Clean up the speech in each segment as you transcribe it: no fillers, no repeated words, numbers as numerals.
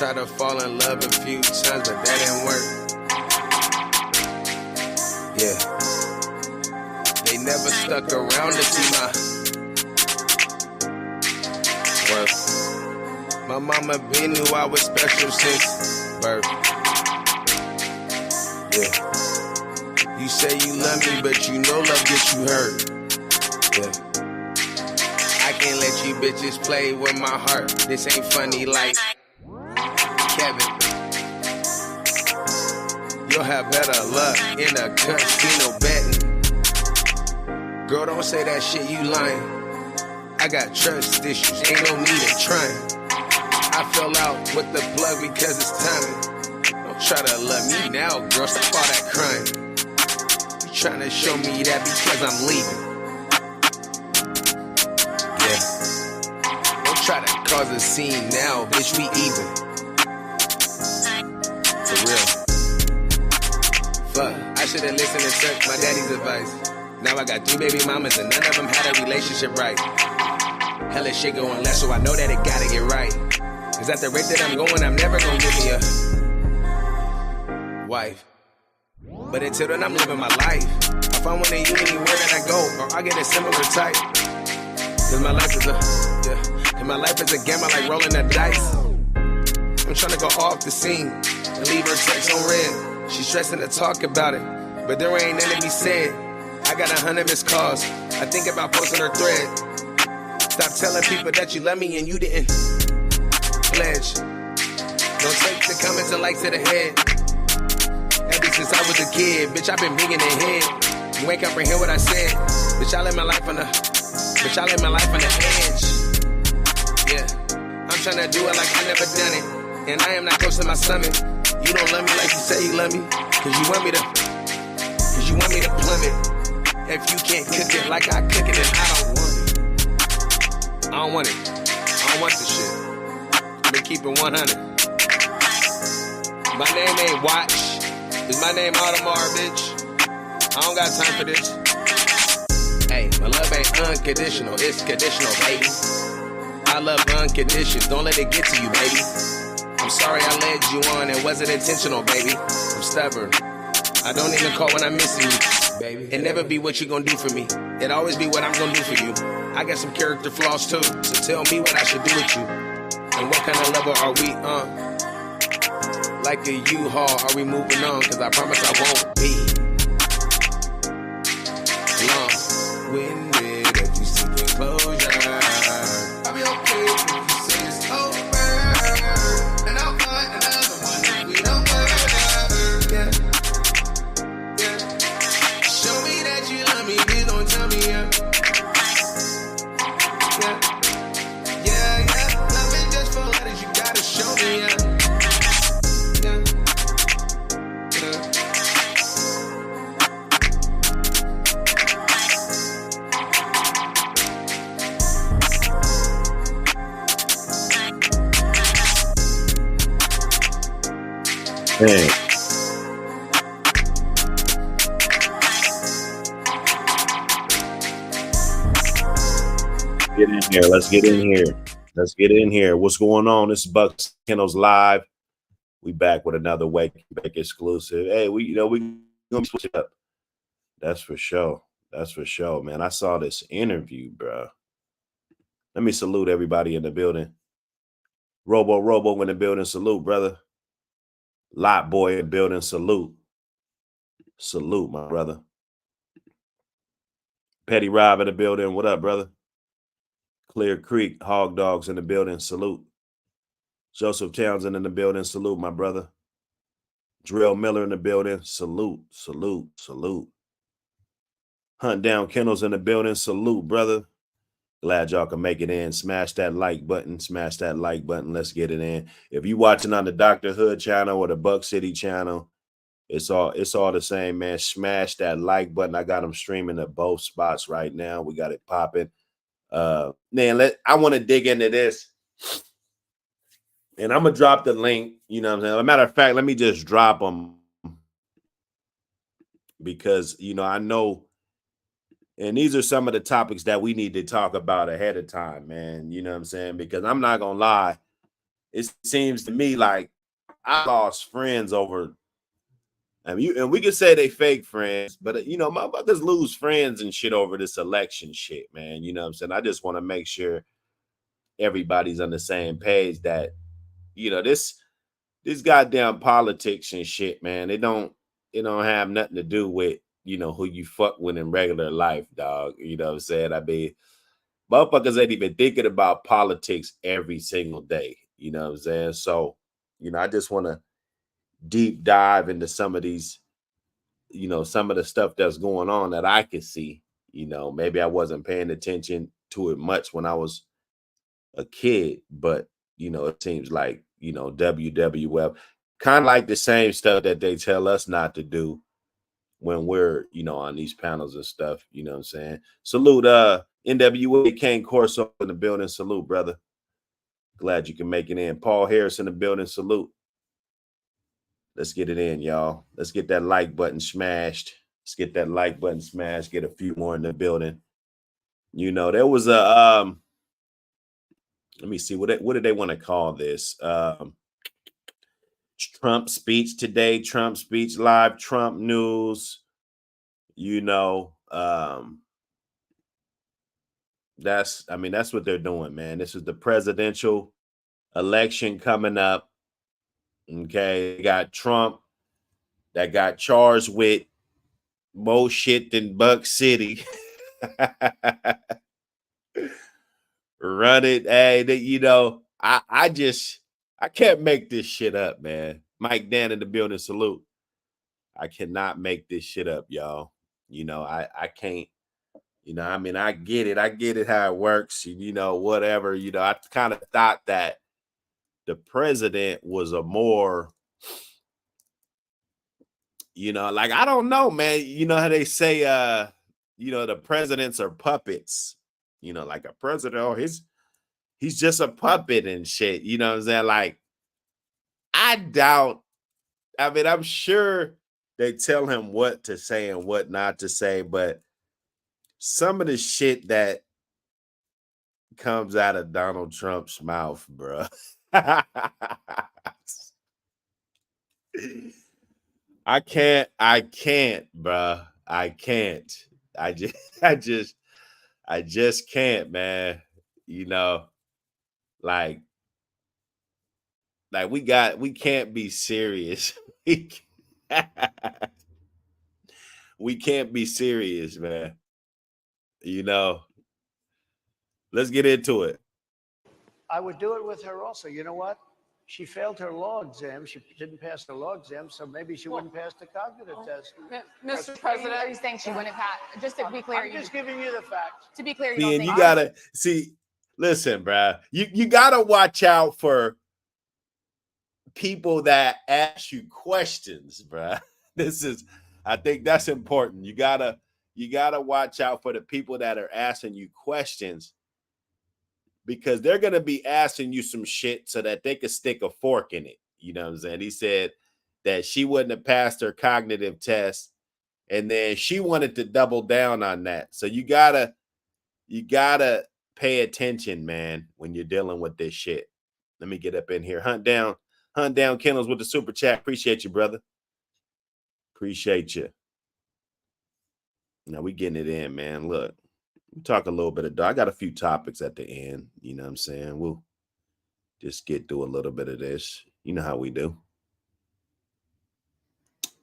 tried to fall in love a few times, but that didn't work. Yeah. They never stuck around to see my worth. My mama been knew I was special since birth. Yeah. You say you love me, but you know love gets you hurt. Yeah. I can't let you bitches play with my heart. This ain't funny like Kevin. You'll have better luck in a casino betting. Girl, don't say that shit, you lying. I got trust issues, ain't no need in trying. I fell out with the plug because it's timing. Don't try to love me now, girl, stop all that crying. You trying to show me that because I'm leaving. Yeah. Don't try to cause a scene now, bitch, we even. For real. Fuck, I should've listened and took my daddy's advice. Now I got 3 baby mamas and none of them had a relationship right. Hella shit going left, so I know that it gotta get right. Cause at the rate that I'm going, I'm never gonna give me a wife. But until then, I'm living my life. I find one of you anywhere that I go, or I get a similar type. Cause my life is cause my life is a gamble like rolling the dice. I'm trying to go off the scene and leave her text on red. She's stressing to talk about it, but there ain't nothing to be said. I got 100 missed calls. I think about posting her thread. Stop telling people that you love me and you didn't pledge. Don't take the comments and likes to the head. Ever since I was a kid, bitch, I've been big in the head. You ain't comprehend what I said. Bitch, I live my life on the edge. Yeah, I'm trying to do it like I never done it. And I am not close to my summit. You don't love me like you say you love me. Cause you want me to plummet. If you can't cook it like I cook it, then I don't want it. I don't want it. I don't want this shit. I've been keeping 100. My name ain't Watch. Is my name Audemars, bitch? I don't got time for this. Hey, my love ain't unconditional. It's conditional, baby. I love unconditions. Don't let it get to you, baby. I'm sorry I led you on. It wasn't intentional, baby. I'm stubborn. I don't even call when I'm missing you, baby. It never be what you gonna do for me. It always be what I'm gonna do for you. I got some character flaws too, so tell me what I should do with you. And what kind of level are we on? Like a U-Haul, are we moving on? Cause I promise I won't be long-winded if you seek closure. I'll be okay if you say it's over. And I'll find another one if we don't work. Yeah. Show me that you love me, please don't tell me yeah. Love it just for letters, you gotta show me Hey. Get in here. Let's get in here. Let's get in here. What's going on? This is Bucks Kennels Live. We back with another Wake Back exclusive. Hey, we gonna switch it up. That's for sure. That's for sure, man. I saw this interview, bro. Let me salute everybody in the building. Robo in the building. Salute, brother. Lot Boy in the building. Salute. Salute, my brother. Petty Rob in the building. What up, brother? Clear Creek Hog Dogs in the building. Salute. Joseph Townsend in the building. Salute, my brother. Drill Miller in the building. Salute, salute, salute. Hunt Down Kennels in the building. Salute, brother. Glad y'all can make it in. Smash that like button. Smash that like button. Let's get it in. If you watching on the Dr. Hood channel or the Buck City channel, it's all the same, man. Smash that like button. I got them streaming at both spots right now. We got it popping. Man, I want to dig into this. And I'm going to drop the link. You know what I'm saying? As a matter of fact, let me just drop them. Because, I know. And these are some of the topics that we need to talk about ahead of time, man. You know what I'm saying? Because I'm not going to lie. it seems to me like I lost friends over. I mean, and we could say they fake friends, but you know, motherfuckers lose friends and shit over this election shit, man. You know what I'm saying? I just want to make sure everybody's on the same page that, you know, this goddamn politics and shit, man. It don't have nothing to do with, you know, who you fuck with in regular life, dog. You know what I'm saying? I mean, motherfuckers ain't even thinking about politics every single day. You know what I'm saying? So, you know, I just want to deep dive into some of these, you know, some of the stuff that's going on that I could see. You know, maybe I wasn't paying attention to it much when I was a kid, but you know, it seems like, you know, WWF kind of like the same stuff that they tell us not to do when we're, you know, on these panels and stuff. You know what I'm saying? Salute NWA Kane Corso in the building. Salute, brother. Glad you can make it in. Paul Harris in the building. Salute. Let's get it in, y'all. Let's get that like button smashed. Let's get that like button smashed. Get a few more in the building. You know, there was a let me see, what did they want to call this? Trump speech today, Trump speech live, Trump news. You know, that's what they're doing, man. This is the presidential election coming up. Okay, they got Trump that got charged with more shit than Buck City. Run it. Hey, you know, I can't make this shit up, man. Mike Dan in the building. Salute. I cannot make this shit up, y'all. You know, I can't, you know, I mean, I get it how it works, you know, whatever. You know, I kind of thought that the president was a more, you know, like, I don't know, man. You know how they say, you know, the presidents are puppets, you know, like a president, oh, he's just a puppet and shit. You know what I'm saying? Like, I doubt, I mean, I'm sure they tell him what to say and what not to say, but some of the shit that comes out of Donald Trump's mouth, bro. I can't, bro. I can't. I just can't, man. You know, like we can't be serious. We can't be serious, man. You know, let's get into it. I would do it with her also. You know what? She failed her law exam. She didn't pass the law exam, so maybe she wouldn't pass the cognitive test. Mr. President, are you saying she wouldn't pass? Just to be clear, I'm just giving you the facts. To be clear, you gotta see. Listen, bro. You gotta watch out for people that ask you questions, bro. I think that's important. You gotta watch out for the people that are asking you questions, because they're gonna be asking you some shit so that they could stick a fork in it. You know what I'm saying? He said that she wouldn't have passed her cognitive test, and then she wanted to double down on that. So you gotta pay attention, man, when you're dealing with this shit. Let me get up in here. Hunt down Kennels with the super chat. Appreciate you, brother. Appreciate you. Now we getting it in, man. Look, we talk a little bit of, I got a few topics at the end. You know what I'm saying? We'll just get through a little bit of this. You know how we do.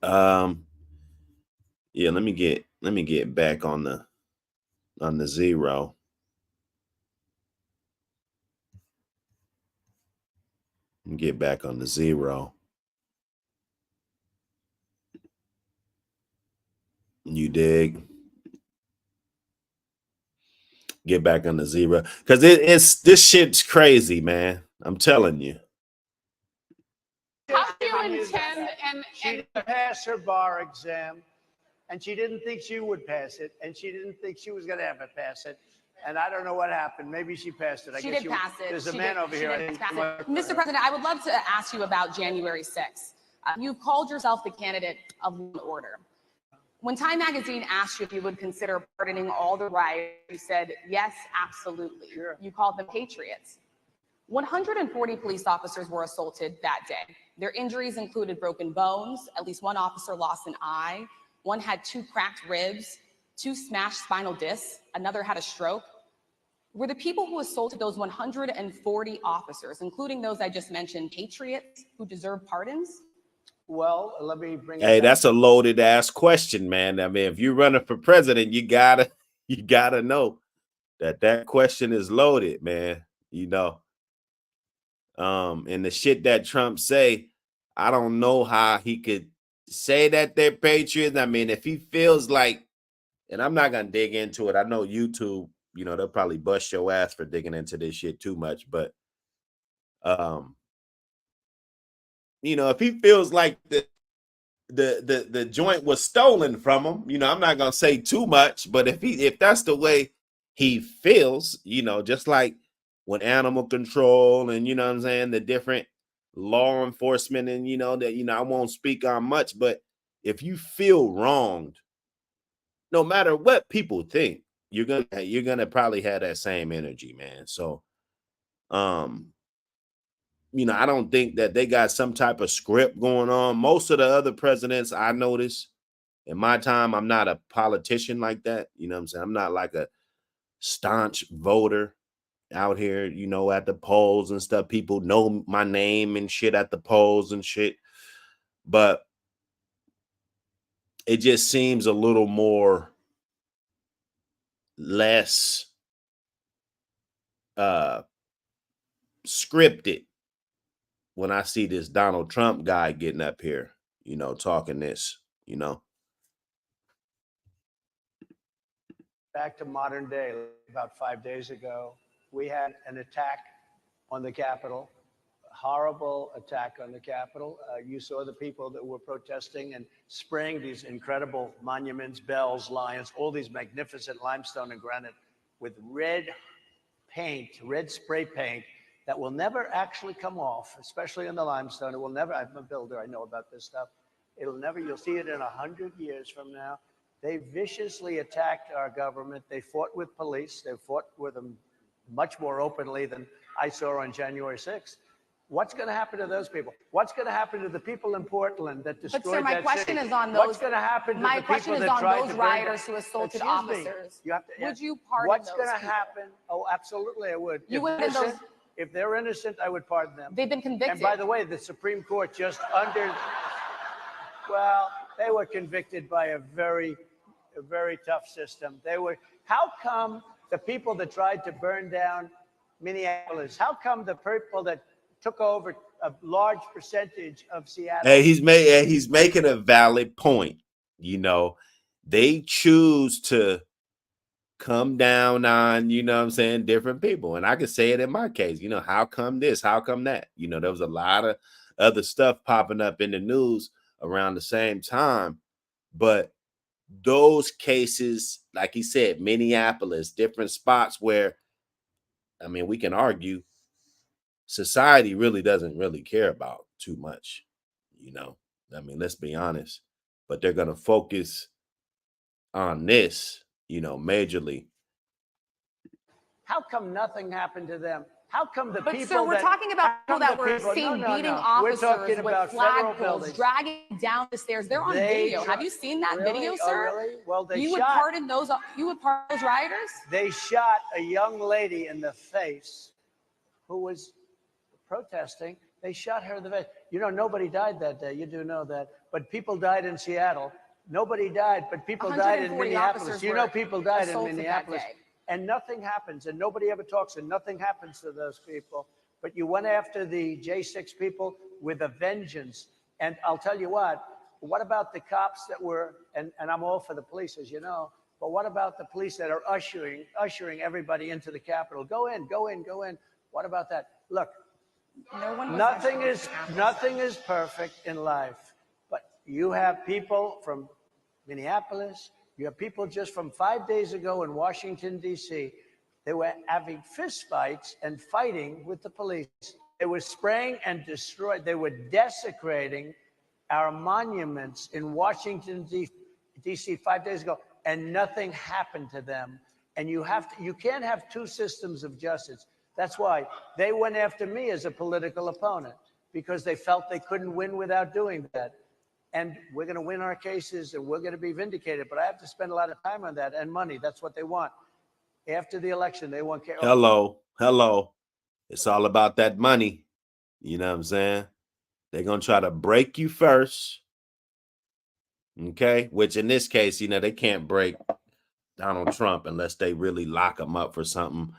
Yeah, let me get back on the zero. Get back on the zero. You dig? Get back on the zero, because it's this shit's crazy, man. I'm telling you. How do you intend she didn't pass her bar exam, and she didn't think she would pass it, and she didn't think she was going to ever pass it. And I don't know what happened. Maybe she passed it. She did pass it. There's a man over here. Mr. President, I would love to ask you about January 6th. You've called yourself the candidate of law and order. When Time Magazine asked you if you would consider pardoning all the riots, you said, yes, absolutely. Sure. You called them patriots. 140 police officers were assaulted that day. Their injuries included broken bones, at least one officer lost an eye, one had 2 cracked ribs, 2 smashed spinal discs, another had a stroke. Were the people who assaulted those 140 officers, including those I just mentioned, patriots who deserve pardons? Well, let me bring it Hey, back. that's a loaded ass question, man. I mean, if you're running for president, you gotta know that question is loaded, man. You know. And the shit that Trump say, I don't know how he could say that they're patriots. I mean, if he feels like, and I'm not gonna dig into it. I know YouTube, you know, they'll probably bust your ass for digging into this shit too much, but you know, if he feels like the joint was stolen from him, you know, I'm not gonna say too much, but if that's the way he feels, you know, just like when animal control and, you know what I'm saying, the different law enforcement, and, you know, that, you know, I won't speak on much, but if you feel wronged, no matter what people think, you're gonna probably have that same energy, man. So you know, I don't think that they got some type of script going on. Most of the other presidents I noticed in my time, I'm not a politician like that. You know what I'm saying? I'm not like a staunch voter out here, you know, at the polls and stuff. People know my name and shit at the polls and shit. But it just seems a little more less scripted when I see this Donald Trump guy getting up here, you know, talking this, you know. Back to modern day, about 5 days ago, we had an attack on the Capitol, a horrible attack on the Capitol. You saw the people that were protesting and spraying these incredible monuments, bells, lions, all these magnificent limestone and granite with red paint, red spray paint that will never actually come off, especially in the limestone. It will never, I'm a builder, I know about this stuff. It'll never, you'll see it in 100 years from now. They viciously attacked our government. They fought with police. They fought with them much more openly than I saw on January 6th. What's going to happen to those people? What's going to happen to the people in Portland that destroyed that city? But sir, my question is on those. What's going to happen to the people that tried to burn rioters who assaulted officers. Would you pardon What's those going to people? happen? Oh, absolutely, I would. You would in those. If they're innocent, I would pardon them. They've been convicted. And by the way, the Supreme Court just well, they were convicted by a very tough system. They were. How come the people that tried to burn down Minneapolis? How come the people that took over a large percentage of Seattle? Hey, he's making a valid point. You know, they choose to come down on, you know what I'm saying, different people. And I could say it in my case, you know, how come this? How come that? You know, there was a lot of other stuff popping up in the news around the same time. But those cases, like he said, Minneapolis, different spots where, I mean, we can argue society really doesn't really care about too much, you know. I mean, let's be honest. But they're going to focus on this, you know, majorly. How come nothing happened to them? How come the but people sir, we're that, talking about people that were seen beating officers with flagpoles, dragging down the stairs. They're on video. Have you seen that video, sir? Oh, really? Well, you would pardon those. You would pardon those rioters? They shot a young lady in the face who was protesting. They shot her in the face. You know, nobody died that day. You do know that. But people died in Seattle. Nobody died, but people died in Minneapolis. You know, people died in Minneapolis. And nothing happens, and nobody ever talks, and nothing happens to those people. But you went after the J6 people with a vengeance. And I'll tell you what about the cops that were, and I'm all for the police, as you know, but what about the police that are ushering everybody into the Capitol? Go in, go in, go in. What about that? Look, nothing is perfect in life, but you have people from Minneapolis. You have people just from 5 days ago in Washington, D.C. They were having fistfights and fighting with the police. They were spraying and destroying. They were desecrating our monuments in Washington, D.C. 5 days ago, and nothing happened to them. And you can't have two systems of justice. That's why they went after me as a political opponent, because they felt they couldn't win without doing that. And we're going to win our cases and we're going to be vindicated. But I have to spend a lot of time on that and money. That's what they want. After the election, they want. Hello. It's all about that money. You know what I'm saying? They're going to try to break you first. Okay? Which in this case, you know, they can't break Donald Trump unless they really lock him up for something.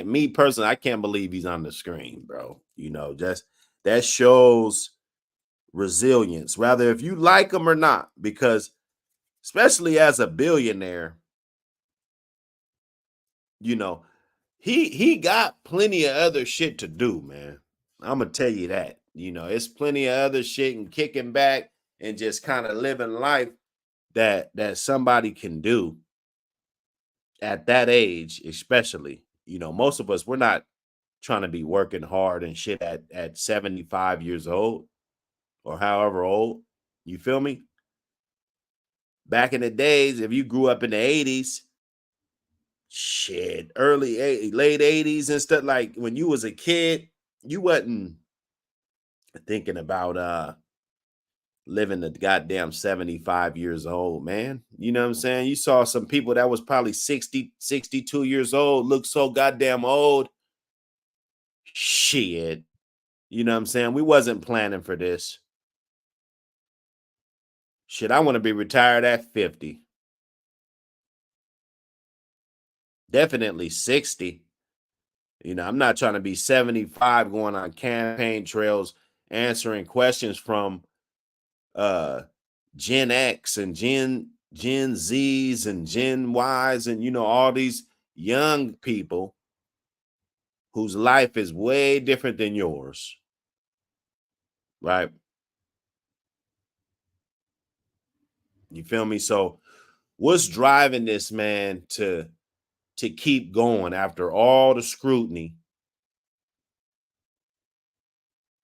Me personally, I can't believe he's on the screen, bro. You know, just that shows resilience, rather if you like him or not, because especially as a billionaire, you know, he got plenty of other shit to do, man. I'm gonna tell you that. You know, it's plenty of other shit and kicking back and just kind of living life that somebody can do at that age, especially. You know, most of us, we're not trying to be working hard and shit at 75 years old or however old. You feel me? Back in the days, if you grew up in the 80s, shit, late 80s and stuff, like when you was a kid, you wasn't thinking about living to goddamn 75 years old, man. You know what I'm saying? You saw some people that was probably 60, 62 years old, look so goddamn old. Shit. You know what I'm saying? We wasn't planning for this. Shit, I want to be retired at 50. Definitely 60. You know, I'm not trying to be 75 going on campaign trails answering questions from Gen X and Gen Zs and Gen Ys and, you know, all these young people whose life is way different than yours. Right? You feel me? So what's driving this man to keep going after all the scrutiny?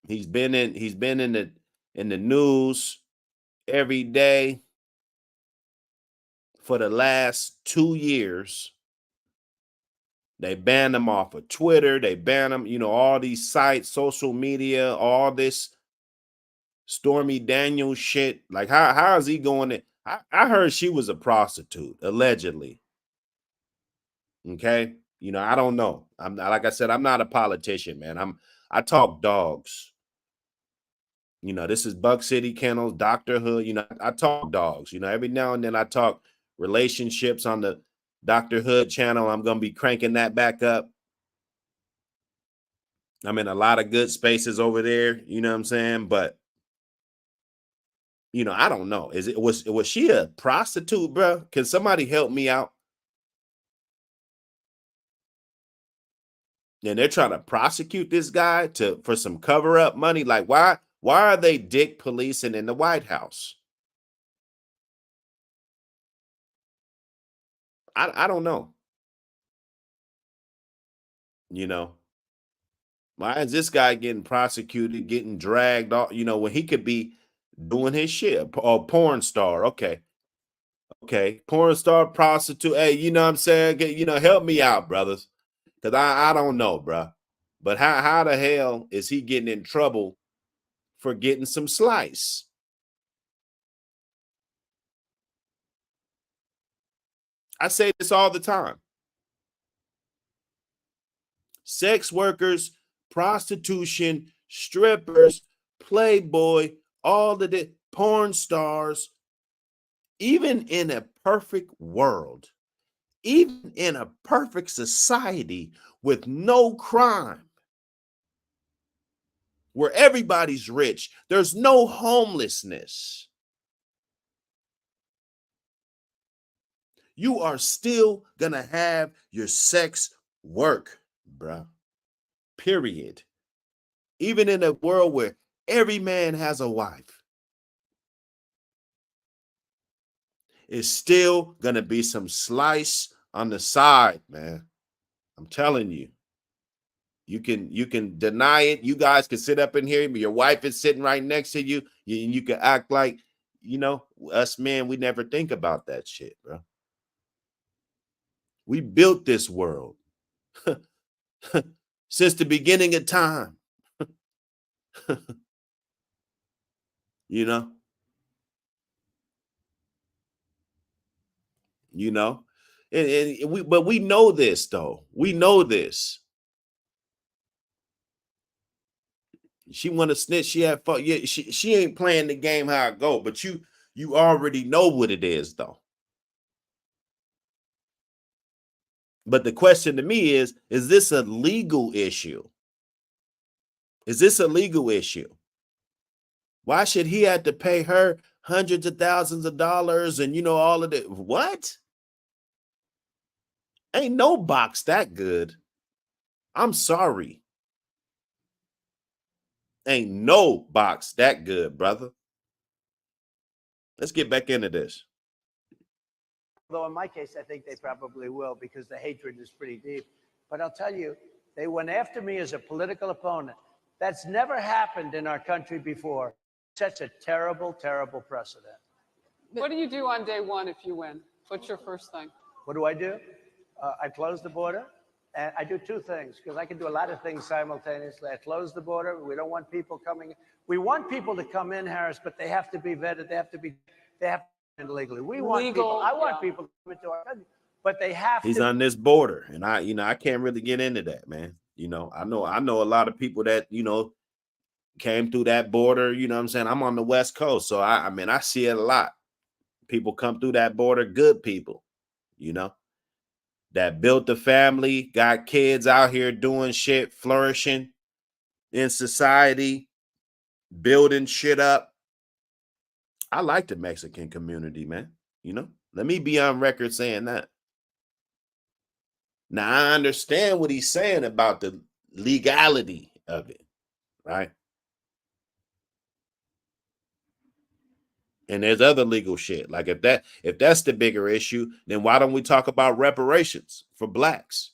He's been in the news every day for the last 2 years. They banned him off of Twitter. They banned him, you know, all these sites, social media, all this Stormy Daniels shit. Like, how is he going to? I heard she was a prostitute, allegedly. Okay, you know, I don't know. I'm like I said, I'm not a politician, man. I talk dogs. You know, this is Buck City Kennels, Dr. Hood. You know, I talk dogs. You know, every now and then I talk relationships on the Dr. Hood channel. I'm gonna be cranking that back up. I'm in a lot of good spaces over there. You know what I'm saying? But you know, I don't know. Was she a prostitute, bro? Can somebody help me out? And they're trying to prosecute this guy for some cover up money. Like, why are they dick policing in the White House? I don't know. You know, why is this guy getting prosecuted, getting dragged off? You know, when he could be doing his shit. Or porn star. Okay. Porn star, prostitute. Hey, you know what I'm saying? You know, help me out, brothers. Because I don't know, bro. But how the hell is he getting in trouble for getting some slice? I say this all the time. Sex workers, prostitution, strippers, Playboy, all the porn stars, even in a perfect world, even in a perfect society with no crime, where everybody's rich, there's no homelessness, you are still gonna have your sex work, bruh. Period. Even in a world where every man has a wife, it's still gonna be some slice on the side, man. I'm telling you. You can deny it. You guys can sit up in here, but your wife is sitting right next to you, and you can act like, you know, us men, we never think about that shit, bro. We built this world. since the beginning of time. You know? You know? But we know this though. We know this. She want to snitch. She had fun. Yeah, she ain't playing the game how it go, but you already know what it is though. But the question to me is this a legal issue? Is this a legal issue? Why should he have to pay her hundreds of thousands of dollars and all of that? What? Ain't no box that good. I'm sorry. Ain't no box that good, brother. Let's get back into this. Although in my case, I think they probably will because the hatred is pretty deep. But I'll tell you, they went after me as a political opponent. That's never happened in our country before. Such a terrible, terrible precedent. What do you do on day one if you win? What's your first thing? What do? I close the border, and I do two things because I can do a lot of things simultaneously. I close the border. We don't want people coming. We want people to come in, Harris, but they have to be vetted. They have to be in legally. We want Legal, people. I want people to come into our country, but they have He's to. on this border, and I can't really get into that, man. I know a lot of people that came through that border. You know what I'm saying? I'm on the West Coast, so I mean I see it a lot. People come through that border, good people, that built the family, got kids out here doing shit, flourishing in society, building shit up. I like the Mexican community, man. Let me be on record saying that. Now, I understand what he's saying about the legality of it, right? And there's other legal shit. Like if that's the bigger issue, then why don't we talk about reparations for blacks?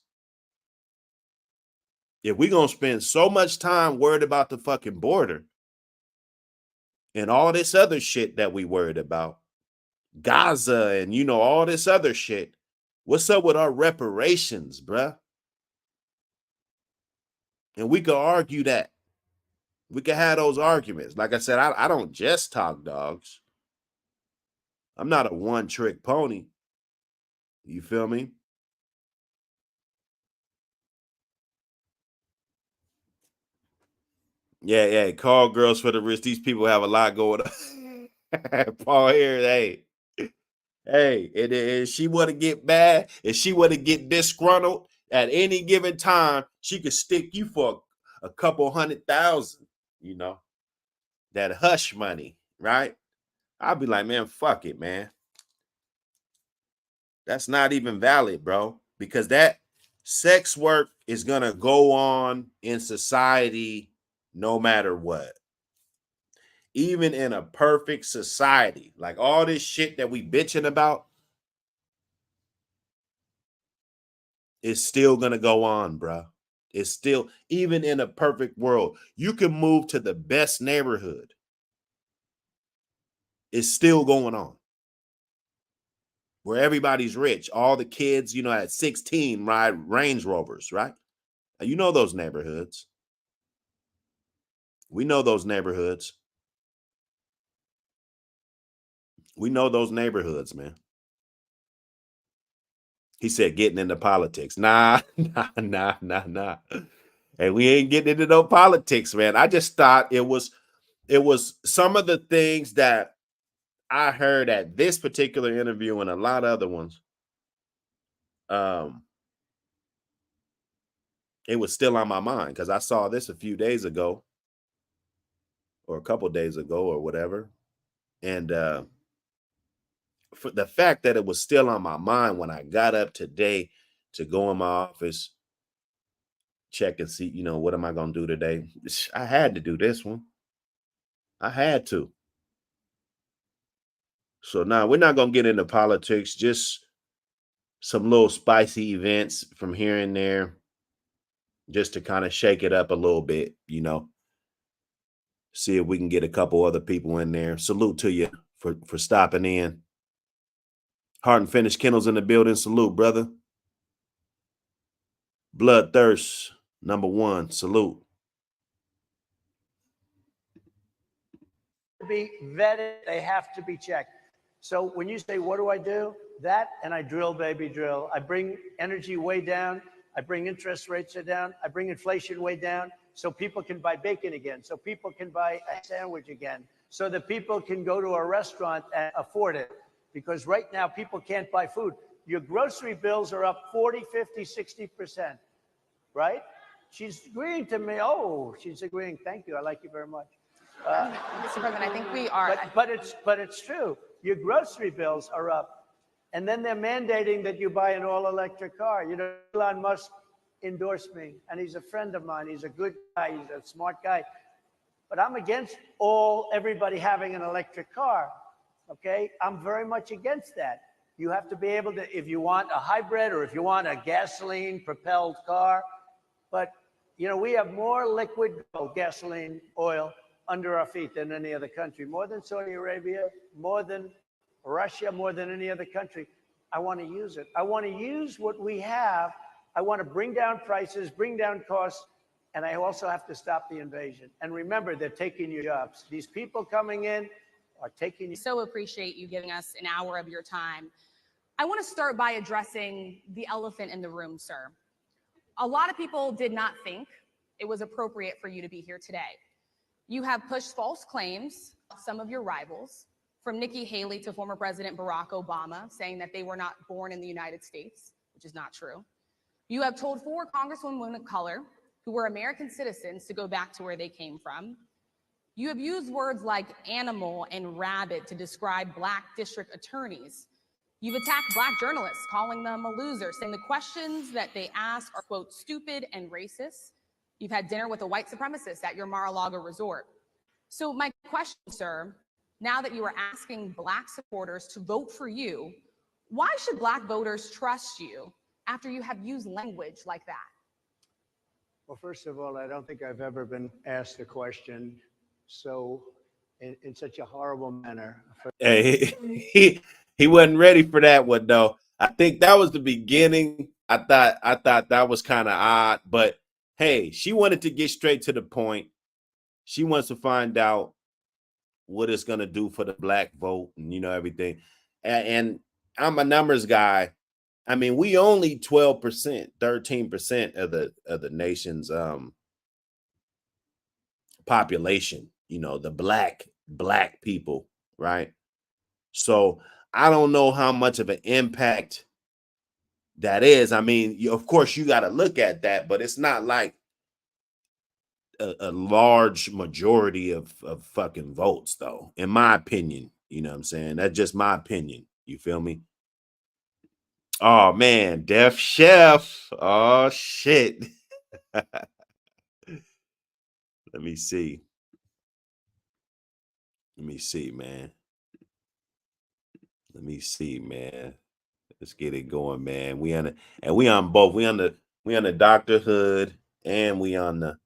If we're going to spend so much time worried about the fucking border and all this other shit that we worried about, Gaza and all this other shit, what's up with our reparations, bruh? And we could argue that. We could have those arguments. Like I said, I don't just talk dogs. I'm not a one-trick pony. You feel me? Yeah. Call girls for the rich. These people have a lot going on. Paul here, hey, and she want to get mad, and she want to get disgruntled at any given time, she could stick you for a couple $100,000, that hush money, right? I'll be like, man, fuck it, man. That's not even valid, bro, because that sex work is going to go on in society no matter what. Even in a perfect society, like all this shit that we bitching about is still going to go on, bro. It's still, even in a perfect world, you can move to the best neighborhood. It's still going on. Where everybody's rich. All the kids, at 16 ride Range Rovers, right? You know those neighborhoods. We know those neighborhoods. We know those neighborhoods, man. He said getting into politics. Nah. And we ain't getting into no politics, man. I just thought it was some of the things that I heard at this particular interview and a lot of other ones. It was still on my mind because I saw this a few days ago or a couple days ago or whatever. And for the fact that it was still on my mind when I got up today to go in my office, check and see, what am I going to do today? I had to do this one. I had to. So now we're not going to get into politics, just some little spicy events from here and there, just to kind of shake it up a little bit, see if we can get a couple other people in there. Salute to you for stopping in. Heart and Finish Kennels in the building. Salute, brother. Bloodthirst Number one, salute. Be vetted, they have to be checked. So when you say, what do I do? That, and I drill, baby, drill. I bring energy way down. I bring interest rates down. I bring inflation way down so people can buy bacon again, so people can buy a sandwich again, so that people can go to a restaurant and afford it. Because right now, people can't buy food. Your grocery bills are up 40, 50, 60%, right? She's agreeing to me. Oh, she's agreeing. Thank you. I like you very much. Mr. President, I think we are. But it's true. Your grocery bills are up. And then they're mandating that you buy an all-electric car. You know, Elon Musk endorsed me, and he's a friend of mine. He's a good guy. He's a smart guy. But I'm against everybody having an electric car, okay? I'm very much against that. You have to be able to, if you want a hybrid or if you want a gasoline-propelled car. But, you know, we have more liquid gasoline oil under our feet than any other country, more than Saudi Arabia, more than Russia, more than any other country. I want to use it. I want to use what we have. I want to bring down prices, bring down costs, and I also have to stop the invasion. And remember, they're taking your jobs. These people coming in are taking you. So appreciate you giving us an hour of your time. I want to start by addressing the elephant in the room, sir. A lot of people did not think it was appropriate for you to be here today. You have pushed false claims of some of your rivals, from Nikki Haley to former President Barack Obama, saying that they were not born in the United States, which is not true. You have told 4 congresswomen of color who were American citizens to go back to where they came from. You have used words like animal and rabbit to describe Black district attorneys. You've attacked Black journalists, calling them a loser, saying the questions that they ask are, quote, stupid and racist. You've had dinner with a white supremacist at your Mar-a-Lago resort. So my question, sir, now that you are asking Black supporters to vote for you, why should Black voters trust you after you have used language like that? Well, first of all, I don't think I've ever been asked a question so in such a horrible manner. Hey, he wasn't ready for that one though. I think that was the beginning. I thought that was kind of odd, but hey, she wanted to get straight to the point. She wants to find out what it's gonna do for the Black vote and everything. And I'm a numbers guy. I mean, we only 12%, 13% of the nation's population, the black people, right? So I don't know how much of an impact that is. I mean, of course, you got to look at that, but it's not like a large majority of fucking votes, though, in my opinion. You know what I'm saying? That's just my opinion. You feel me? Oh man, Def Chef. Oh shit. Let me see. Let me see, man. Let me see, man. Let's get it going, man. We on both. We on the Dr. Hood and we on the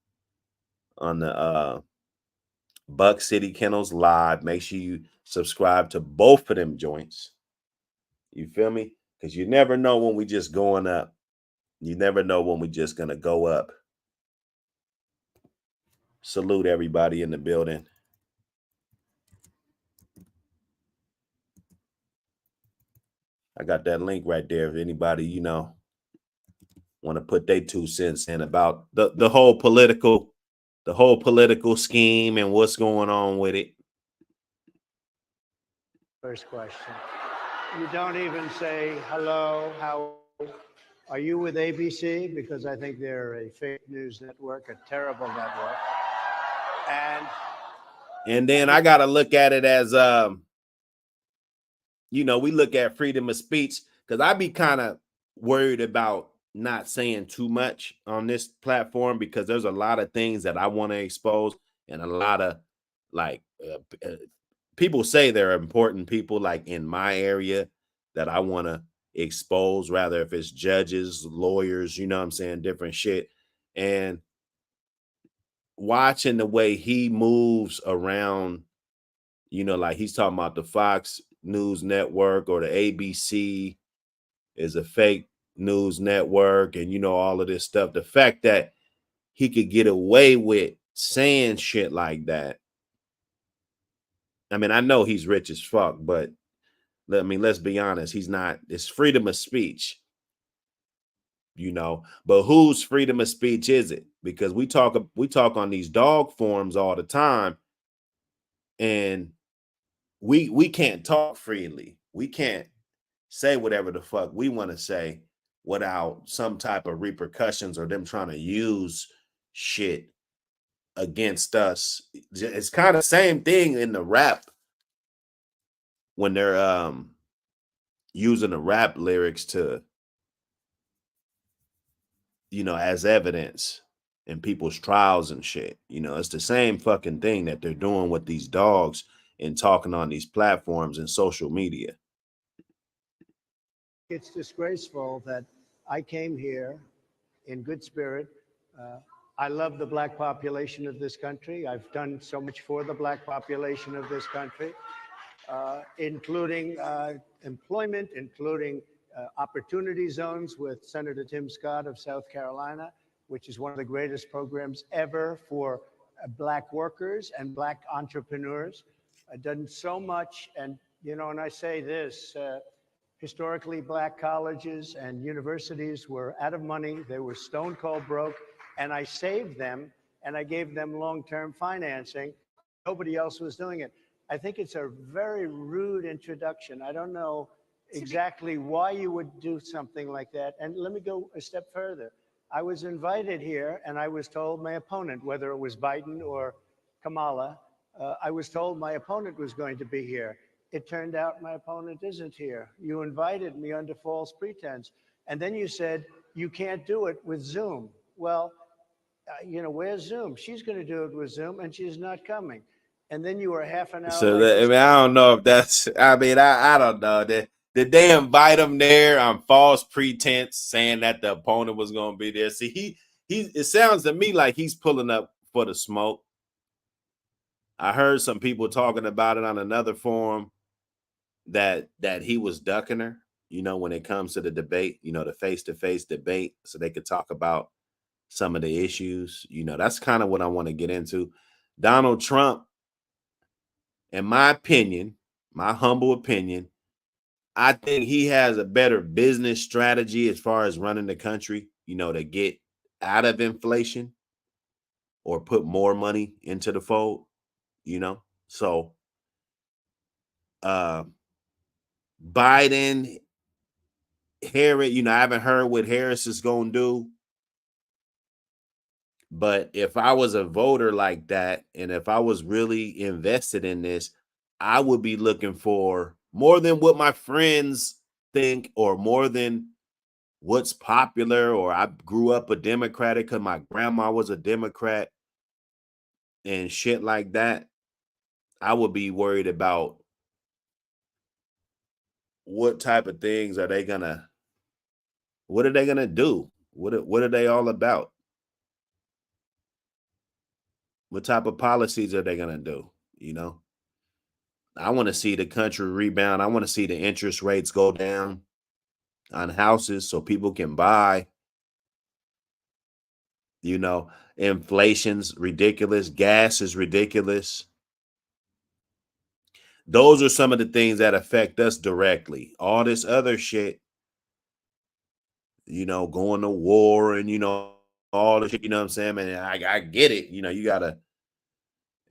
Buck City Kennels Live. Make sure you subscribe to both of them joints. You feel me? Because you never know when we just going up. You never know when we just gonna go up. Salute everybody in the building. I got that link right there. If anybody, want to put their 2 cents in about the whole political scheme and what's going on with it. First question. You don't even say hello. How are you with ABC? Because I think they're a fake news network, a terrible network. And then I gotta look at it as we look at freedom of speech, because I be kind of worried about not saying too much on this platform, because there's a lot of things that I want to expose, and a lot of people say they're important people like in my area that I want to expose, rather if it's judges, lawyers, different shit. And watching the way he moves around, like he's talking about the Fox News Network or the ABC is a fake news network, and all of this stuff. The fact that he could get away with saying shit like that. I mean, I know he's rich as fuck, but I mean, let's be honest. He's not. It's freedom of speech, you know. But whose freedom of speech is it? Because we talk on these dog forums all the time, and we can't talk freely. We can't say whatever the fuck we want to say without some type of repercussions or them trying to use shit against us. It's kind of same thing in the rap when they're using the rap lyrics to, you know, as evidence in people's trials and shit. You know, it's the same fucking thing that they're doing with these dogs and talking on these platforms and social media. It's disgraceful that I came here in good spirit. I love the black population of this country. I've done so much for the black population of this country, including employment, including opportunity zones with Senator Tim Scott of South Carolina, which is one of the greatest programs ever for black workers and black entrepreneurs. I've done so much, and you know, and I say this, historically black colleges and universities were out of money. They were stone cold broke, and I saved them and I gave them long-term financing. Nobody else was doing it. I think it's a very rude introduction. I don't know exactly why you would do something like that. And let me go a step further. I was invited here and I was told my opponent, whether it was Biden or Kamala, I was told my opponent was going to be here. It turned out my opponent isn't here. You invited me under false pretense. And then you said, you can't do it with Zoom. Well, you know, where's Zoom? She's going to do it with Zoom and she's not coming. And then you were half an hour So late. I mean, I don't know if that's, I mean, I don't know. Did they invite him there on false pretense saying that the opponent was going to be there? See, it sounds to me like he's pulling up for the smoke. I heard some people talking about it on another forum that he was ducking her, you know, when it comes to the debate, you know, the face-to-face debate, so they could talk about some of the issues. You know, that's kind of what I want to get into. Donald Trump, in my opinion, my humble opinion, I think he has a better business strategy as far as running the country, you know, to get out of inflation or put more money into the fold, you know. So Biden, Harris, you know, I haven't heard what Harris is going to do. But if I was a voter like that, and if I was really invested in this, I would be looking for more than what my friends think or more than what's popular, or I grew up a Democratic because my grandma was a Democrat and shit like that. I would be worried about what type of things what are they gonna do? What are they all about? What type of policies are they gonna do? You know, I want to see the country rebound. I want to see the interest rates go down on houses so people can buy. You know, inflation's ridiculous. Gas is ridiculous. Those are some of the things that affect us directly. All this other shit, you know, going to war and, you know, all the shit, you know what I'm saying? Man, I get it. You know, you got to,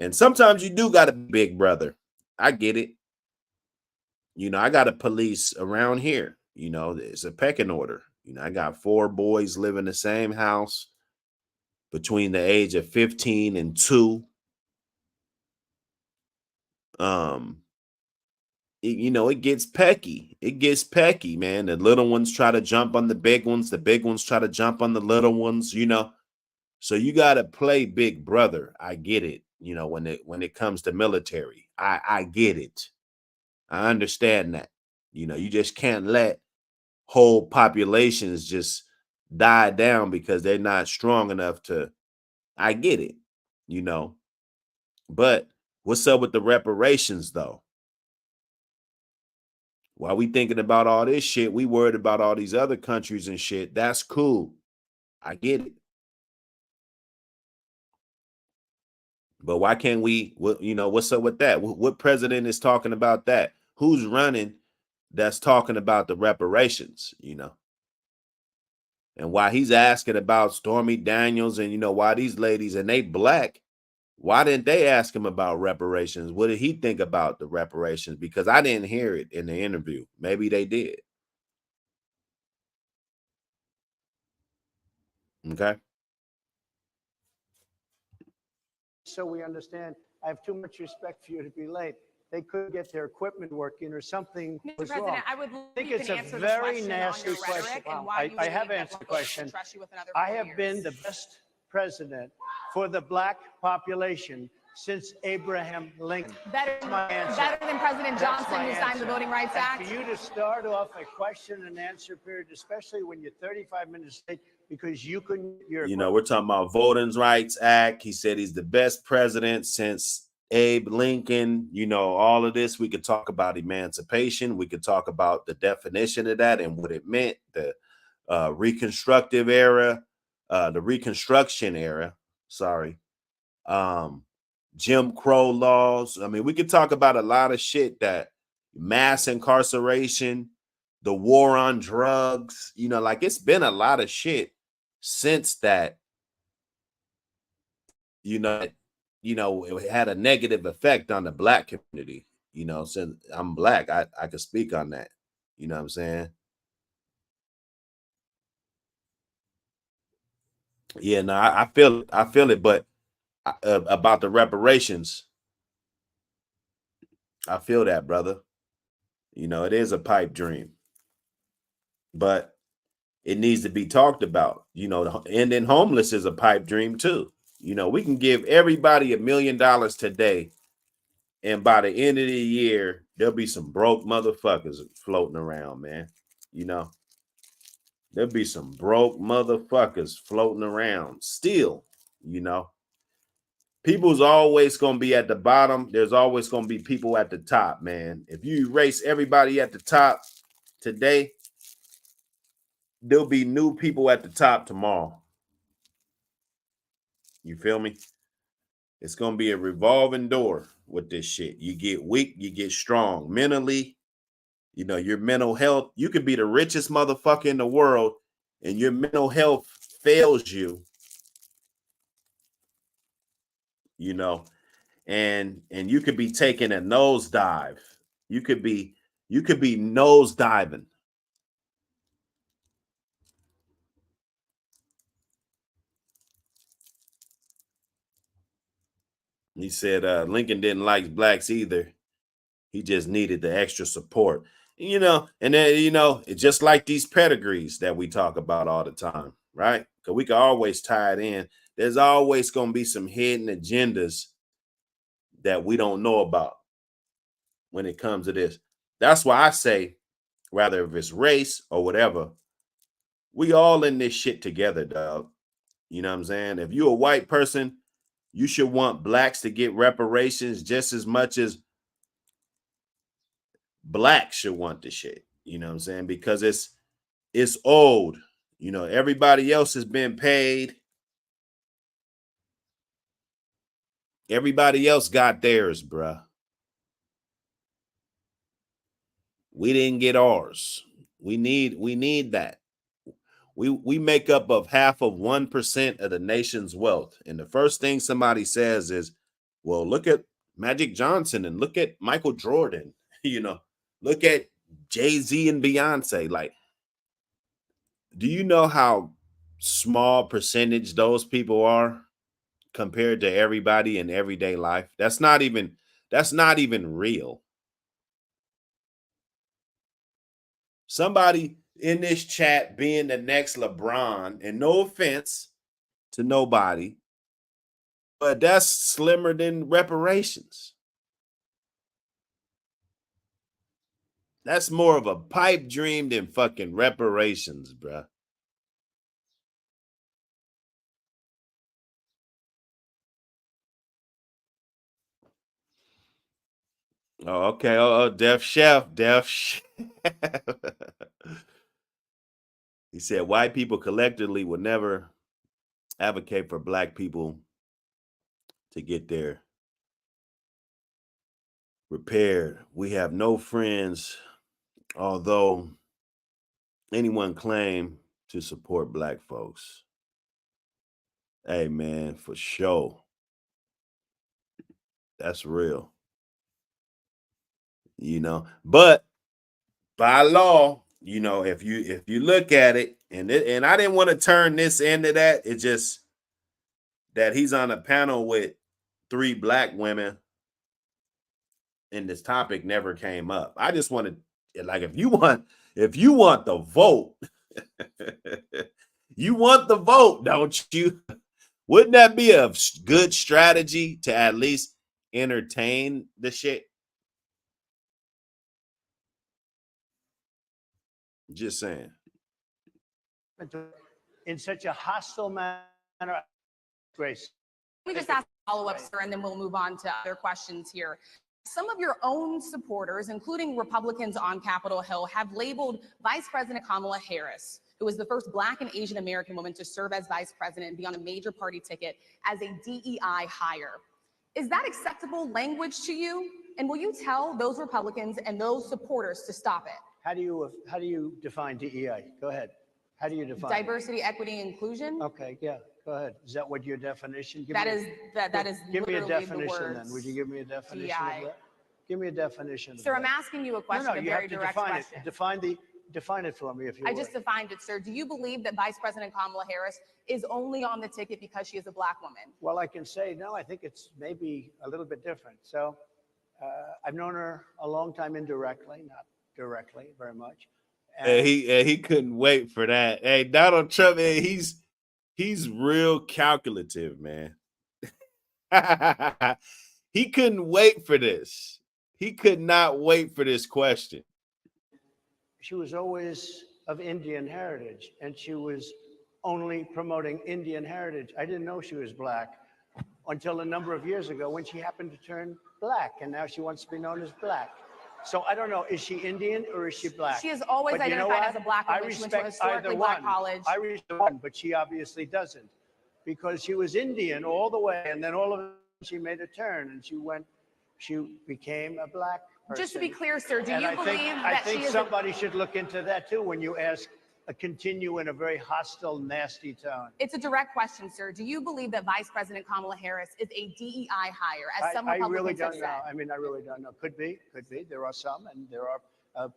and sometimes you do got a big brother. I get it. You know, I got a police around here. You know, it's a pecking order. You know, I got 4 boys live in the same house between the age of 15 and 2. You know, it gets pecky. It gets pecky, man. The little ones try to jump on the big ones. The big ones try to jump on the little ones, you know. So you got to play big brother. I get it. You know, when it comes to military, I get it. I understand that. You know, you just can't let whole populations just die down because they're not strong enough to. I get it, you know. But what's up with the reparations, though? While we thinking about all this shit, we worried about all these other countries and shit. That's cool. I get it. But why can't we, what's up with that? What president is talking about that? Who's running that's talking about the reparations, And why he's asking about Stormy Daniels and, why these ladies, and they black, why didn't they ask him about reparations? What did he think about the reparations? Because I didn't hear it in the interview. Maybe they did. Okay. So we understand, I have too much respect for you to be late. They couldn't get their equipment working or something Mr. was President, wrong. I would love think you it's can a answer very this question nasty on your question. rhetoric and Wow. why you I have believe that answered the Bush will question. trust you with another I 4 have been years. the best president for the black population since Abraham Lincoln. Better than President That's Johnson, my who signed the answer. Voting Rights And Act. for you to start off a question and answer period, especially when you're 35 minutes late, because you couldn't, we're talking about Voting Rights Act. He said he's the best president since Abe Lincoln. All of this. We could talk about emancipation. We could talk about the definition of that and what it meant, the Reconstruction era, sorry. Jim Crow laws. I mean, we could talk about a lot of shit, that mass incarceration, the war on drugs, it's been a lot of shit since that, it had a negative effect on the black community, since I'm black, I could speak on that. You know what I'm saying? Yeah, no, I feel it, but about the reparations, I feel that, brother. It is a pipe dream, but it needs to be talked about. Ending homeless is a pipe dream too. We can give everybody $1 million today, and by the end of the year, there'll be some broke motherfuckers floating around, man. There'll be some broke motherfuckers floating around still. People's always going to be at the bottom. There's always going to be people at the top, man. If you erase everybody at the top today, there'll be new people at the top tomorrow. You feel me? It's going to be a revolving door with this shit. You get weak, you get strong mentally. Your mental health, you could be the richest motherfucker in the world and your mental health fails you, and you could be taking a nosedive. You could be nosediving. He said Lincoln didn't like blacks either. He just needed the extra support. And then, it's just like these pedigrees that we talk about all the time, right? Because we can always tie it in. There's always going to be some hidden agendas that we don't know about when it comes to this. That's why I say, rather if it's race or whatever, we all in this shit together, dog. You know what I'm saying? If you're a white person, you should want blacks to get reparations just as much as blacks should want the shit. You know what I'm saying? Because it's old. Everybody else has been paid. Everybody else got theirs, bruh. We didn't get ours. We need that. We make up of half of 1% of the nation's wealth. And the first thing somebody says is, well, look at Magic Johnson and look at Michael Jordan. Look at Jay-Z and Beyonce. Like, do you know how small percentage those people are compared to everybody in everyday life? That's not even real. Somebody in this chat being the next LeBron, and no offense to nobody, but that's slimmer than reparations. That's more of a pipe dream than fucking reparations, bruh. Oh, okay. Oh, Def Chef. He said white people collectively would never advocate for black people to get there repaired. We have no friends, although anyone claim to support black folks. Hey, man, for sure. That's real. You know, but by law, you know, if you look at it, and I didn't want to turn this into that. It's just that he's on a panel with 3 black women, and this topic never came up. I just wanted, like, if you want the vote, you want the vote, don't you? Wouldn't that be a good strategy to at least entertain the shit? Just saying. In such a hostile manner, Grace. Let me just ask a follow-up, sir, and then we'll move on to other questions here. Some of your own supporters, including Republicans on Capitol Hill, have labeled Vice President Kamala Harris, who was the first Black and Asian American woman to serve as vice president and be on a major party ticket, as a DEI hire. Is that acceptable language to you? And will you tell those Republicans and those supporters to stop it? How do you define DEI? Go ahead. How do you define diversity, equity, inclusion? Okay, yeah, go ahead. Is that what your definition? That is give me a literally definition then. Would you give me a definition DEI. of that? Give me a definition. Sir, I'm asking you a question, No, a you very have to direct define question. it. Define it for me, if you I would. just defined it, sir. Do you believe that Vice President Kamala Harris is only on the ticket because she is a Black woman? Well, I can say, no, I think it's maybe a little bit different. So I've known her a long time indirectly, not directly very much. And he couldn't wait for that. Hey, Donald Trump, man, he's real calculative, man. He couldn't wait for this. He could not wait for this question. She was always of Indian heritage, and she was only promoting Indian heritage. I didn't know she was Black until a number of years ago when she happened to turn Black, and now she wants to be known as Black. So I don't know, is she Indian or is she Black? She has always But you know identified what? as a Black woman. She went to a historically Black college. I respect one, but she obviously doesn't, because she was Indian all the way, and then all of a sudden she made a turn, and she became a Black person. Just to be clear, sir, do And you I believe think, that I think she is somebody should look into that too when you ask continue in a very hostile, nasty tone. It's a direct question, sir. Do you believe that Vice President Kamala Harris is a DEI hire, as some I Republicans really have don't said? know. I mean, I really don't know. Could be. There are some, and there are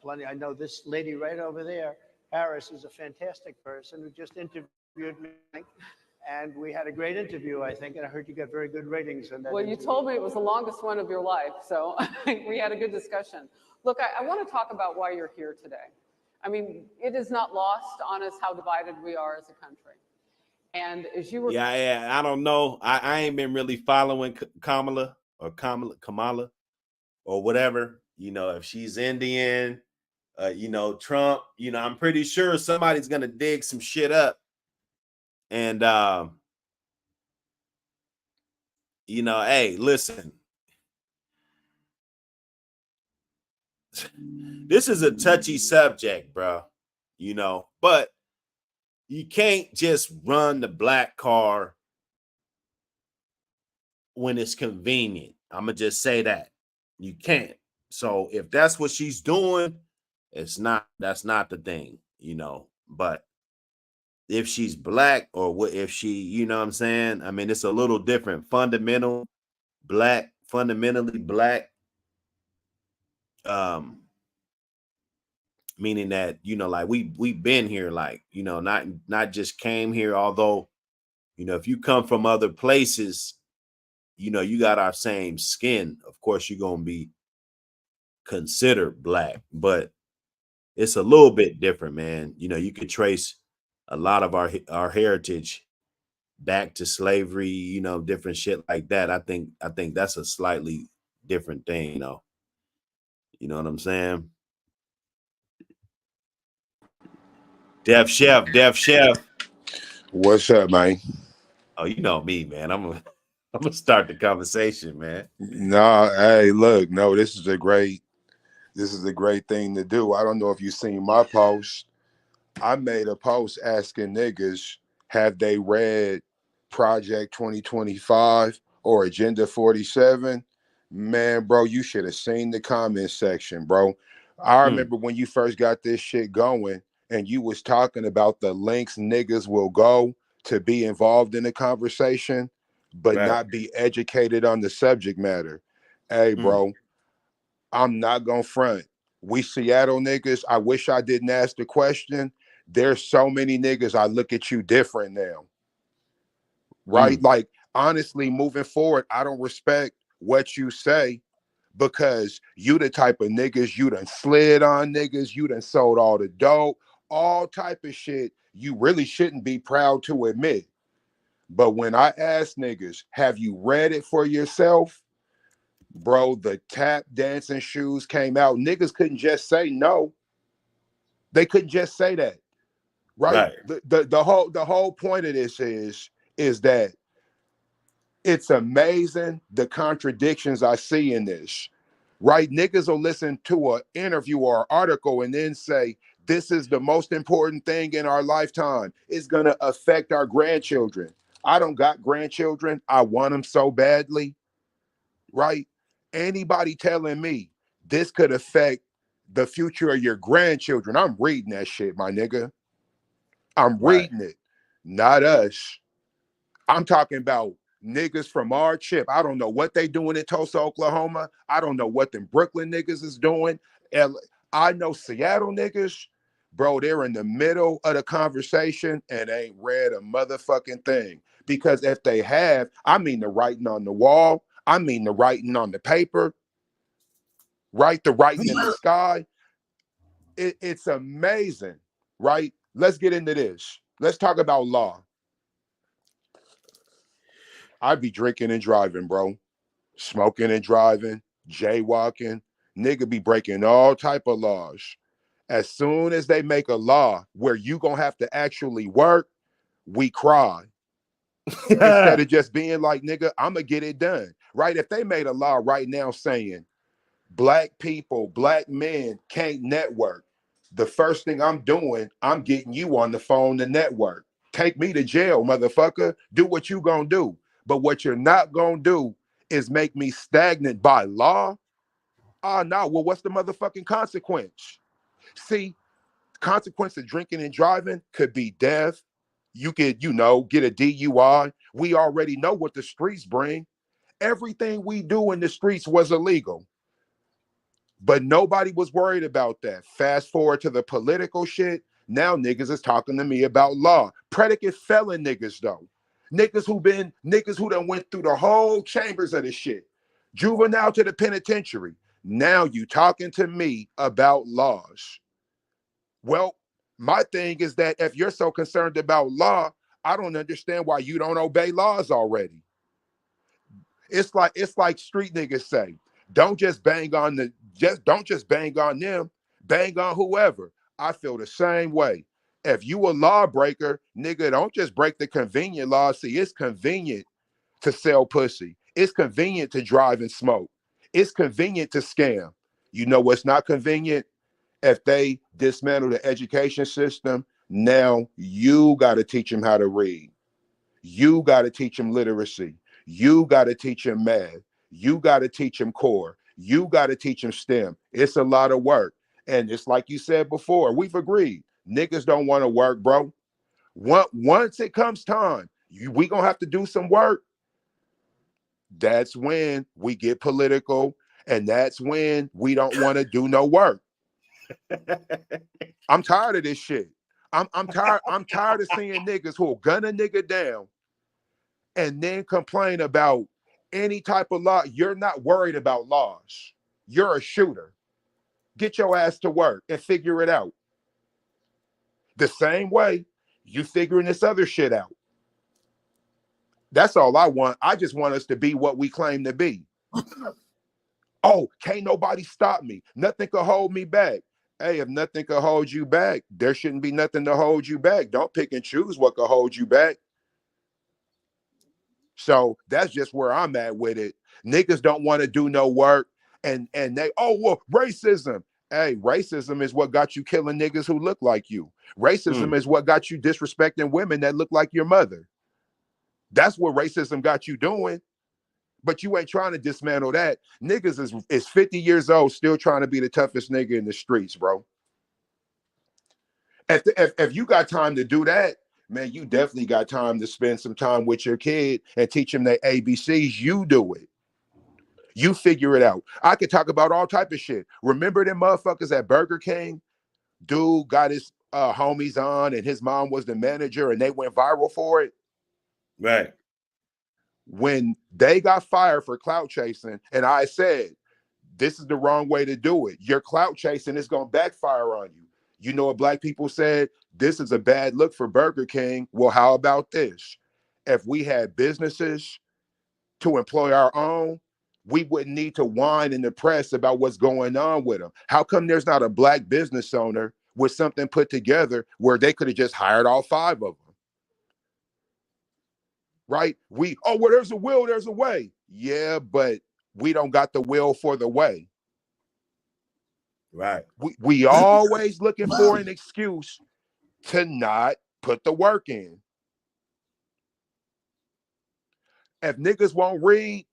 plenty. I know this lady right over there, Harris, is a fantastic person who just interviewed me, and we had a great interview, I think, and I heard you got very good ratings on that. Well, you interview. told me it was the longest one of your life, so we had a good discussion. Look, I want to talk about why you're here today. I mean, it is not lost on us how divided we are as a country. And as you were... Yeah, I don't know. I ain't been really following Kamala or whatever. You know, if she's Indian, you know, Trump, you know, I'm pretty sure somebody's going to dig some shit up. And, you know, hey, listen. This is a touchy subject, bro, you know, but you can't just run the black car when it's convenient. I'm going to just say that. You can't. So if that's what she's doing, that's not the thing, you know, but if she's Black or if she, you know what I'm saying? I mean, it's a little different. Fundamentally Black, meaning that, you know, like we've been here, like, you know, not just came here, although, you know, if you come from other places, you know, you got our same skin, of course you're going to be considered Black, but it's a little bit different, man. You know, you could trace a lot of our heritage back to slavery, you know, different shit like that. I think that's a slightly different thing, you know. You know what I'm saying? Def Chef. What's up, man? Oh, you know me, man. I'm gonna start the conversation, man. No, hey, look, no, this is a great thing to do. I don't know if you seen my post. I made a post asking niggas, have they read Project 2025 or Agenda 47, man, bro, you should have seen the comment section, bro. I remember when you first got this shit going and you was talking about the lengths niggas will go to be involved in the conversation, but Right. not be educated on the subject matter. Hey, bro, I'm not gonna front. We Seattle niggas, I wish I didn't ask the question. There's so many niggas, I look at you different now. Right? Like, honestly, moving forward, I don't respect what you say because you the type of niggas, you done slid on niggas, you done sold all the dope, all type of shit you really shouldn't be proud to admit. But when I ask niggas, have you read it for yourself? Bro, the tap dancing shoes came out. Niggas couldn't just say no. They couldn't just say that. Right? The whole point of this is that it's amazing the contradictions I see in this. Right? Niggas will listen to an interview or an article and then say, this is the most important thing in our lifetime. It's going to affect our grandchildren. I don't got grandchildren. I want them so badly. Right? Anybody telling me this could affect the future of your grandchildren, I'm reading that shit, my nigga. I'm reading it. Not us. I'm talking about niggas from our chip. I don't know what they doing in Tulsa, Oklahoma. I don't know what them Brooklyn niggas is doing. I know Seattle niggas, bro, they're in the middle of the conversation and ain't read a motherfucking thing. Because if they have, I mean the writing on the wall, I mean the writing on the paper, right? The writing in the sky. It's amazing, right? Let's get into this. Let's talk about law. I'd be drinking and driving, bro. Smoking and driving, jaywalking. Nigga be breaking all type of laws. As soon as they make a law where you gonna have to actually work, we cry. Instead of just being like, nigga, I'ma get it done. Right? If they made a law right now saying black people, black men can't network, the first thing I'm doing, I'm getting you on the phone to network. Take me to jail, motherfucker. Do what you gonna do. But what you're not gonna do is make me stagnant by law. No. Well, what's the motherfucking consequence? See, consequence of drinking and driving could be death. You could, get a DUI. We already know what the streets bring. Everything we do in the streets was illegal. But nobody was worried about that. Fast forward to the political shit. Now niggas is talking to me about law. Predicate felon niggas though. Niggas who done went through the whole chambers of this shit. Juvenile to the penitentiary. Now you talking to me about laws. Well, my thing is that if you're so concerned about law, I don't understand why you don't obey laws already. It's like street niggas say, don't just bang on them, bang on whoever. I feel the same way. If you a lawbreaker, nigga, don't just break the convenient law. See, it's convenient to sell pussy. It's convenient to drive and smoke. It's convenient to scam. You know what's not convenient? If they dismantle the education system, now you got to teach them how to read. You got to teach them literacy. You got to teach them math. You got to teach them core. You got to teach them STEM. It's a lot of work. And it's like you said before, we've agreed. Niggas don't want to work, bro. Once it comes time, we going to have to do some work. That's when we get political. And that's when we don't want to do no work. I'm tired of this shit. I'm tired of seeing niggas who'll gun a nigga down and then complain about any type of law. You're not worried about laws. You're a shooter. Get your ass to work and figure it out. The same way you figuring this other shit out. That's all I want. I just want us to be what we claim to be. Oh, can't nobody stop me. Nothing can hold me back. Hey, if nothing can hold you back, there shouldn't be nothing to hold you back. Don't pick and choose what can hold you back. So that's just where I'm at with it. Niggas don't want to do no work. And they, racism. Hey, racism is what got you killing niggas who look like you. Racism is what got you disrespecting women that look like your mother. That's what racism got you doing. But you ain't trying to dismantle that. Niggas is 50 years old, still trying to be the toughest nigga in the streets, bro. If you got time to do that, man, you definitely got time to spend some time with your kid and teach him their ABCs. You do it. You figure it out. I could talk about all type of shit. Remember them motherfuckers at Burger King? Dude got his homies on, and his mom was the manager, and they went viral for it. Right. When they got fired for clout chasing, and I said, this is the wrong way to do it. Your clout chasing is going to backfire on you. You know what black people said? This is a bad look for Burger King. Well, how about this? If we had businesses to employ our own, we wouldn't need to whine in the press about what's going on with them. How come there's not a black business owner with something put together where they could have just hired all 5 of them? Right? Well, there's a will, there's a way. Yeah, but we don't got the will for the way. Right. We always looking for an excuse to not put the work in. If niggas won't read,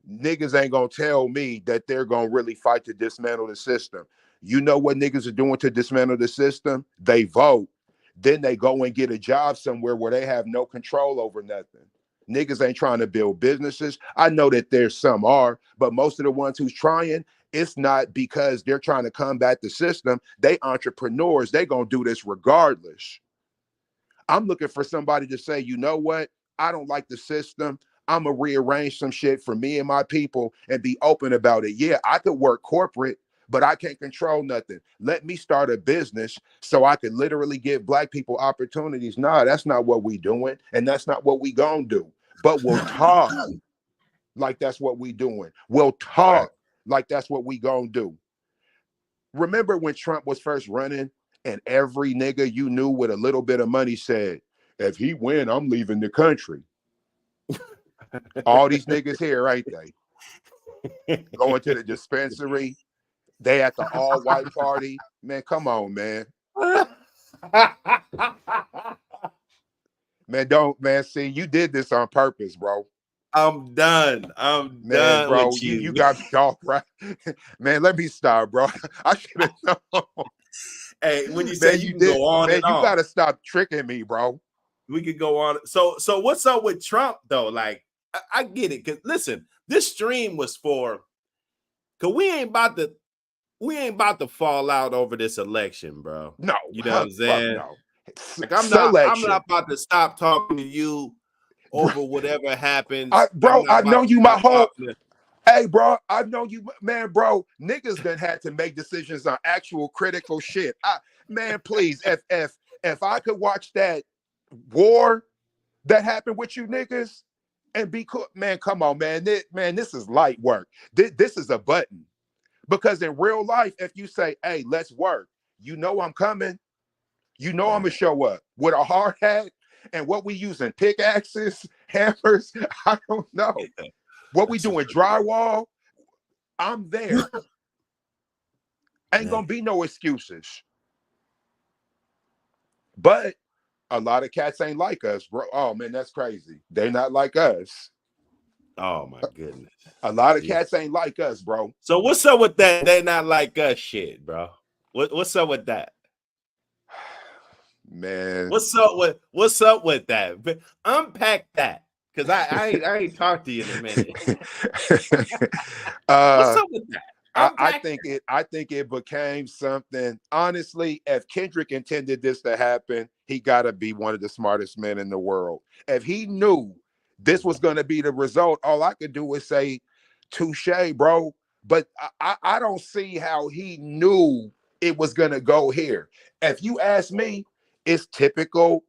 niggas ain't gonna tell me that they're gonna really fight to dismantle the system. You know what niggas are doing to dismantle the system? They vote. Then they go and get a job somewhere where they have no control over nothing. Niggas ain't trying to build businesses. I know that there's some are, but most of the ones who's trying, it's not because they're trying to combat the system. They entrepreneurs. They gonna do this regardless. I'm looking for somebody to say, you know what? I don't like the system. I'm gonna rearrange some shit for me and my people and be open about it. Yeah, I could work corporate, but I can't control nothing. Let me start a business so I could literally give black people opportunities. Nah, that's not what we doing, and that's not what we gonna do. But we'll talk like that's what we doing. We'll talk like that's what we gonna do. Remember when Trump was first running and every nigga you knew with a little bit of money said, if he win, I'm leaving the country. All these niggas here, ain't they? Going to the dispensary. They at the all-white party. Man, come on, man. Man, see, you did this on purpose, bro. I'm done. I'm done, bro. with you. You got me all right. Man, let me stop, bro. I should have known. Hey, when you say you can go on man, and you on, gotta stop tricking me, bro. we could go on. So what's up with Trump though? Like, I get it. Cause listen, this stream was for, cause we ain't about to fall out over this election, bro. No, you know what I'm saying? No. Like, I'm not about to stop talking to you over whatever happens. I've known you my whole. Hey, bro, I've known you, man, bro. Niggas done had to make decisions on actual critical shit. Man, please, if I could watch that war that happened with you niggas and be cool, man, come on, man. This is light work. This is a button. Because in real life, if you say, hey, let's work, you know I'm coming. You know I'm gonna show up with a hard hat and what we using, pickaxes, hammers, I don't know. What we doing, drywall? I'm there. Ain't gonna be no excuses. But a lot of cats ain't like us, bro. Oh man, that's crazy. They're not like us. Oh my goodness. A lot of cats ain't like us, bro. So what's up with that? They not like us shit, bro. What's up with that? Man. What's up with that? Unpack that. Because I ain't talked to you in a minute. What's up with that? I think it became something. Honestly, if Kendrick intended this to happen, he gotta be one of the smartest men in the world. If he knew this was gonna be the result, all I could do is say, touche, bro. But I don't see how he knew it was gonna go here. If you ask me, it's typical.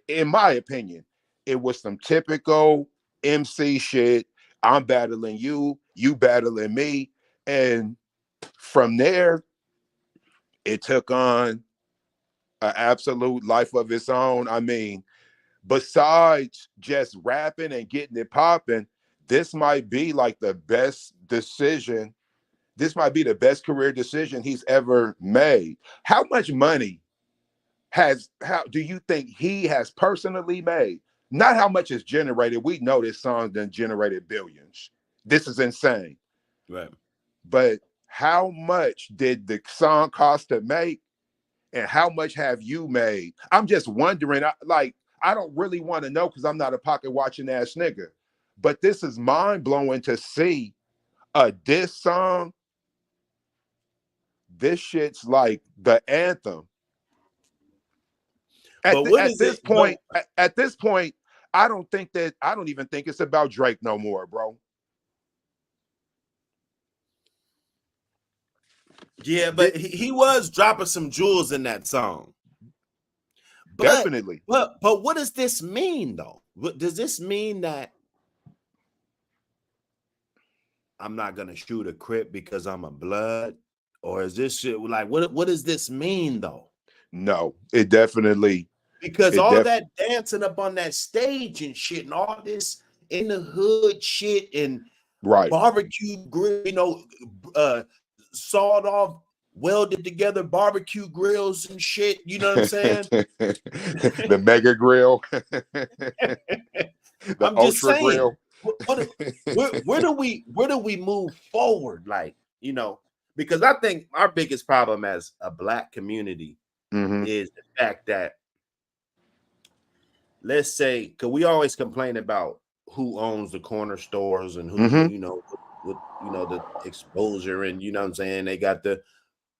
In my opinion, it was some typical MC shit. I'm battling you, you battling me. And from there, it took on an absolute life of its own. I mean, besides just rapping and getting it popping, this might be like the best decision. This might be the best career decision he's ever made. How much money do you think he has personally made? Not how much is generated. We know this song done generated billions. This is insane. Right. But how much did the song cost to make? And how much have you made? I'm just wondering. I don't really want to know because I'm not a pocket watching ass nigga. But this is mind blowing to see a diss song. This shit's like the anthem. At this point, I don't even think it's about Drake no more, bro. Yeah, but he was dropping some jewels in that song. But, Definitely. But what does this mean, though? Does this mean that I'm not gonna shoot a Crip because I'm a blood? Or is this shit like what does this mean, though? No, it definitely, because all that dancing up on that stage and shit and all this in the hood shit and right, barbecue grill, sawed off, welded together barbecue grills and shit. You know what I'm saying? The mega grill, the I'm ultra just saying, grill. Where do we move forward? Like, because I think our biggest problem as a Black community is the fact that, let's say, because we always complain about who owns the corner stores and who, with the exposure, and you know what I'm saying, they got the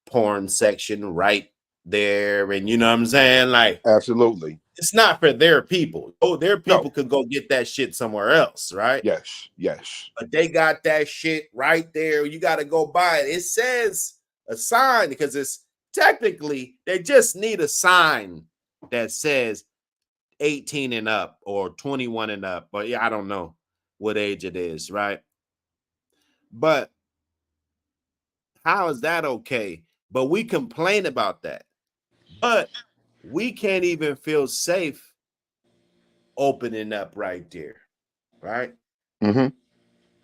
porn section right there, and you know what I'm saying, like, absolutely, it's not for their people. Oh, their people could go get that shit somewhere else, right? Yes. But they got that shit right there. You got to go buy it. It says a sign because it's technically they just need a sign that says 18 and up or 21 and up, but I don't know what age it is, right? But how is that okay? But we complain about that, but we can't even feel safe opening up right there, right?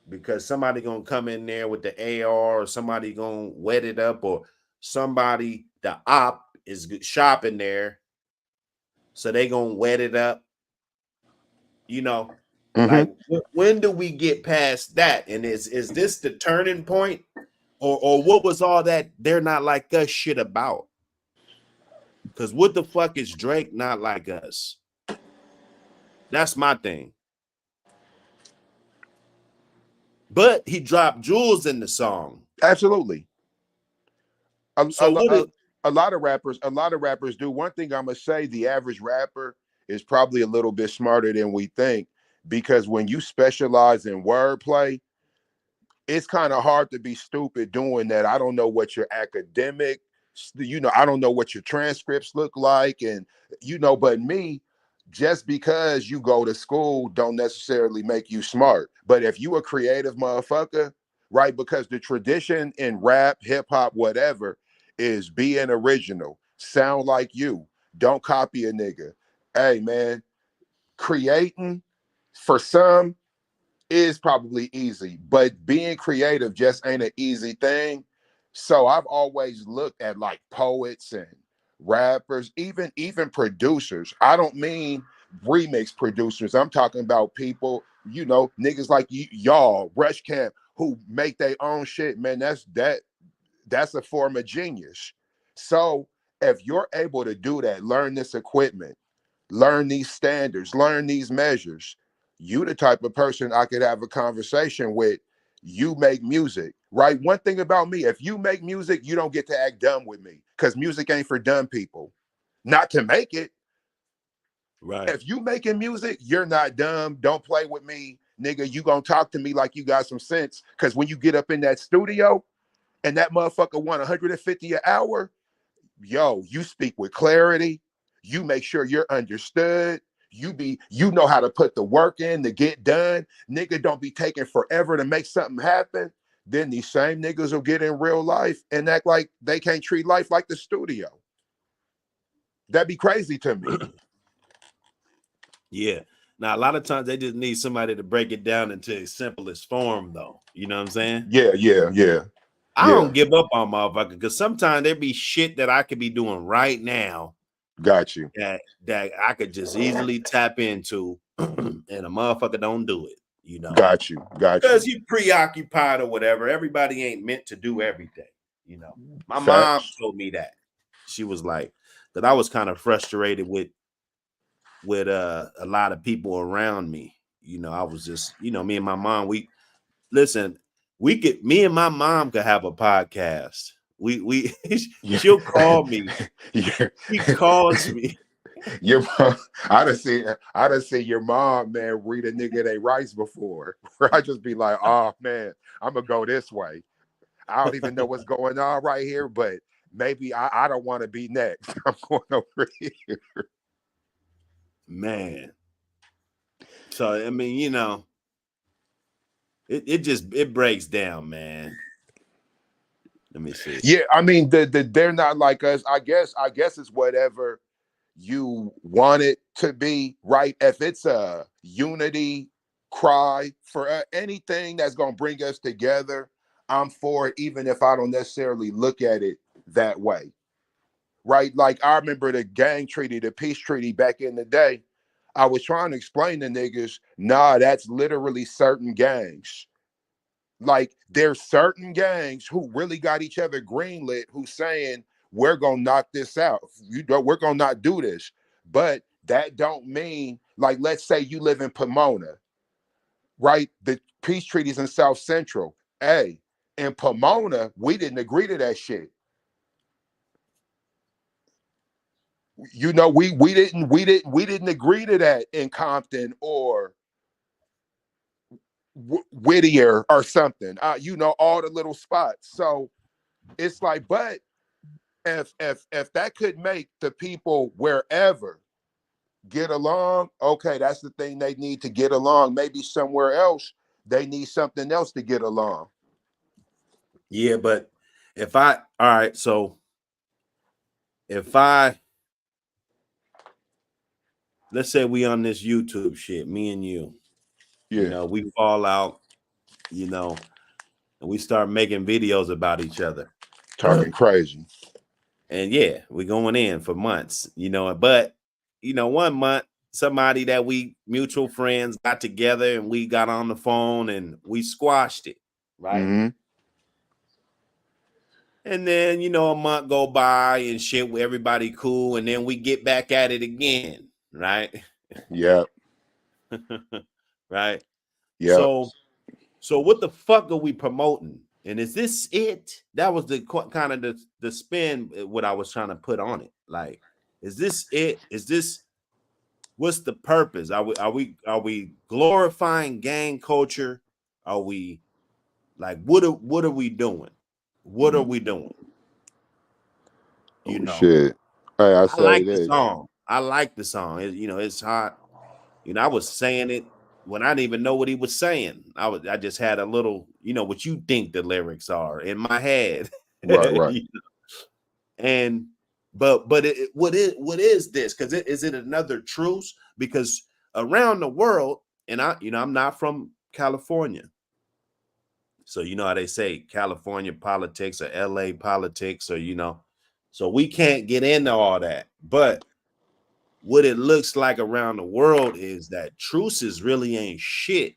Because somebody gonna come in there with the AR, or somebody gonna wet it up, or somebody, the op is shopping there, so they gonna wet it up. Like, when do we get past that? And is this the turning point, or what was all that they're not like us shit about? Because what the fuck is Drake not like us? That's my thing. But he dropped jewels in the song. Absolutely. A lot of rappers do. One thing I'm gonna say, the average rapper is probably a little bit smarter than we think, because when you specialize in wordplay, it's kind of hard to be stupid doing that. I don't know what your academic, I don't know what your transcripts look like, and but me, just because you go to school don't necessarily make you smart. But if you a creative motherfucker, right? Because the tradition in rap, hip hop, whatever, is being original, sound like you, don't copy a nigga. Hey man, creating for some is probably easy, but being creative just ain't an easy thing. So I've always looked at like poets and rappers, even producers. I don't mean remix producers. I'm talking about people, niggas like y'all, Rush Camp, who make their own shit. Man, that's a form of genius. So if you're able to do that, learn this equipment, learn these standards, learn these measures, you the type of person I could have a conversation with. You make music, right? One thing about me, if you make music, you don't get to act dumb with me, because music ain't for dumb people. Not to make it. Right. If you making music, you're not dumb. Don't play with me, nigga. You gonna talk to me like you got some sense, because when you get up in that studio and that motherfucker want 150 an hour, yo, you speak with clarity. You make sure you're understood. You know how to put the work in to get done. Nigga, don't be taking forever to make something happen. Then these same niggas will get in real life and act like they can't treat life like the studio. That'd be crazy to me. Yeah. Now, a lot of times they just need somebody to break it down into its simplest form, though. You know what I'm saying? Yeah. I don't give up on motherfuckers, because sometimes there be shit that I could be doing right now. Got you. That I could just easily tap into, and a motherfucker don't do it. you know. Got you. Because you preoccupied or whatever. Everybody ain't meant to do everything, you know. My mom Facts. told me that. She was like, that I was kind of frustrated with a lot of people around me. You know, I was just, you know, me and my mom, me and my mom could have a podcast. She'll call me. She calls me. Your mom, I done seen your mom, man, read a nigga they rights before. I just be like, oh man, I'm gonna go this way. I don't even know what's going on right here, but maybe I don't want to be next. I'm going over here. Man. So I mean, you know, it breaks down, man. Let me see. Yeah, I mean, they're not like us. I guess it's whatever you want it to be, right? If it's a unity cry for anything that's gonna bring us together, I'm for it, even if I don't necessarily look at it that way, right? Like I remember the gang treaty, the peace treaty back in the day. I was trying to explain to niggas, nah, that's literally certain gangs. Like there's certain gangs who really got each other greenlit, who's saying we're gonna knock this out. You know, we're gonna not do this. But that don't mean, like, let's say you live in Pomona, right? The peace treaties in South Central. Hey, in Pomona, we didn't agree to that shit. You know, we didn't agree to that in Compton or Whittier or something. You know, all the little spots. So it's like, but if that could make the people wherever get along, okay, that's the thing they need to get along. Maybe somewhere else they need something else to get along. Yeah, but all right, so let's say we on this YouTube shit, me and you. Yeah. You know, we fall out, you know, and we start making videos about each other. Talking crazy. And yeah, we're going in for months, you know, but you know, 1 month, somebody that we mutual friends got together and we got on the phone and we squashed it, right? Mm-hmm. And then, you know, a month go by and shit with everybody cool, and then we get back at it again, right? Yep. Right. Yep. So what the fuck are we promoting? And is this it? That was the kind of the spin what I was trying to put on it. Like, is this it? Is this what's the purpose? Are we glorifying gang culture? Are we like what are we doing? What are we doing? You know, shit. Hey, I say like this. the song. I like the song. You know, it's hot. You know, I was saying it when I didn't even know what he was saying. I just had a little, you know, what you think the lyrics are in my head. Right. You know? And but what is this? Because is it another truce? Because around the world, and I'm not from California. So you know how they say California politics or LA politics, or you know, so we can't get into all that. But what it looks like around the world is that truces really ain't shit.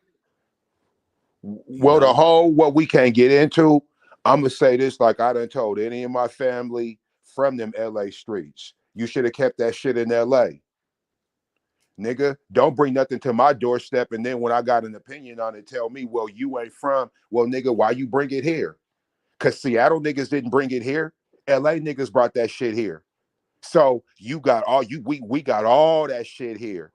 Well, the whole what we can't get into, I'm gonna say this like I done told any of my family from them LA streets. You should have kept that shit in LA. Nigga, don't bring nothing to my doorstep. And then when I got an opinion on it, tell me, well, you ain't from. Well, nigga, why you bring it here? Because Seattle niggas didn't bring it here. LA niggas brought that shit here. So you got we got all that shit here.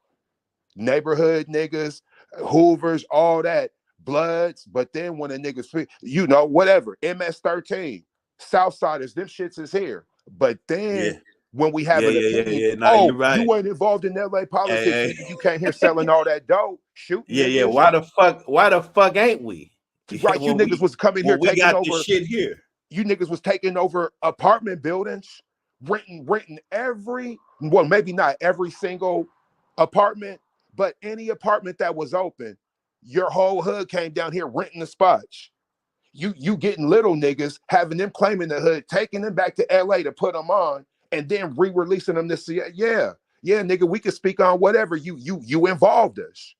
Neighborhood niggas, Hoovers, all that, Bloods. But then when the niggas, you know, whatever, MS-13, Southsiders, them shits is here. But then when we have an opinion, you're right. You ain't involved in LA politics, nigga, you can't hear selling all that dope. Shoot, niggas. Why the fuck ain't we? Right, you niggas was coming here taking over this shit here. You niggas was taking over apartment buildings, renting every, well, maybe not every single apartment, but any apartment that was open. Your whole hood came down here renting the spots. You getting little niggas, having them claiming the hood, taking them back to LA to put them on, and then re-releasing them this year. Yeah, nigga, we can speak on whatever. You involved us.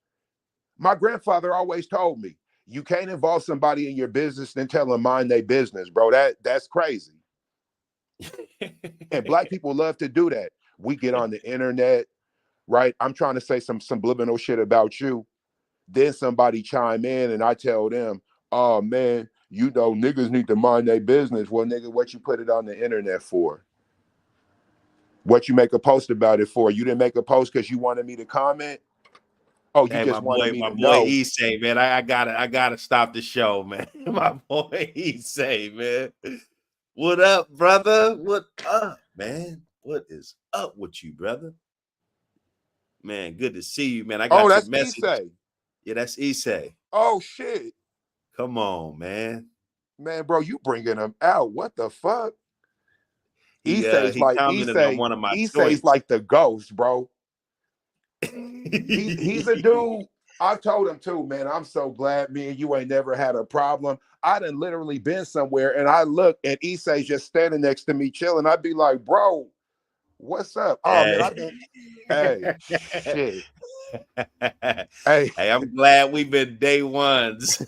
My grandfather always told me, you can't involve somebody in your business and tell them mind their business, bro. That's crazy. And black people love to do that. We get on the internet, right? I'm trying to say some subliminal shit about you. Then somebody chime in and I tell them, oh man, you know, niggas need to mind their business. Well, nigga, what you put it on the internet for? What you make a post about it for? You didn't make a post because you wanted me to comment? Oh, you Hey, just wanted me my to boy know. Issei, man. I gotta stop the show, man. My boy Issei, man. What up, brother? What up, man? What is up with you, brother? Man, good to see you, man. I Oh, got your that's message. Issei. Yeah, that's Issei. Oh shit. Come on, man. Man, bro, you bringing him out. What the fuck? He Issei's commented on one of my Issei's joints. like the ghost, bro. He's a Hey, dude. I told him too, man. I'm so glad me and you ain't never had a problem. I done literally been somewhere and I look and Issei's just standing next to me chilling. I'd be like, bro, what's up? Oh man, I've been hey shit. Hey, hey, I'm glad we've been day ones.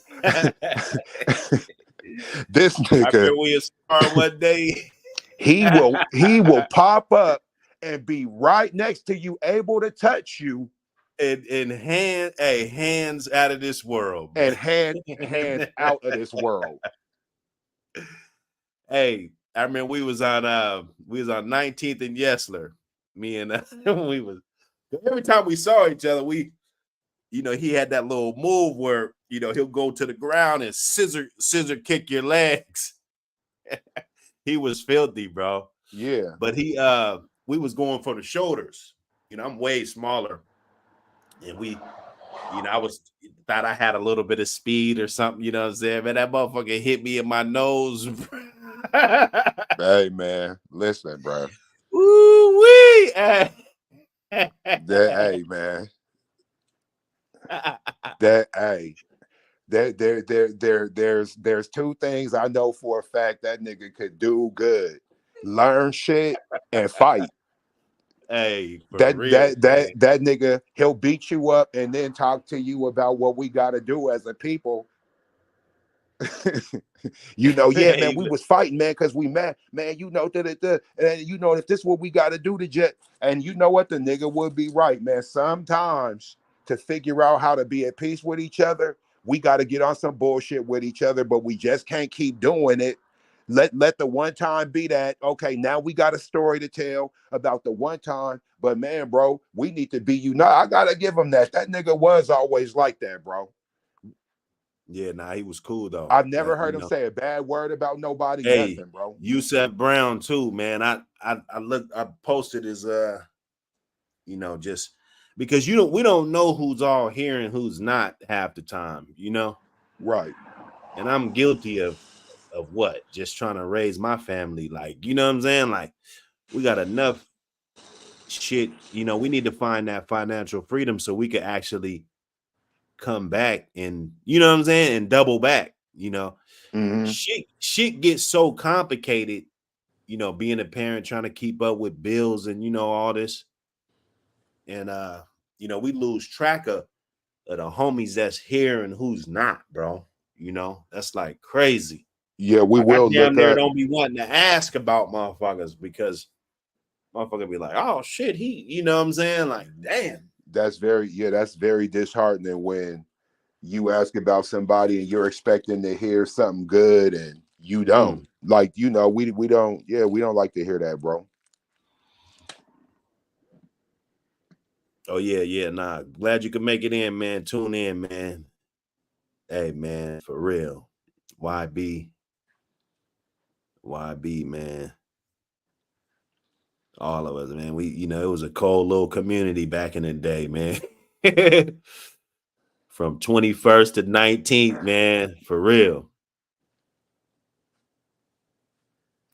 this nigga, After we spar one day. he will pop up and be right next to you, able to touch you. And hands out of this world, And man. hands out of this world. Hey, I remember we was on 19th and Yesler. Me and we was every time we saw each other, we, you know, he had that little move where, you know, he'll go to the ground and scissor kick your legs. He was filthy, bro. Yeah. But we was going for the shoulders. You know, I'm way smaller. And we, you know, I thought I had a little bit of speed or something, you know what I'm saying? Man, that motherfucker hit me in my nose. Hey man, listen, bro. Ooh-wee. Hey man. There's two things I know for a fact that nigga could do good. Learn shit and fight. Hey, for That real. that nigga, he'll beat you up and then talk to you about what we gotta do as a people. You know, yeah, man, we was fighting, man, because we mad, man. You know, and you know, if this is what we got to do to jet, and you know what, the nigga would be right, man. Sometimes to figure out how to be at peace with each other, we got to get on some bullshit with each other, but we just can't keep doing it. Let the one time be that. Okay, now we got a story to tell about the one time, but man, bro, we need to be united. I gotta give him that. That nigga was always like that, bro. Yeah, nah, he was cool though. I've never heard him say a bad word about nobody, Hey, nothing, bro. Yusef Brown too, man. I posted his you know, just because we don't know who's all here and who's not half the time, you know. Right. And I'm guilty of what? Just trying to raise my family, like, you know what I'm saying? Like, we got enough shit, you know, we need to find that financial freedom so we could actually come back and, you know what I'm saying, and double back, you know. Shit gets so complicated, you know, being a parent, trying to keep up with bills and, you know, all this. And you know, we lose track of the homies that's here and who's not, bro. You know, that's like crazy. Yeah, we like, will I damn look near up. don't be wanting to ask about motherfuckers because motherfucker be like, oh shit, you know what I'm saying? Like, damn. That's very disheartening when you ask about somebody and you're expecting to hear something good and you don't. Like, you know, we don't like to hear that, bro. Oh yeah, nah. Glad you could make it in, man. Tune in, man. Hey, man, for real. YB, man. All of us, man. We, you know, it was a cold little community back in the day, man. From 21st to 19th, man, for real.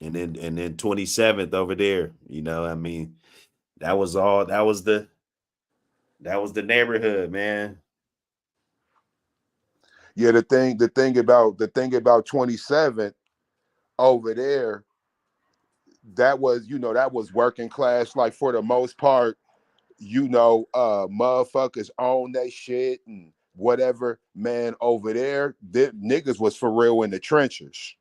And then 27th over there, you know, I mean, that was the neighborhood, man. Yeah, the thing about 27th over there, that was, you know, that was working class, like for the most part, you know, motherfuckers own that shit and whatever, man, over there, the niggas was for real in the trenches.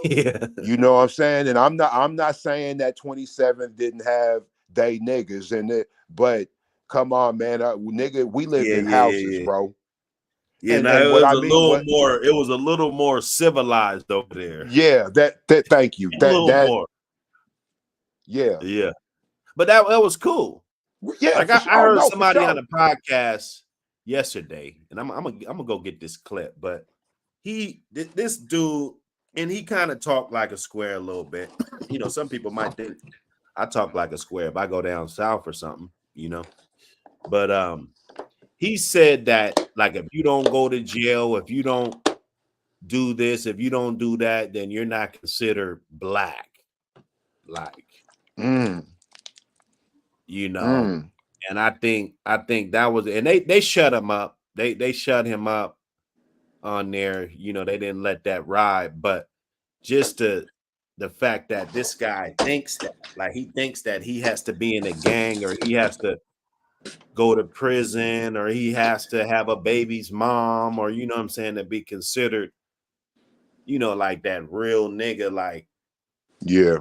Yeah. You know what I'm saying? And I'm not saying that 27 didn't have they niggas in it, but come on, man, nigga, we lived in houses, bro. Yeah, no, And it what was I a mean, little more. It was a little more civilized over there. yeah, that thank you. A little more. Yeah. Yeah, but that was cool. Yeah, like for sure. I heard No, for somebody sure. on the podcast yesterday, and I'm gonna go get this clip. But this dude, and he kind of talked like a square a little bit. You know, some people might think I talk like a square if I go down south or something. You know, but he said that like if you don't go to jail, if you don't do this, if you don't do that, then you're not considered black. Like, you know, and I think that was, and they shut him up. They shut him up on there. You know, they didn't let that ride. But just the fact that this guy thinks that, like, he thinks that he has to be in a gang, or he has to go to prison, or he has to have a baby's mom, or, you know what I'm saying, to be considered, you know, like that real nigga, like, yeah,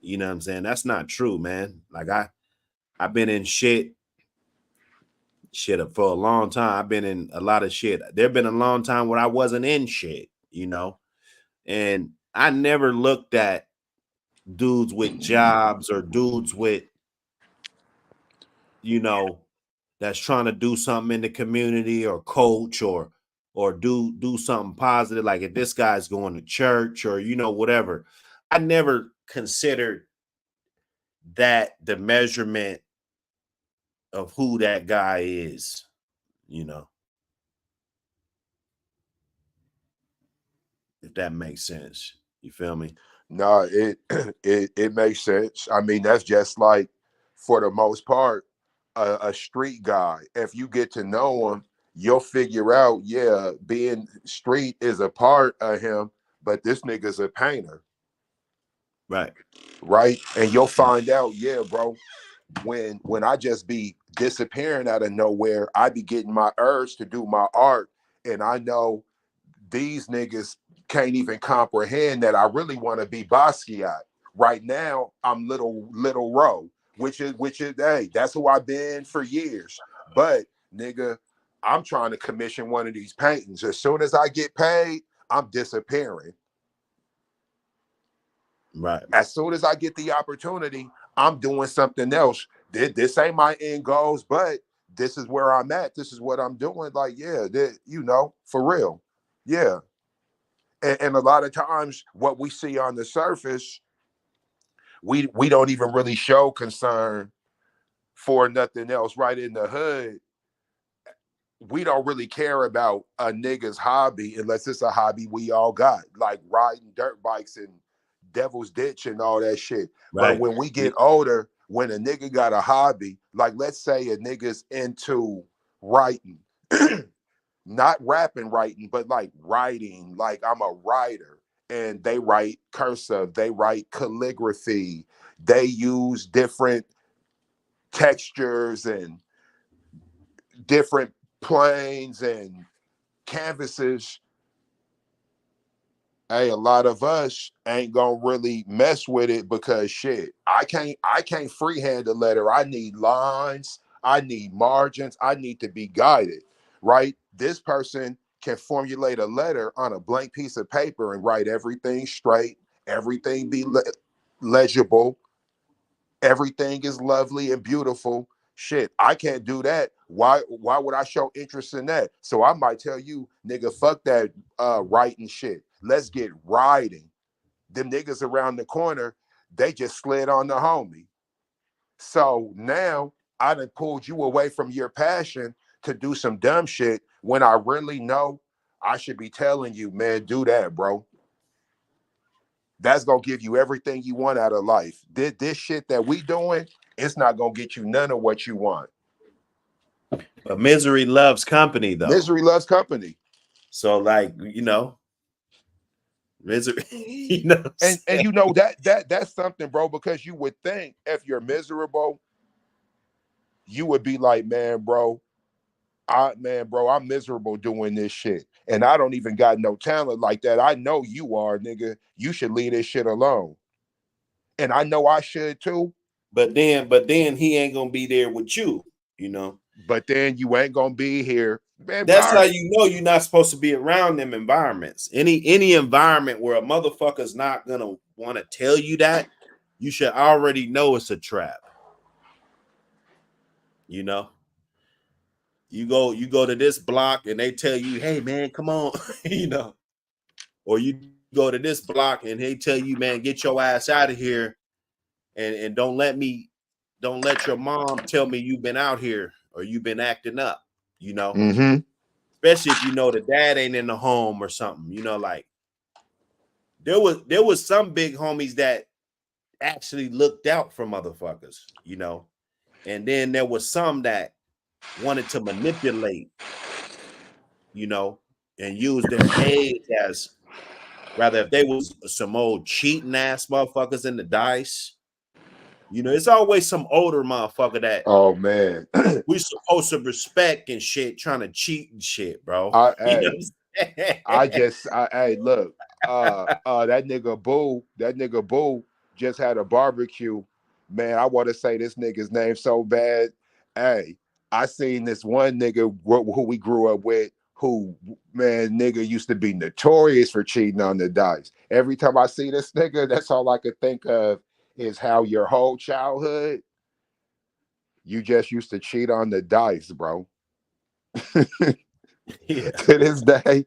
you know what I'm saying? That's not true, man. Like I've been in shit for a long time. I've been in a lot of shit. There've been a long time where I wasn't in shit, you know, and I never looked at dudes with jobs or dudes with, you know, that's trying to do something in the community, or coach, or do something positive. Like if this guy's going to church, or, you know, whatever. I never considered that the measurement of who that guy is, you know, if that makes sense. You feel me? No, it makes sense. I mean, that's just like, for the most part, a street guy. If you get to know him, you'll figure out, yeah, being street is a part of him, but this nigga's a painter. Right. Right. And you'll find out, yeah, bro, when I just be disappearing out of nowhere, I be getting my urge to do my art. And I know these niggas can't even comprehend that I really want to be Basquiat. Right now, I'm little Ro, which is hey, that's who I've been for years. But nigga, I'm trying to commission one of these paintings. As soon as I get paid, I'm disappearing. Right. As soon as I get the opportunity, I'm doing something else. This ain't my end goals, but this is where I'm at. This is what I'm doing. Like, yeah, you know, for real. Yeah. And a lot of times what we see on the surface, we don't even really show concern for nothing else. Right in the hood, we don't really care about a nigga's hobby unless it's a hobby we all got, like riding dirt bikes and Devil's Ditch and all that shit. Right. But when we get older, when a nigga got a hobby, like let's say a nigga's into writing, not rapping writing, but like writing, like I'm a writer, and they write cursive, they write calligraphy, they use different textures and different planes and canvases. Hey, a lot of us ain't gonna really mess with it because shit, I can't freehand a letter. I need lines, I need margins, I need to be guided, right? This person can formulate a letter on a blank piece of paper and write everything straight, everything be legible, everything is lovely and beautiful. Shit, I can't do that. Why would I show interest in that? So I might tell you, nigga, fuck that writing shit. Let's get riding. Them niggas around the corner, they just slid on the homie. So now I done pulled you away from your passion to do some dumb shit when I really know I should be telling you, man, do that, bro. That's gonna give you everything you want out of life. This shit that we doing, it's not gonna get you none of what you want. But misery loves company, though. Misery loves company. So, like, you know, misery, you know, and you know that's something, bro, because you would think if you're miserable, you would be like, man, bro, Man, bro, I'm miserable doing this shit. And I don't even got no talent like that. I know you are, nigga. You should leave this shit alone. And I know I should too. But then he ain't gonna be there with you, you know. But then you ain't gonna be here. Man, That's how you know you're not supposed to be around them environments. Any environment where a motherfucker's not gonna want to tell you that, you should already know it's a trap. You know, you go to this block and they tell you, hey man, come on, you know, or you go to this block and they tell you, man, get your ass out of here, and don't let your mom tell me you've been out here or you've been acting up, you know. Mm-hmm. Especially if you know the dad ain't in the home or something, you know, like there was some big homies that actually looked out for motherfuckers, you know. And then there was some that wanted to manipulate, you know, and use their age as rather if they was some old cheating ass motherfuckers in the dice. You know, it's always some older motherfucker that Oh man, we supposed to respect and shit, trying to cheat and shit, bro. hey, look, that nigga Boo just had a barbecue. Man, I want to say this nigga's name so bad. Hey, I seen this one nigga who we grew up with, who, man, nigga used to be notorious for cheating on the dice. Every time I see this nigga, that's all I could think of is how your whole childhood, you just used to cheat on the dice, bro. Yeah. To this day.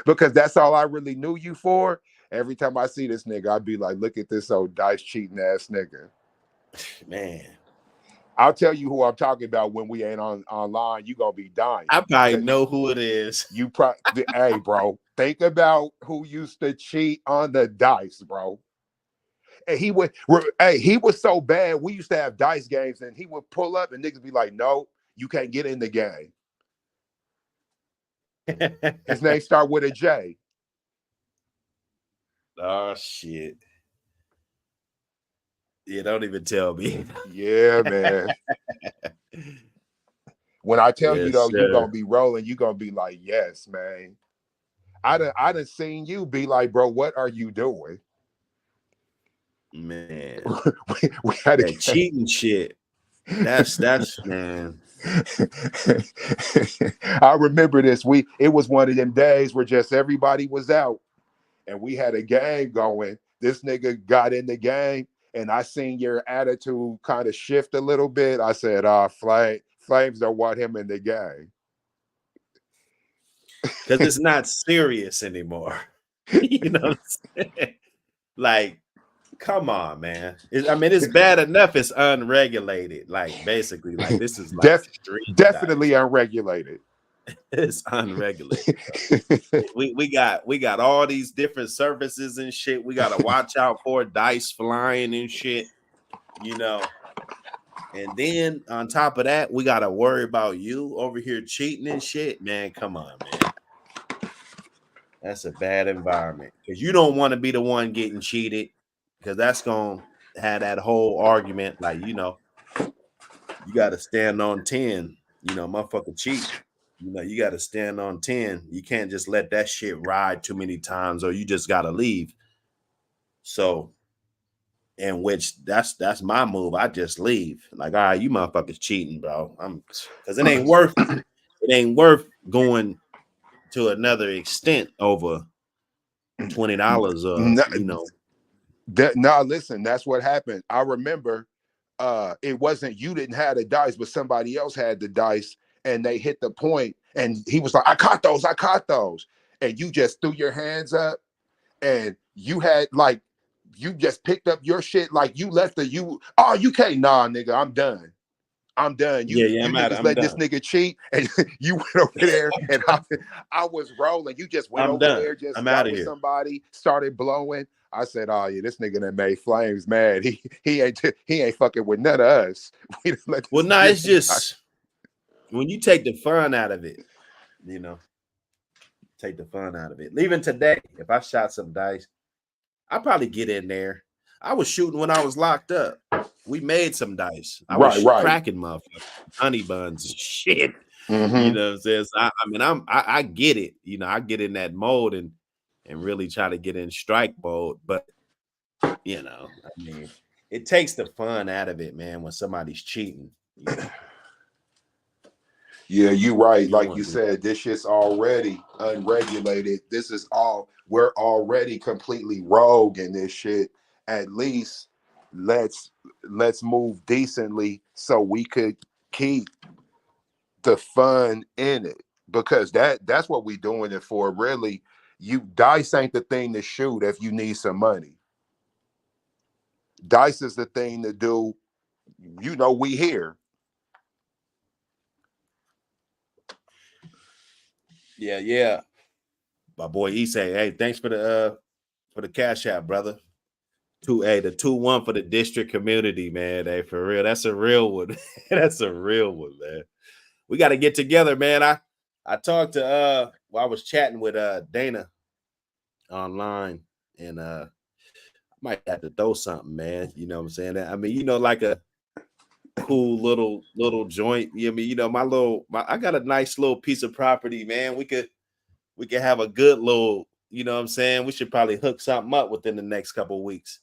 Because that's all I really knew you for. Every time I see this nigga, I'd be like, look at this old dice cheating ass nigga. Man, I'll tell you who I'm talking about when we ain't online. You gonna be dying. I probably know who it is. You probably, hey, bro, think about who used to cheat on the dice, bro. And he was so bad. We used to have dice games, and he would pull up, and niggas be like, "No, you can't get in the game." His name start with a J. Oh shit. Yeah, don't even tell me. Yeah, man. When I tell you though, sir. you're gonna be rolling, you're gonna be like, yes, man. I done seen you be like, bro, what are you doing? Man. we had that cheating shit. That's man. I remember this. It was one of them days where just everybody was out and we had a game going. This nigga got in the game and I seen your attitude kind of shift a little bit. I said, Flames don't want him in the game. Because it's not serious anymore. You know what I'm saying? Like, come on, man. It's bad enough it's unregulated. Like, basically, like this is like definitely unregulated. It's unregulated. we got all these different services and shit. We gotta watch out for dice flying and shit, you know. And then on top of that, we gotta worry about you over here cheating and shit. Man, come on, man. That's a bad environment because you don't want to be the one getting cheated, because that's gonna have that whole argument. Like, you know, you gotta stand on 10. You know, motherfucker cheat. You know, you got to stand on 10. You can't just let that shit ride too many times, or you just got to leave. So, in which that's my move. I just leave. Like, all right, you motherfuckers cheating, bro. Because it ain't worth going to another extent over $20 or, you know. Listen, that's what happened. I remember it wasn't you didn't have the dice, but somebody else had the dice. And they hit the point, and he was like, I caught those. And you just threw your hands up, and you just picked up your shit, like you left you can't, nah, nigga, I'm done. I'm done. You niggas let this nigga cheat, and you went over there, and I was rolling. You just went over there, just got with somebody, started blowing. I said, oh yeah, this nigga that made Flames mad. He ain't fucking with none of us. Well, no, it's just when you take the fun out of it, you know, take the fun out of it. Even today, if I shot some dice, I'd probably get in there. I was shooting when I was locked up. We made some dice. I was cracking motherfuckers, honey buns, shit. You know what I'm saying? So I mean, I get it. You know, I get in that mode and really try to get in strike mode. But you know, I mean, it takes the fun out of it, man, when somebody's cheating. You know? Yeah, you right. You Like want you to- said, this shit's already unregulated. This is we're already completely rogue in this shit. At least let's move decently so we could keep the fun in it. Because that's what we doing it for, really. Dice ain't the thing to shoot if you need some money. Dice is the thing to do. You know, we here. Yeah. My boy E say, hey, thanks for the cash app, brother. The 2-1 for the district community, man. Hey, for real. That's a real one. That's a real one, man. We got to get together, man. I talked to I was chatting with Dana online, and I might have to throw something, man. You know what I'm saying? I mean, you know, like a cool little joint. I mean, you know, I got a nice little piece of property, man. We could have a good little, you know what I'm saying? We should probably hook something up within the next couple of weeks.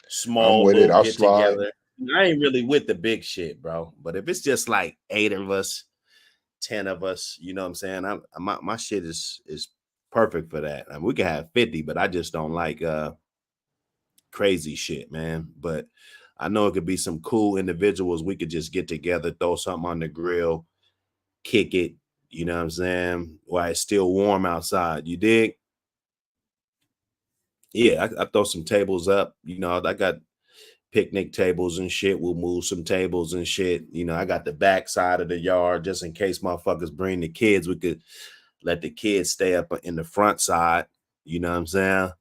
I'm Small with it. little I'll get slide. together. I ain't really with the big shit, bro. But if it's just like 8 of us, 10 of us, you know what I'm saying? My shit is perfect for that. I mean, we can have 50, but I just don't like crazy shit, man. But I know it could be some cool individuals. We could just get together, throw something on the grill, kick it, you know what I'm saying? While it's still warm outside. You dig? Yeah, I throw some tables up. You know, I got picnic tables and shit. We'll move some tables and shit. You know, I got the back side of the yard just in case motherfuckers bring the kids. We could let the kids stay up in the front side. You know what I'm saying?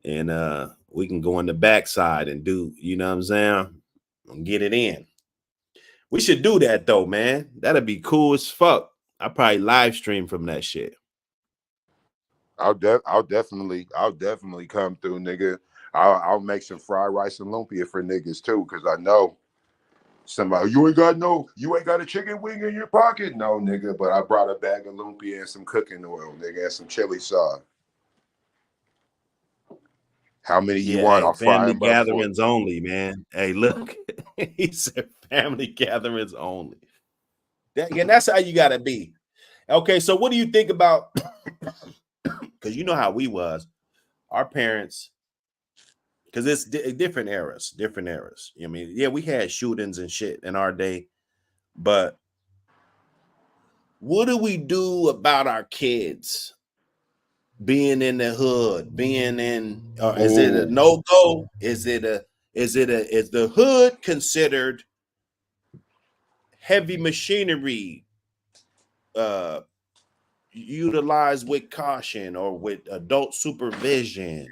And we can go in the back side and do, you know what I'm saying? And get it in. We should do that though, man. That'd be cool as fuck. I probably live stream from that shit. I'll definitely come through, nigga. I'll make some fried rice and lumpia for niggas too, because I know somebody, you ain't got a chicken wing in your pocket. No, nigga, but I brought a bag of lumpia and some cooking oil, nigga, and some chili sauce. How many you Yeah, want? hey, I'll fry family them up for gatherings only, man. Hey, look, he said family gatherings only. That's how you gotta be. Okay, so what do you think about? Because you know how we was, our parents. Because it's different eras. I mean, yeah, we had shootings and shit in our day, but what do we do about our kids being in the hood, being in? Is it a no go? Is the hood considered heavy machinery? Utilized with caution or with adult supervision?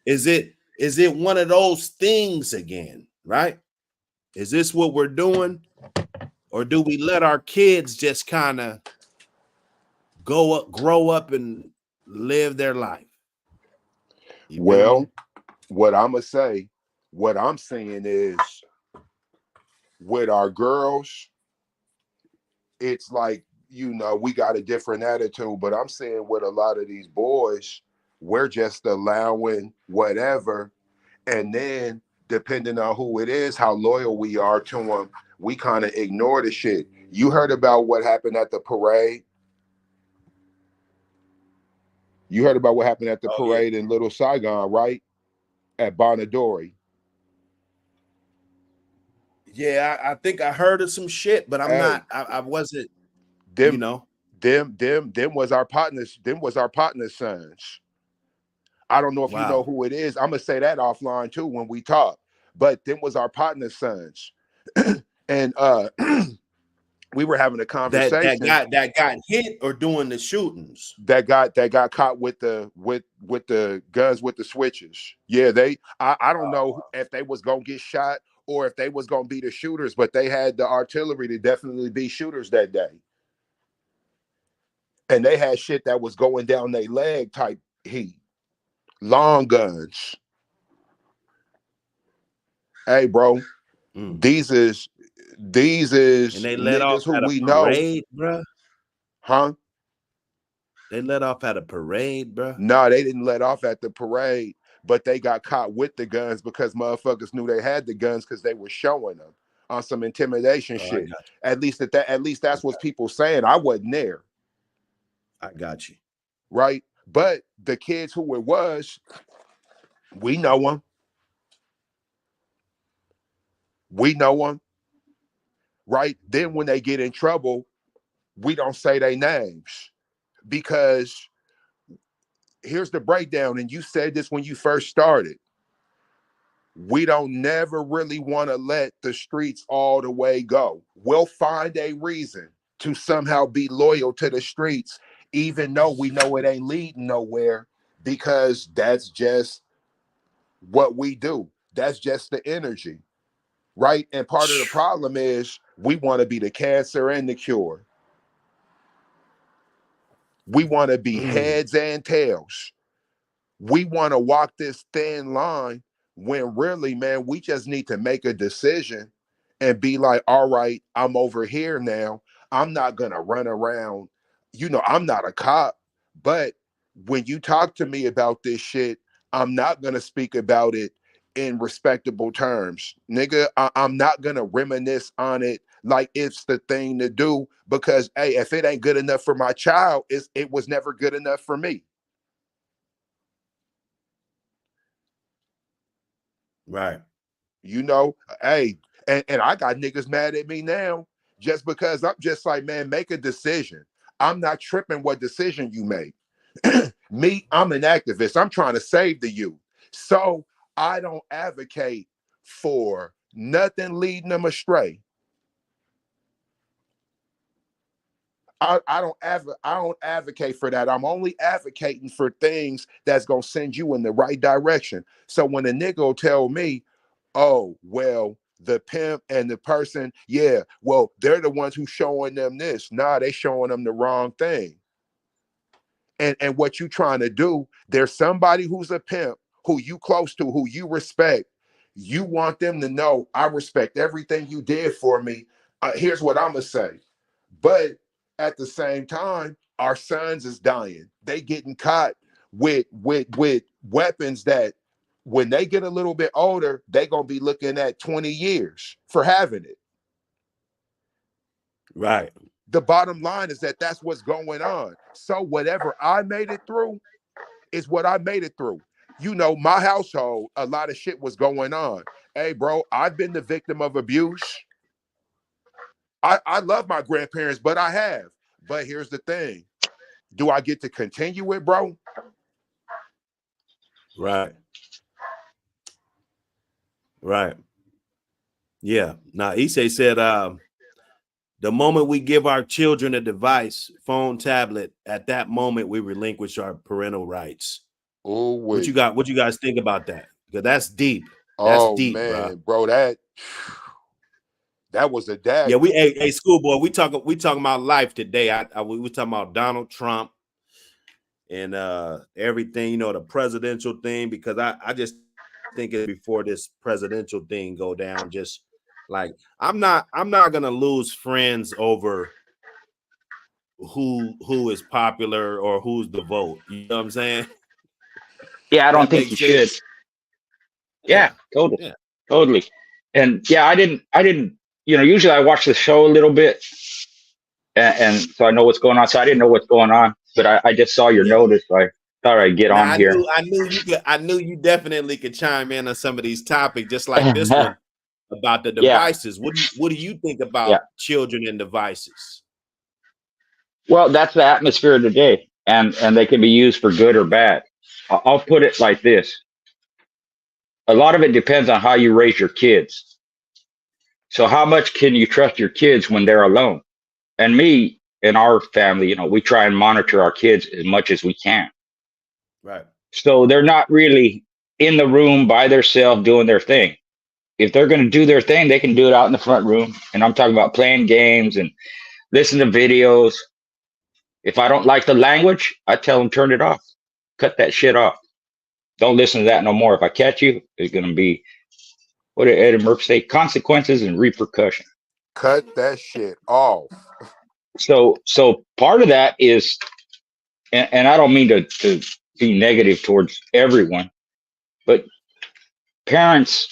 Is it one of those things again, right? Is this what we're doing? Or do we let our kids just kind of grow up and live their life? You feel me? What I'm saying is, with our girls, it's like, you know, we got a different attitude, but I'm saying with a lot of these boys, we're just allowing whatever, and then depending on who it is, how loyal we are to them, we kind of ignore the shit. You heard about what happened at the parade? You heard about what happened at the parade in Little Saigon, right? At Bonadori. Yeah, I think I heard of some shit, but I wasn't, you know. Them was our partners, sons. I don't know if you know who it is. I'm gonna say that offline too when we talk. But them was our partner's sons. And we were having a conversation. That got hit or doing the shootings. That got caught with the guns with the switches. Yeah, I don't know if they was gonna get shot or if they was gonna be the shooters, but they had the artillery to definitely be shooters that day. And they had shit that was going down their leg type heat. Long guns. Hey, bro, these is These And is they let off niggas who at a we know, parade, bruh. huh? They let off at a parade, bruh. No, they didn't let off at the parade, but they got caught with the guns because motherfuckers knew they had the guns because they were showing them on some intimidation Oh, I shit. got At least that's what people saying. I wasn't there, you. I got you. right? But the kids who it was, we know them. We know them, right? Then when they get in trouble, we don't say their names because here's the breakdown. And you said this when you first started. We don't never really want to let the streets all the way go. We'll find a reason to somehow be loyal to the streets, even though we know it ain't leading nowhere, because that's just what we do. That's just the energy, right? And part of the problem is we want to be the cancer and the cure. We want to be heads and tails. We want to walk this thin line when really, man, we just need to make a decision and be like, all right, I'm over here now. I'm not going to run around. I'm not a cop, but when you talk to me about this shit, I'm not going to speak about it in respectable terms. Nigga, I'm not going to reminisce on it like it's the thing to do because, hey, if it ain't good enough for my child, it was never good enough for me. Right. Hey, and I got niggas mad at me now just because I'm just like, man, make a decision. I'm not tripping what decision you make. Me, I'm an activist. I'm trying to save the youth. So I don't advocate for nothing leading them astray. I don't advocate for that. I'm only advocating for things that's gonna send you in the right direction. So when a nigga will tell me, oh, well, the pimp and the person, yeah, well, they're the ones who showing them this. Nah, they showing them the wrong thing. And what you trying to do, there's somebody who's a pimp who you close to, who you respect. You want them to know, I respect everything you did for me. Here's what I'm gonna say. But at the same time, our sons is dying. They getting caught with weapons that when they get a little bit older, they gonna be looking at 20 years for having it. Right. The bottom line is that that's what's going on. So whatever I made it through is what I made it through. My household, a lot of shit was going on. Hey, bro, I've been the victim of abuse. I love my grandparents, but I have. But here's the thing. Do I get to continue it, bro? Right. Right. Yeah. Now, Issei said, the moment we give our children a device, phone, tablet, at that moment we relinquish our parental rights. Oh, what you guys think about that? Because that's deep. That's deep, man, bro. That was a dad. Yeah, hey, schoolboy, we talking about life today. We were talking about Donald Trump and everything, the presidential thing, because I just think before this presidential thing go down, just like I'm not gonna lose friends over who is popular or who's the vote. You know what I'm saying? Yeah, I don't think you should. Yeah, totally. Yeah. Totally. And yeah, I didn't, usually I watch the show a little bit and so I know what's going on. So I didn't know what's going on, but I just saw your notice. So I thought I'd get on here. I knew you definitely could chime in on some of these topics, just like this one about the devices. Yeah. What do you think about children and devices? Well, that's the atmosphere today, and they can be used for good or bad. I'll put it like this. A lot of it depends on how you raise your kids. So how much can you trust your kids when they're alone? And me and our family, we try and monitor our kids as much as we can. Right. So they're not really in the room by themselves doing their thing. If they're going to do their thing, they can do it out in the front room. And I'm talking about playing games and listen to videos. If I don't like the language, I tell them, turn it off. Cut that shit off. Don't listen to that no more. If I catch you, it's going to be, what did Eddie Murphy say? Consequences and repercussion. Cut that shit off. So part of that is, and I don't mean to be negative towards everyone, but parents,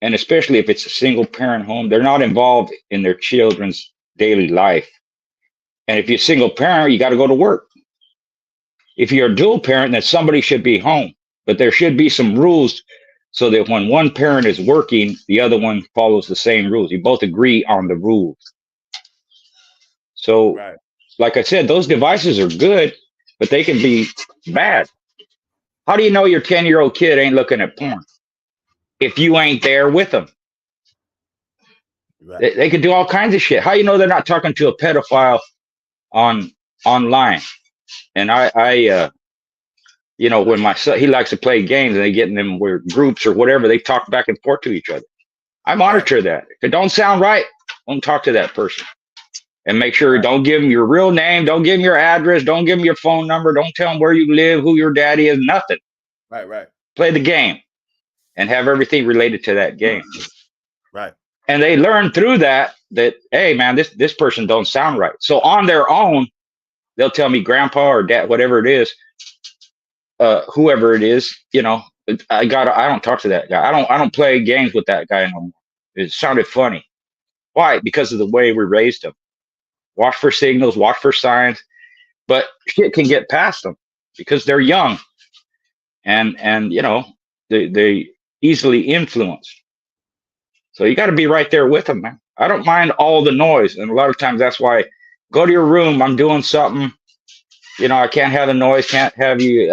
and especially if it's a single parent home, they're not involved in their children's daily life. And if you're a single parent, you got to go to work. If you're a dual parent, then somebody should be home. But there should be some rules so that when one parent is working, the other one follows the same rules. You both agree on the rules. So, Right. like I said, those devices are good, but they can be bad. How do you know your 10-year-old kid ain't looking at porn if you ain't there with them? Right. They could do all kinds of shit. How you know they're not talking to a pedophile online? And I you know, when my son, he likes to play games and they get in them where groups or whatever, they talk back and forth to each other. I monitor that. If it don't sound right, don't talk to that person. And make sure don't give them your real name, don't give them your address, don't give them your phone number, don't tell them where you live, who your daddy is, nothing. Right. Play the game and have everything related to that game. Right. And they learn through that, hey man, this person don't sound right. So on their own, they'll tell me grandpa or dad, whatever it is, whoever it is, you know, I don't talk to that guy. I don't play games with that guy no more. It sounded funny. Why? Because of the way we raised them. Watch for signals, watch for signs, but shit can get past them because they're young and you know, they easily influenced. So you got to be right there with them, man. I don't mind all the noise. And a lot of times that's why go to your room. I'm doing something, you know, I can't have the noise, can't have you.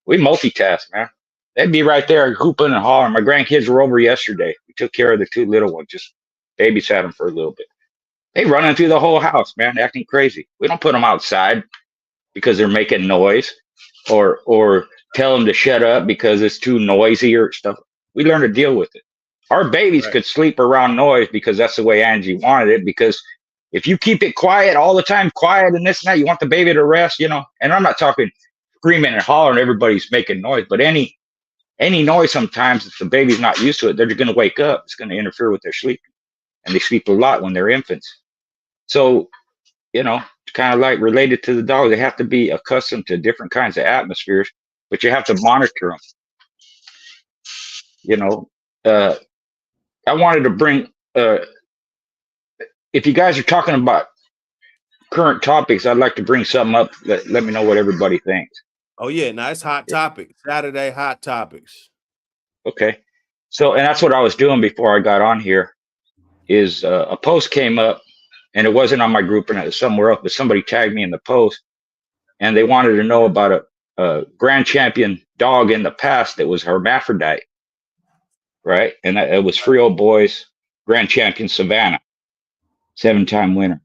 We multitask, man. They'd be right there hooping and hollering. My grandkids were over yesterday. We took care of the two little ones, just babysat them for a little bit. They running through the whole house, man, acting crazy. We don't put them outside because they're making noise or tell them to shut up because it's too noisy or stuff. We learn to deal with it. Our babies could sleep around noise because that's the way Angie wanted it. Because if you keep it quiet all the time, quiet and this and that, you want the baby to rest, you know. And I'm not talking screaming and hollering, everybody's making noise, but any noise sometimes, if the baby's not used to it, they're going to wake up. It's going to interfere with their sleep. And they sleep a lot when they're infants. So, you know, kind of like related to the dog, they have to be accustomed to different kinds of atmospheres, but you have to monitor them. You know, I wanted to bring, if you guys are talking about current topics, I'd like to bring something up. Let me know what everybody thinks. Oh yeah, nice hot topic. Saturday hot topics. Okay. So, and that's what I was doing before I got on here is a post came up and it wasn't on my group and it was somewhere else, but somebody tagged me in the post and they wanted to know about a grand champion dog in the past that was hermaphrodite. Right. And it was Frio Boys grand champion Savannah, 7-time winner.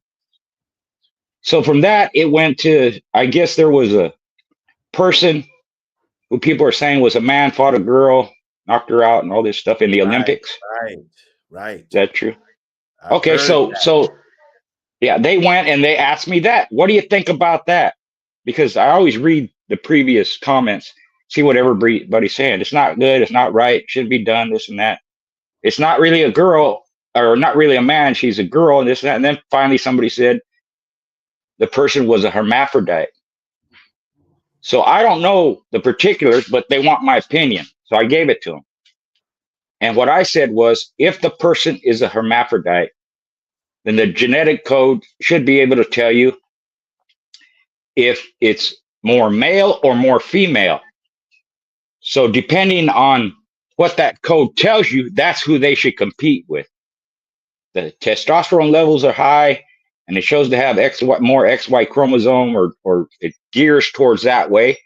So from that, it went to, I guess there was a person who people are saying was a man, fought a girl, knocked her out and all this stuff in the Olympics. Right. Is that true? Okay. So yeah, they went and they asked me that. What do you think about that? Because I always read the previous comments, see what everybody's saying. It's not good. It's not right. Shouldn't be done. This and that. It's not really a girl or not really a man. She's a girl and this and that. And then finally somebody said the person was a hermaphrodite. So I don't know the particulars, but they want my opinion. So I gave it to them. And what I said was, if the person is a hermaphrodite, then the genetic code should be able to tell you if it's more male or more female. So depending on what that code tells you, that's who they should compete with. The testosterone levels are high and it shows to have more XY chromosome or it gears towards that way,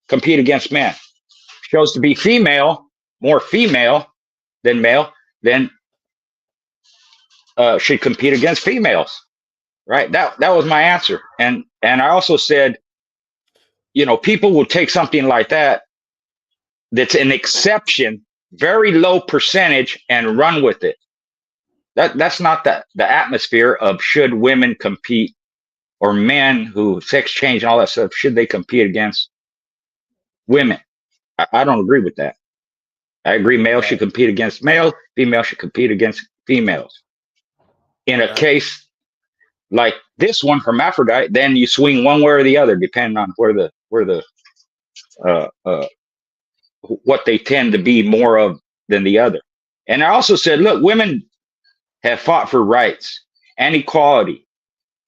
compete against men. Shows to be female, more female than male, then should compete against females, right? That was my answer. And I also said, you know, people will take something like that, that's an exception, very low percentage, and run with it. That's not the atmosphere of should women compete or men who sex change and all that stuff, should they compete against women? I don't agree with that. I agree male should compete against males, female should compete against females. In a case like this one, hermaphrodite, then you swing one way or the other, depending on what they tend to be more of than the other. And I also said, look, women have fought for rights and equality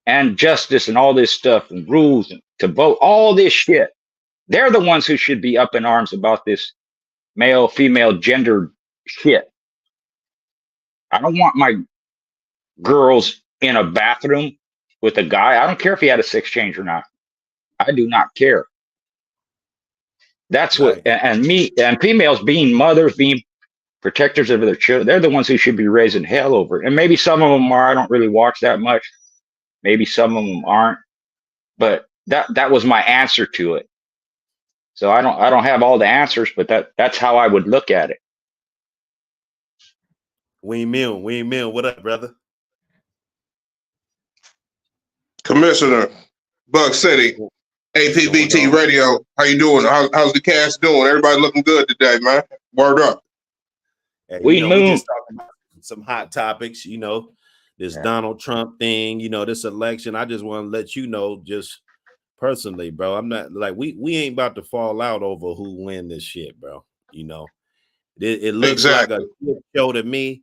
and justice and all this stuff and rules and to vote, all this shit. They're the ones who should be up in arms about this male, female, gender shit. I don't want my girls in a bathroom with a guy. I don't care if he had a sex change or not. I do not care. That's what, and females being mothers, being protectors of their children, they're the ones who should be raising hell over it. And maybe some of them are. I don't really watch that much. Maybe some of them aren't. But that was my answer to it. So I don't have all the answers, but that's how I would look at it. Wayne Mill, what up, brother? Commissioner, Buck City, APBT Radio. How you doing? How's the cast doing? Everybody looking good today, man. Word up. Hey, we just talking about some hot topics, this Donald Trump thing, this election. I just want to let you know, just personally, bro, I'm not like we ain't about to fall out over who win this shit, bro. It looks like a shit show to me.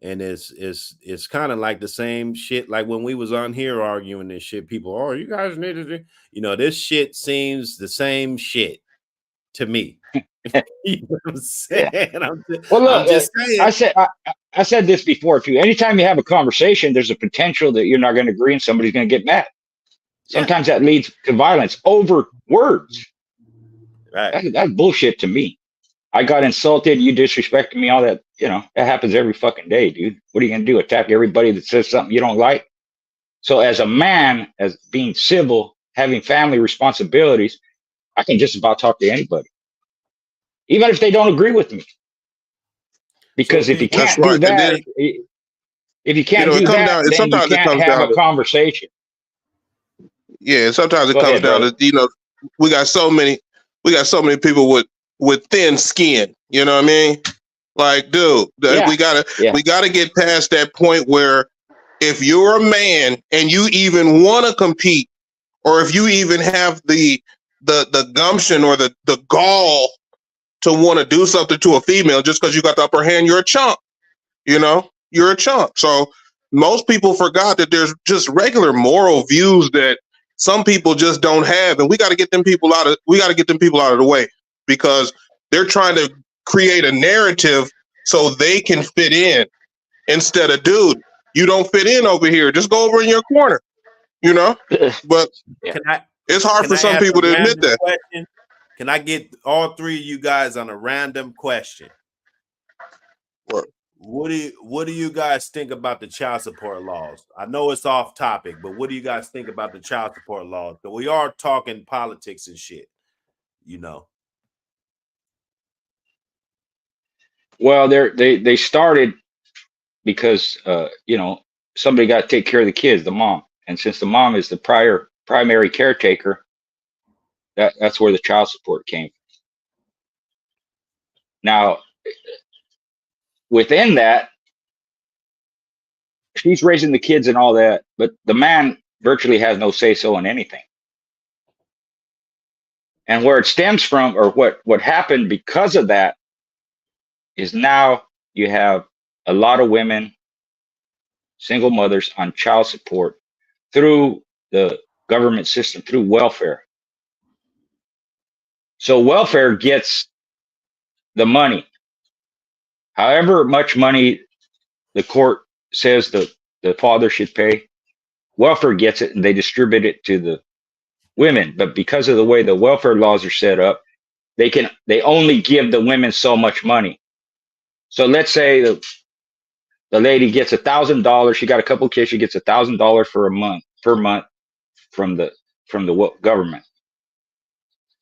And it's kind of like the same shit like when we was on here arguing this shit. People, you guys need to do, this shit seems the same shit to me. You know what I'm saying? Yeah. I'm just saying. I said this before too. Anytime you have a conversation, there's a potential that you're not going to agree and somebody's going to get mad. Sometimes that leads to violence over words. Right. That's bullshit to me. I got insulted, you disrespected me, all that, that happens every fucking day, dude. What are you going to do? Attack everybody that says something you don't like? So as a man, as being civil, having family responsibilities, I can just about talk to anybody. Even if they don't agree with me. Because if you can't do that, if you can't do that, then you can't have a conversation. Yeah, sometimes it comes down to, we got so many people with thin skin, you know what I mean? Like, dude, we gotta get past that point where if you're a man and you even want to compete, or if you even have the gumption or the gall to want to do something to a female just because you got the upper hand, you're a chump. You're a chump. So most people forgot that there's just regular moral views that some people just don't have, and we got to get them people out of the way, because they're trying to create a narrative so they can fit in, instead of, dude, you don't fit in over here. Just go over in your corner, But it's hard for some people to admit that. Question? Can I get all three of you guys on a random question? What do you guys think about the child support laws? I know it's off topic, but what do you guys think about the child support laws? But we are talking politics and shit, Well, they started because somebody got to take care of the kids, the mom, and since the mom is the primary caretaker, that's where the child support came from. Now, within that, she's raising the kids and all that, but the man virtually has no say-so in anything. And where it stems from, or what happened because of that, is now you have a lot of women, single mothers, on child support through the government system, through welfare. So welfare gets the money. However much money the court says the father should pay, welfare gets it and they distribute it to the women. But because of the way the welfare laws are set up, they only give the women so much money. So let's say the lady gets $1,000. She got a couple kids. She gets $1,000 per month from the government.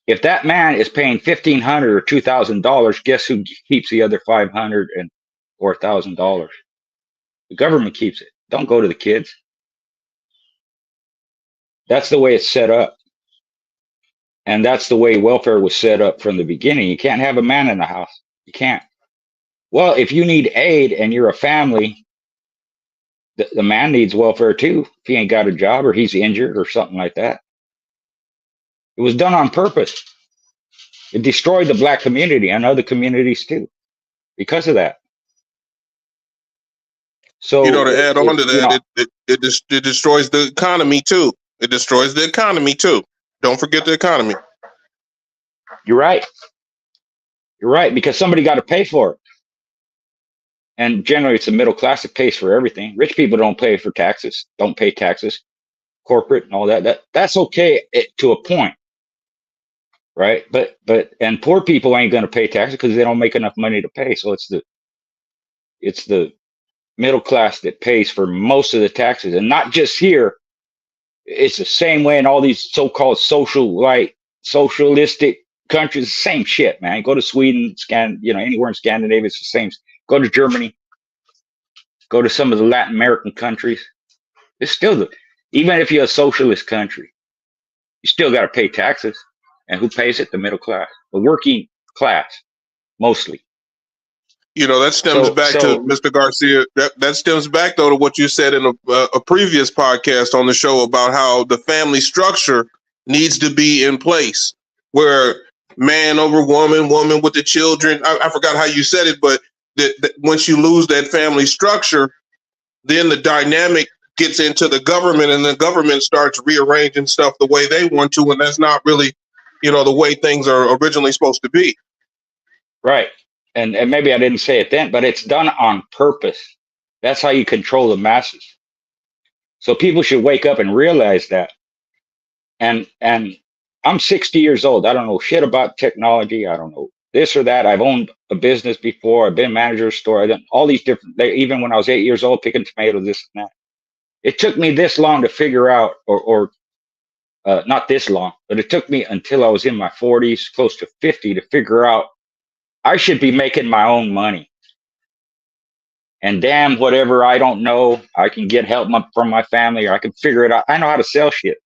If that man is paying $1,500 or $2,000, guess who keeps the other $500 or $1,000? The government keeps it. Don't go to the kids. That's the way it's set up. And that's the way welfare was set up from the beginning. You can't have a man in the house. You can't. Well, if you need aid and you're a family The man needs welfare too. If he ain't got a job or he's injured or something like that. It was done on purpose. It destroyed the black community and other communities too because of that. So, to add on to that, it destroys the economy too. It destroys the economy too. Don't forget the economy. You're right. You're right, because somebody got to pay for it. And generally, it's the middle class that pays for everything. Rich people don't pay for taxes, don't pay taxes, corporate and all that. That's okay to a point, right? But and poor people ain't going to pay taxes because they don't make enough money to pay. So it's the middle class that pays for most of the taxes, and not just here. It's the same way in all these so-called socialistic countries. Same shit, man. Go to Sweden, anywhere in Scandinavia, it's the same. Go to Germany. Go to some of the Latin American countries. It's still even if you're a socialist country, you still got to pay taxes. And who pays it? The middle class, the working class, mostly. That stems back to Mr. Garcia. That stems back though to what you said in a previous podcast on the show about how the family structure needs to be in place, where man over woman, woman with the children. I forgot how you said it, but once you lose that family structure, then the dynamic gets into the government, and the government starts rearranging stuff the way they want to, and that's not really, the way things are originally supposed to be. Right. And maybe I didn't say it then, but it's done on purpose. That's how you control the masses. So people should wake up and realize that. And I'm 60 years old. I don't know shit about technology. I don't know this or that. I've owned a business before. I've been manager of a store. I've done all these different, even when I was 8 years old, picking tomatoes, this and that. It took me this long to figure out, or not this long, but it took me until I was in my 40s, close to 50, to figure out I should be making my own money. And damn, whatever I don't know, I can get help from my family, or I can figure it out. I know how to sell shit.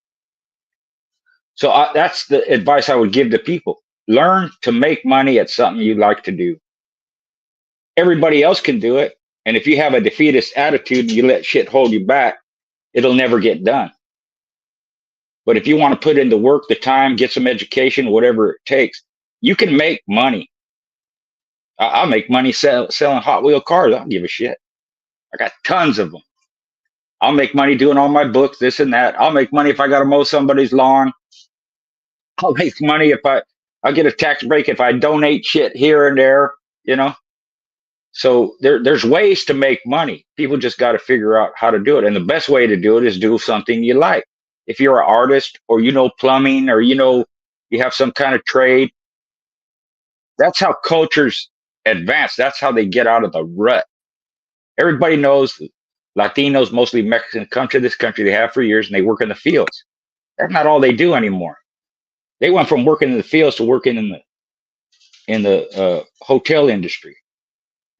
So that's the advice I would give to people. Learn to make money at something you like to do. Everybody else can do it. And if you have a defeatist attitude and you let shit hold you back, it'll never get done. But if you want to put in the work, the time, get some education, whatever it takes, you can make money. I'll make money selling Hot Wheel cars. I don't give a shit. I got tons of them. I'll make money doing all my books, this and that. I'll make money if I got to mow somebody's lawn. I'll make money if I'll get a tax break if I donate shit here and there, So there's ways to make money. People just got to figure out how to do it. And the best way to do it is do something you like. If you're an artist, or plumbing, or you have some kind of trade, that's how cultures advance. That's how they get out of the rut. Everybody knows Latinos, mostly Mexicans, come to this country. They have for years, and they work in the fields. That's not all they do anymore. They went from working in the fields to working in the hotel industry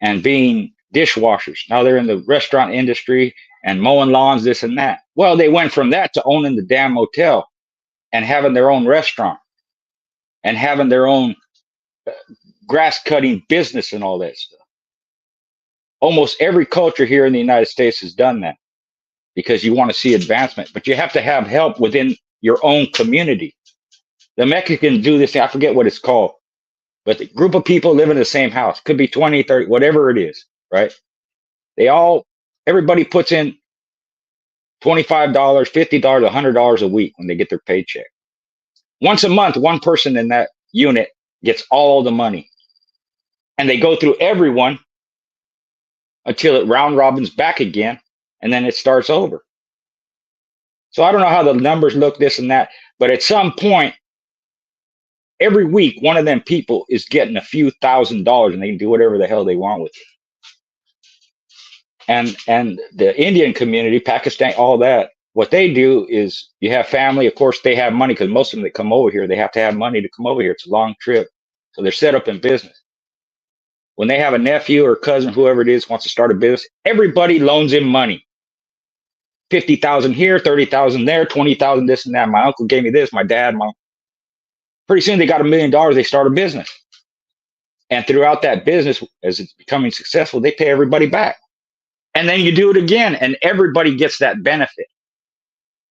and being dishwashers. Now they're in the restaurant industry and mowing lawns, this and that. Well, they went from that to owning the damn hotel and having their own restaurant and having their own grass cutting business and all that stuff. Almost every culture here in the United States has done that because you want to see advancement, but you have to have help within your own community. The Mexicans do this thing, I forget what it's called, but the group of people live in the same house, could be 20, 30, whatever it is, right? Everybody puts in $25, $50, $100 a week when they get their paycheck. Once a month, one person in that unit gets all the money. And they go through everyone until it round robins back again, and then it starts over. So I don't know how the numbers look, this and that, but at some point, every week, one of them people is getting a few $1,000s, and they can do whatever the hell they want with it. And the Indian community, Pakistan, all that, what they do is you have family. Of course, they have money because most of them that come over here, they have to have money to come over here. It's a long trip. So they're set up in business. When they have a nephew or cousin, whoever it is, wants to start a business, everybody loans him money. 50,000 here, 30,000 there, 20,000 this and that. My uncle gave me this, my dad, pretty soon they got $1 million, they start a business. And throughout that business, as it's becoming successful, they pay everybody back. And then you do it again, and everybody gets that benefit.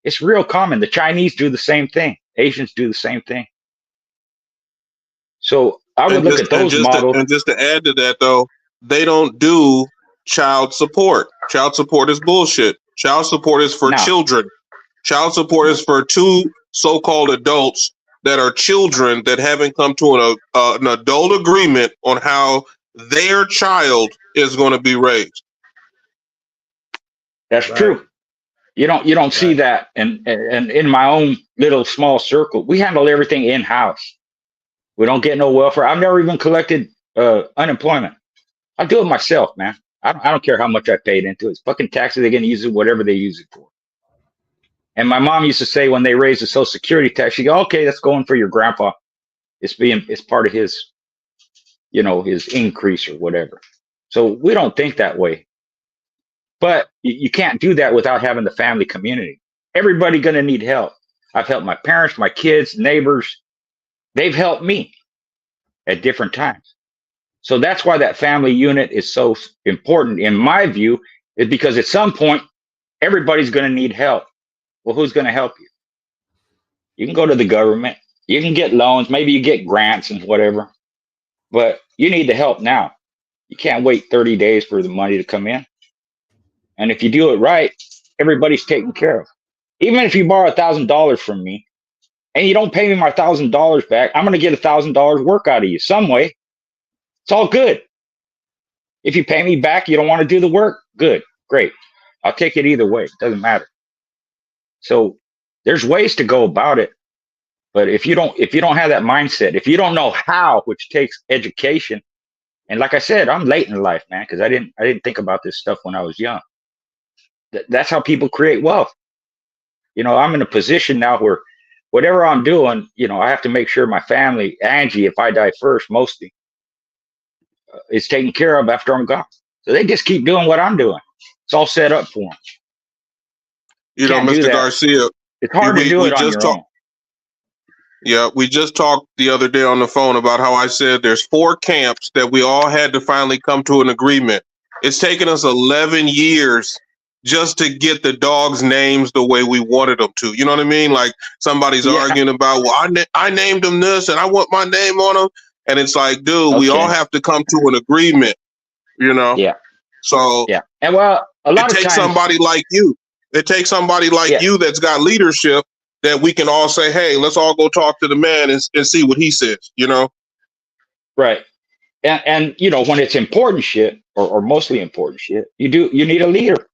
It's real common. The Chinese do the same thing. Asians do the same thing. So I would look at those models. And just to add to that, though, they don't do child support. Child support is bullshit. Child support is for children. Child support is for two so-called adults that are children that haven't come to an adult agreement on how their child is going to be raised. That's true. You don't see that. And in my own little small circle, we handle everything in-house. We don't get no welfare. I've never even collected unemployment. I do it myself, man. I don't care how much I paid into it. It's fucking taxes. They're going to use it, whatever they use it for. And my mom used to say when they raised the Social Security tax, she go, okay, that's going for your grandpa. It's part of his, his increase or whatever. So we don't think that way. But you can't do that without having the family community. Everybody going to need help. I've helped my parents, my kids, neighbors. They've helped me at different times. So that's why that family unit is so important, in my view, is because at some point, everybody's going to need help. Well, who's going to help you? You can go to the government. You can get loans. Maybe you get grants and whatever. But you need the help now. You can't wait 30 days for the money to come in. And if you do it right, everybody's taken care of. Even if you borrow $1,000 from me and you don't pay me my $1,000 back, I'm going to get $1,000 work out of you some way. It's all good. If you pay me back, you don't want to do the work. Good, great. I'll take it either way. It doesn't matter. So there's ways to go about it. But if you don't have that mindset, if you don't know how, which takes education, and like I said, I'm late in life, man, because I didn't think about this stuff when I was young. That's how people create wealth. I'm in a position now where whatever I'm doing, I have to make sure my family, Angie, if I die first, mostly, is taken care of after I'm gone. So they just keep doing what I'm doing. It's all set up for them. Mr. Garcia, it's hard to do it on your own. Yeah, we just talked the other day on the phone about how I said there's 4 camps that we all had to finally come to an agreement. It's taken us 11 years just to get the dogs' names the way we wanted them to. You know what I mean? Like somebody's arguing about, well, I named them this and I want my name on them. And it's like, dude, we all have to come to an agreement, Yeah. So and well, a lot of times, somebody like you. It takes somebody like you that's got leadership that we can all say, hey, let's all go talk to the man and see what he says, Right. And when it's important shit or mostly important shit, you need a leader.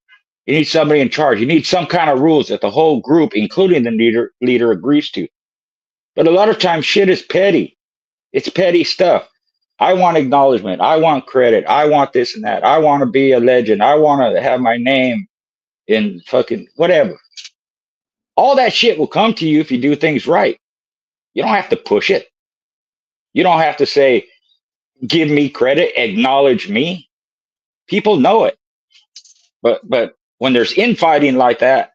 You need somebody in charge. You need some kind of rules that the whole group, including the leader agrees to. But a lot of times shit is petty. It's petty stuff. I want acknowledgement. I want credit. I want this and that. I want to be a legend. I want to have my name in fucking whatever. All that shit will come to you if you do things right. You don't have to push it. You don't have to say, give me credit, acknowledge me. People know it. But when there's infighting like that,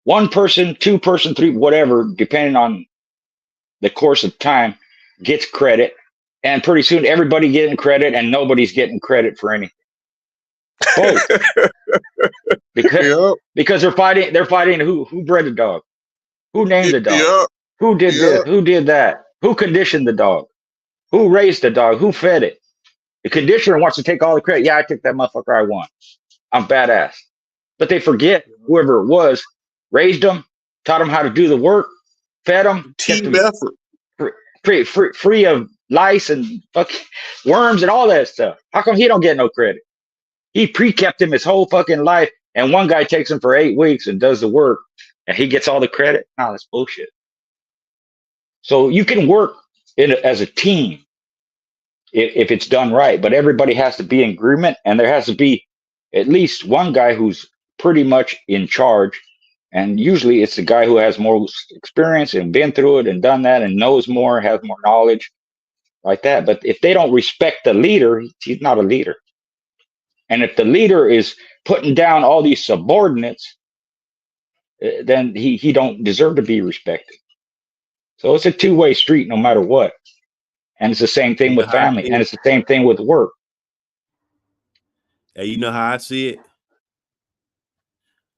one person, 2 person, 3, whatever, depending on the course of time, gets credit. And pretty soon everybody getting credit and nobody's getting credit for anything. Because they're fighting who bred the dog, who named the dog, who did this, who did that, who conditioned the dog, who raised the dog, who fed it. The conditioner wants to take all the credit. Yeah, I took that motherfucker. I won. I'm badass. But they forget whoever it was raised them, taught them how to do the work, fed them, team effort, free of lice and fucking worms and all that stuff. How come he don't get no credit? He pre-kept him his whole fucking life, and one guy takes him for 8 weeks and does the work, and he gets all the credit? No, that's bullshit. So you can work as a team if it's done right, but everybody has to be in agreement, and there has to be at least one guy who's pretty much in charge, and usually it's the guy who has more experience and been through it and done that and knows more, has more knowledge, like that. But if they don't respect the leader, he's not a leader. And if the leader is putting down all these subordinates, then he don't deserve to be respected. So it's a two-way street no matter what. And it's the same thing with family, and it's the same thing with work. Hey, you know how I see it?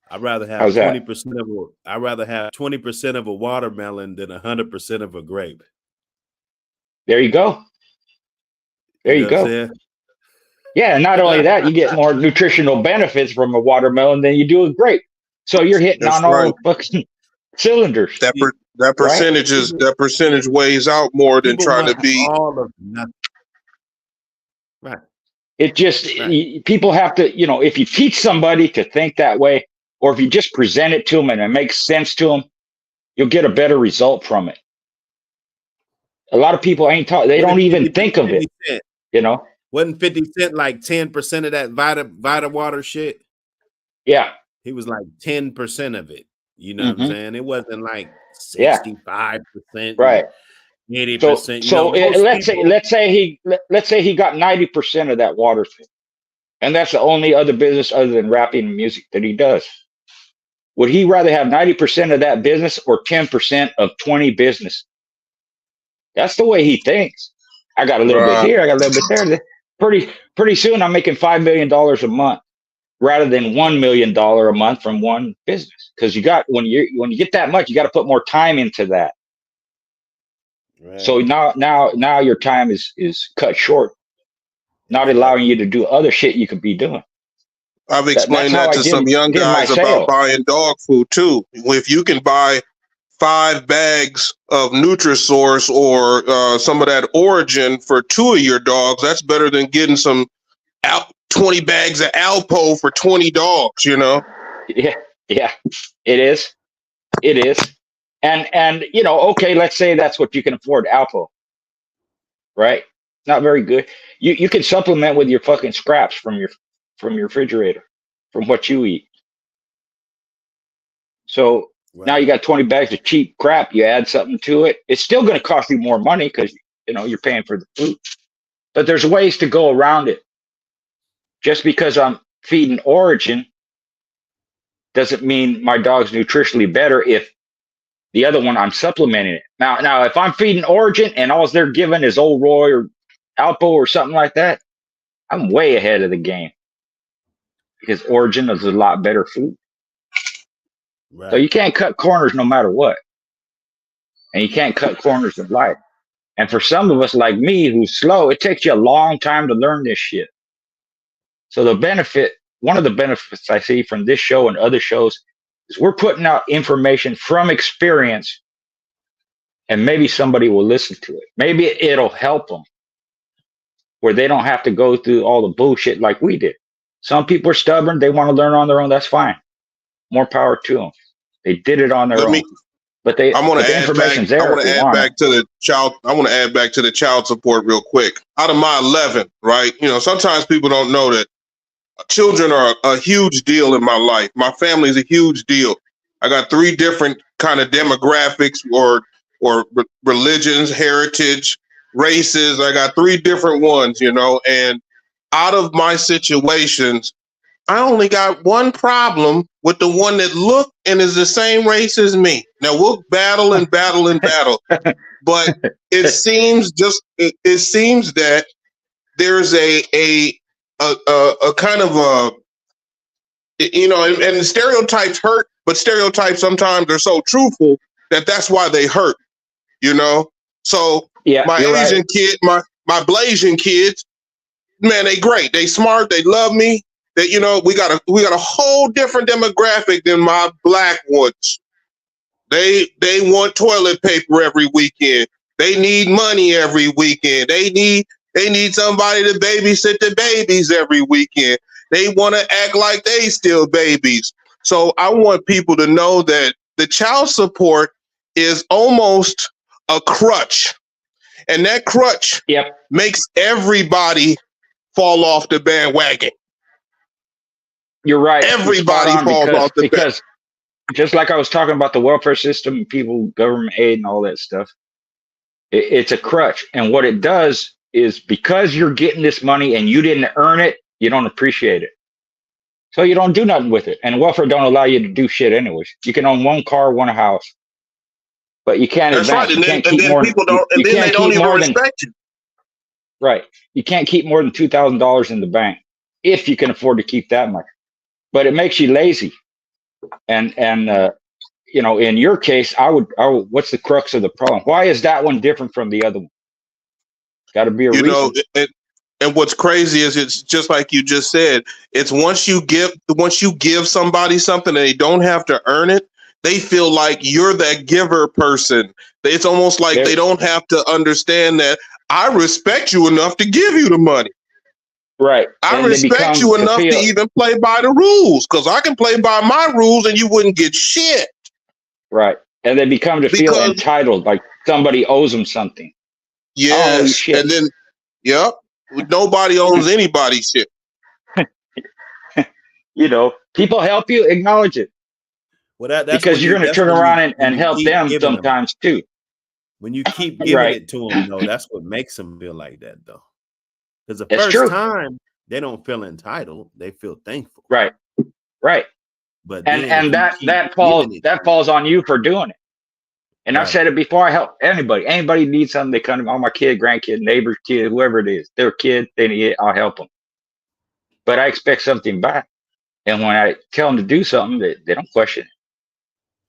I'd rather have How's that? 20% of I'd rather have 20% of a watermelon than 100% of a grape. There you go. There you go. Yeah, not only that, you get more nutritional benefits from a watermelon than you do a grape. So you're hitting on all fucking cylinders. That percentage right? that percentage weighs out more than trying to be all of nothing. Right. It just people have to, you know, if you teach somebody to think that way, or if you just present it to them and it makes sense to them, you'll get a better result from it. A lot of people ain't taught; they don't even think of it. You know, wasn't 50 Cent like 10% of that Vita water shit? Yeah, he was like 10% of it. You know what I'm saying? It wasn't like 65%, right? 80%. So let's say he got 90% of that water thing, and that's the only other business other than rapping and music that he does. Would he rather have 90% of that business or 10% of 20 business? That's the way he thinks. I got a little bit here, I got a little bit there. Pretty soon, I'm making $5 million a month rather than $1 million a month from one business. Because when you get that much, you got to put more time into that. Right. So now your time is cut short, not allowing you to do other shit you could be doing. I've explained that to some young guys about buying dog food too. If you can buy 5 bags of Nutrisource or some of that Origin for 2 of your dogs, that's better than getting some 20 bags of Alpo for 20 dogs, you know? Yeah, it is. And you know, okay, let's say that's what you can afford, Alpo. Right? Not very good. You can supplement with your fucking scraps from your refrigerator, from what you eat. So now you got 20 bags of cheap crap. You add something to it. It's still going to cost you more money because, you know, you're paying for the food. But there's ways to go around it. Just because I'm feeding Origin doesn't mean my dog's nutritionally better if the other one I'm supplementing it. Now if I'm feeding Origin and all they're giving is Old Roy or Alpo or something like that, I'm way ahead of the game. Because Origin is a lot better food. Right. So you can't cut corners no matter what. And you can't cut corners in life. And for some of us like me who's slow, it takes you a long time to learn this shit. So one of the benefits I see from this show and other shows is we're putting out information from experience, and maybe somebody will listen to it. Maybe it'll help them where they don't have to go through all the bullshit like we did. Some people are stubborn. They want to learn on their own. That's fine. More power to them. They did it on their own. But I want to add back to the child support real quick. Out of my 11, right? You know, sometimes people don't know that children are a huge deal in my life. My family is a huge deal. I got 3 different kind of demographics or religions, heritage, races. I got 3 different ones, you know, and out of my situations, I only got one problem with the one that looked and is the same race as me. Now we'll battle, but it seems that there's a kind of a, you know, and the stereotypes hurt, but stereotypes sometimes are so truthful that that's why they hurt, you know? So my Asian kid, my Blasian kids, man, they great. They smart. They love me. That, you know, we got a whole different demographic than my black ones. They want toilet paper every weekend. They need money every weekend. They need somebody to babysit the babies every weekend. They want to act like they still babies. So I want people to know that the child support is almost a crutch. And that crutch makes everybody fall off the bandwagon. You're right. Everybody falls off the because just like I was talking about the welfare system, people, government aid and all that stuff, it's a crutch. And what it does is because you're getting this money and you didn't earn it, you don't appreciate it. So you don't do nothing with it. And welfare don't allow you to do shit anyways. You can own 1 car, 1 house. But you can't advance. Right. And then people don't, and then they don't even respect you. Right. You can't keep more than $2,000 in the bank. if you can afford to keep that much. But it makes you lazy. And you know, in your case, I would, what's the crux of the problem? Why is that one different from the other one? Got to be a You reason. know, and what's crazy is it's just like you just said. It's once you give somebody something and they don't have to earn it, they feel like you're that giver person. It's almost like they don't have to understand that I respect you enough to give you the money. Right. I respect you enough to even play by the rules, because I can play by my rules and you wouldn't get shit. Right. And they become to feel entitled, like somebody owes them something. Yes. And then, yep. Nobody owns anybody shit. You know, people help you, acknowledge it. Well, that's because you're going to turn around and help them sometimes too. When you keep giving it to them, though, that's what makes them feel like that, though. Because the first time they don't feel entitled, they feel thankful. Right. Right. But and that falls on you for doing it. And I've said it before. I help anybody needs something. They come to me, my kid, grandkid, neighbor's kid, whoever it is, their kid, they need it, I'll help them. But I expect something back. And when I tell them to do something, they don't question it.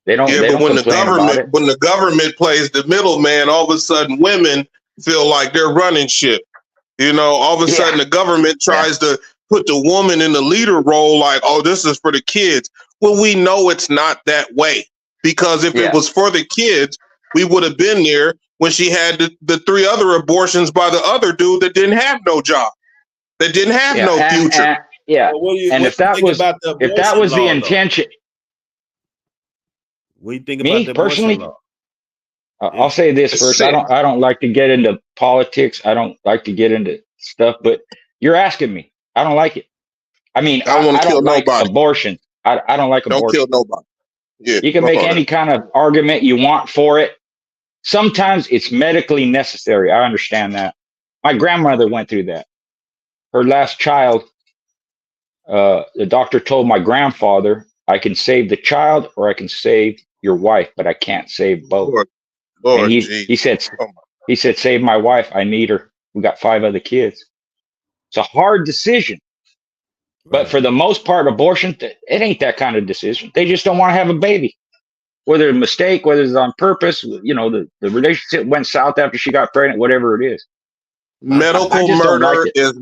They don't. Yeah, but when the government plays the middleman, all of a sudden women feel like they're running shit. You know, all of a sudden the government tries to put the woman in the leader role, like, oh, this is for the kids. Well, we know it's not that way. Because if it was for the kids, we would have been there when she had the 3 other abortions by the other dude that didn't have no job, that didn't have no future. And if that was the intention, what do you think about the personally? Law? I'll say this first. I don't like to get into politics. I don't like to get into stuff. But you're asking me. I don't like it. I mean, I don't like abortion. I don't like abortion. Don't kill nobody. Yeah, you can make any kind of argument you want for it. Sometimes it's medically necessary. I understand that. My grandmother went through that. Her last child, the doctor told my grandfather, I can save the child or I can save your wife, but I can't save both. And he said, save my wife. I need her. We got 5 other kids. It's a hard decision. But for the most part, abortion, it ain't that kind of decision. They just don't want to have a baby. Whether it's a mistake, whether it's on purpose, you know, the relationship went south after she got pregnant, whatever it is. Medical murder is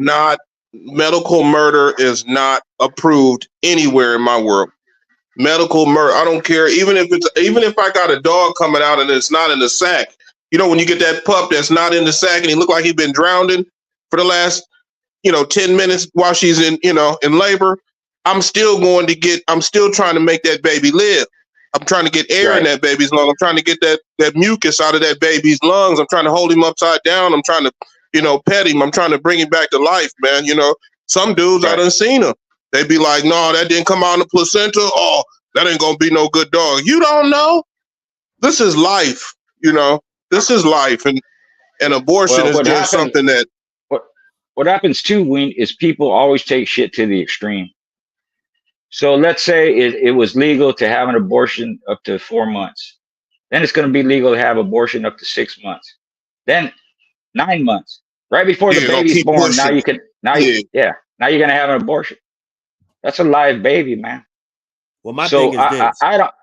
not approved anywhere in my world. Medical murder, I don't care. Even if I got a dog coming out and it's not in the sack. You know, when you get that pup that's not in the sack and he look like he's been drowning for the last 10 minutes while she's in labor, I'm still trying to make that baby live. I'm trying to get air in that baby's lung. I'm trying to get that mucus out of that baby's lungs. I'm trying to hold him upside down. I'm trying to, pet him. I'm trying to bring him back to life, man. You know, some dudes, I done seen them. They be like, no, that didn't come out in the placenta. Oh, that ain't going to be no good dog. You don't know. This is life, This is life. And abortion is just something that, what happens too, Ween, is people always take shit to the extreme. So let's say it was legal to have an abortion up to 4 months. Then it's going to be legal to have abortion up to 6 months. Then 9 months, right before the baby's born. Pushing. Now you're going to have an abortion. That's a live baby, man. Well, my thing is this. I don't.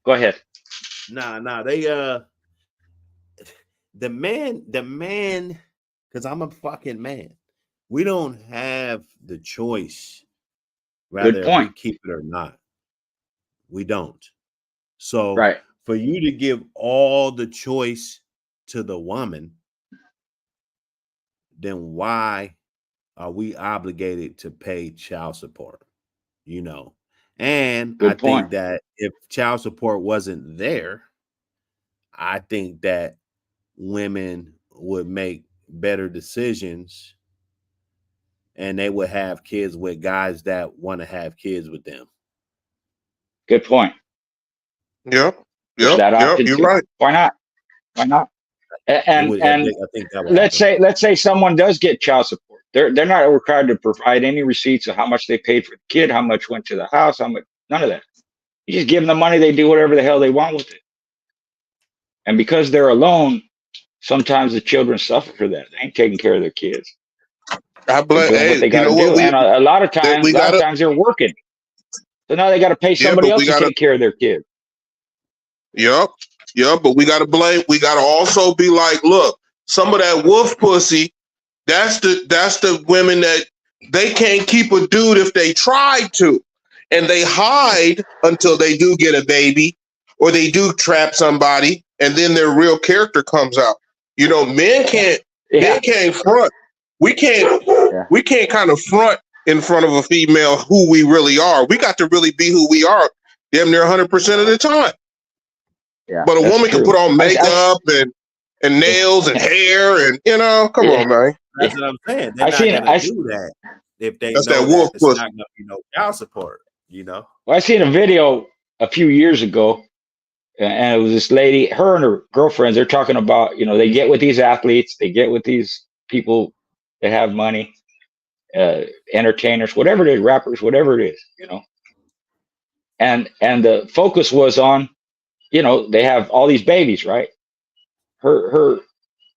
Go ahead. Nah. They the man. Because I'm a fucking man. We don't have the choice whether we keep it or not. We don't. So for you to give all the choice to the woman, then why are we obligated to pay child support? And I think that if child support wasn't there, I think that women would make better decisions and they would have kids with guys that want to have kids with them. Good point. Yep. You're right. Why not? And I think let's say someone does get child support. They're not required to provide any receipts of how much they paid for the kid, how much went to the house, how much, none of that. You just give them the money, they do whatever the hell they want with it. And because they're alone, sometimes the children suffer for that. They ain't taking care of their kids. I blame. Doing Hey, what they you got know to what? do, and a lot of times, they're working. So now they got to pay Yeah, somebody but else we to gotta. take care of their kids. Yep. Yep. But we gotta blame. We gotta also be like, look, some of that wolf pussy. That's the women that they can't keep a dude if they tried to, and they hide until they do get a baby, or they do trap somebody, and then their real character comes out. You know, men can't. Men can't front. We can't. We can't kind of front in front of a female who we really are. We got to really be who we are, damn near 100% of the time. Yeah, but a woman can put on makeup and nails and hair and come on, man. That's what I'm saying. They're not gonna do that if they that's know that wolf that it's pussy. not gonna be no child support. Well, I seen a video a few years ago, and it was this lady, her and her girlfriends. They're talking about, they get with these athletes, they get with these people that have money, entertainers, whatever it is, rappers, whatever it is, and the focus was on, they have all these babies, right? Her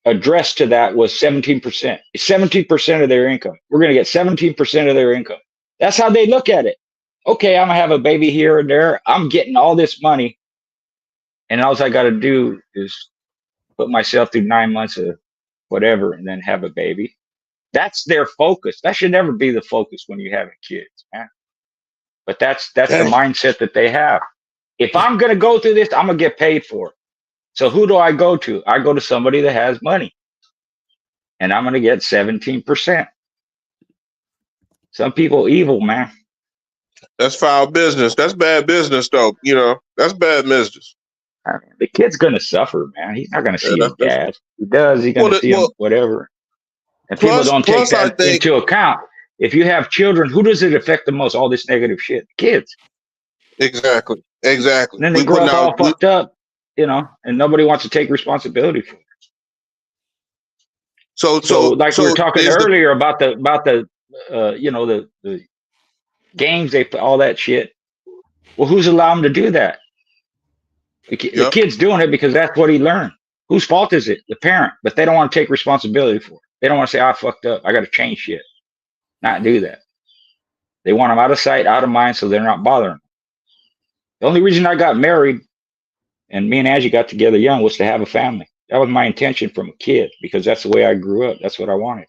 address to that was 17%. 17% of their income. We're going to get 17% of their income. That's how they look at it. Okay, I'm gonna have a baby here and there. I'm getting all this money, and all I got to do is put myself through 9 months of whatever, and then have a baby. That's their focus. That should never be the focus when you're having kids, man. But that's the mindset that they have. If I'm gonna go through this, I'm gonna get paid for it. So who do I go to? I go to somebody that has money, and I'm gonna get 17%. Some people evil, man. That's foul business. That's bad business, though. That's bad business. I mean, the kid's gonna suffer, man. He's not gonna see his dad. He does. He's gonna see him, whatever. And people don't take that into account. If you have children, who does it affect the most? All this negative shit, kids. Exactly. And then they grow up all fucked up, and nobody wants to take responsibility for it. So like we were talking earlier about the games, they put all that shit. Well, who's allowing them to do that? The kid's doing it because that's what he learned. Whose fault is it? The parent. But they don't want to take responsibility for it. They don't want to say, I fucked up. I got to change shit. Not do that. They want them out of sight, out of mind, so they're not bothering them. The only reason I got married and me and Angie got together young was to have a family. That was my intention from a kid because that's the way I grew up. That's what I wanted.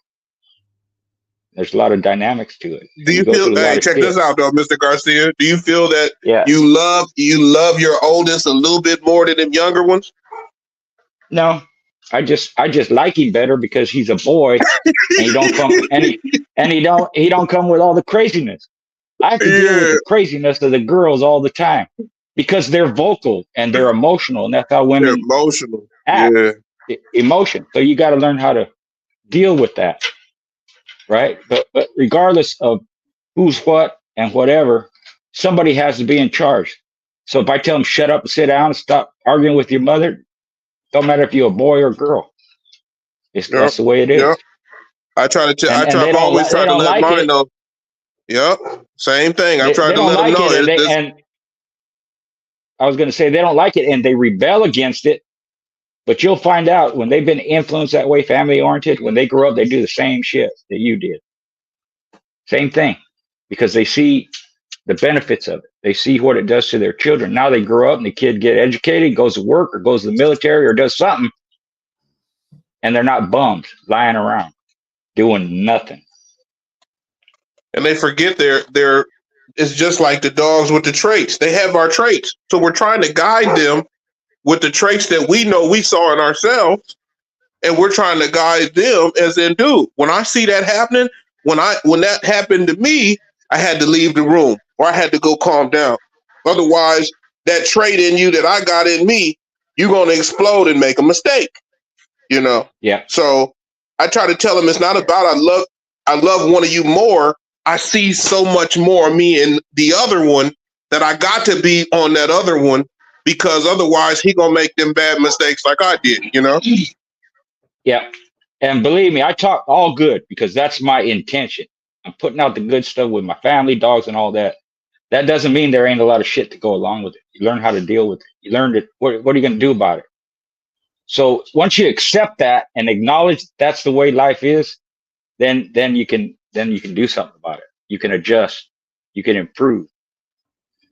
There's a lot of dynamics to it. Do you feel? Hey, check this out, though, Mr. Garcia. Do you feel that you love your oldest a little bit more than them younger ones? No, I just like him better because he's a boy, and he don't come and he don't come with all the craziness. I have to deal with the craziness of the girls all the time because they're vocal and they're emotional, and that's how women act. Emotion. So you got to learn how to deal with that. Right. But regardless of who's what and whatever, somebody has to be in charge. So if I tell them, shut up and sit down and stop arguing with your mother, don't matter if you're a boy or a girl. That's the way it is. Yep. I always try to let mine know. Yep. Same thing. I'm trying to let them know. And I was going to say they don't like it and they rebel against it. But you'll find out when they've been influenced that way, family oriented, when they grow up, they do the same shit that you did. Same thing, because they see the benefits of it. They see what it does to their children. Now they grow up and the kid get educated, goes to work or goes to the military or does something. And they're not bummed lying around doing nothing. And they forget it's just like the dogs with the traits. They have our traits. So we're trying to guide them with the traits that we know we saw in ourselves, and we're trying to guide them as in, dude, when I see that happening, when that happened to me, I had to leave the room or I had to go calm down. Otherwise, that trait in you that I got in me, you're going to explode and make a mistake, Yeah. So I try to tell them it's not about I love one of you more. I see so much more of me in the other one that I got to be on that other one. Because otherwise he gonna make them bad mistakes like I did, Yeah. And believe me, I talk all good because that's my intention. I'm putting out the good stuff with my family, dogs, and all that. That doesn't mean there ain't a lot of shit to go along with it. You learn how to deal with it. You learn it. What are you gonna do about it? So once you accept that and acknowledge that's the way life is, then you can do something about it. You can adjust, you can improve,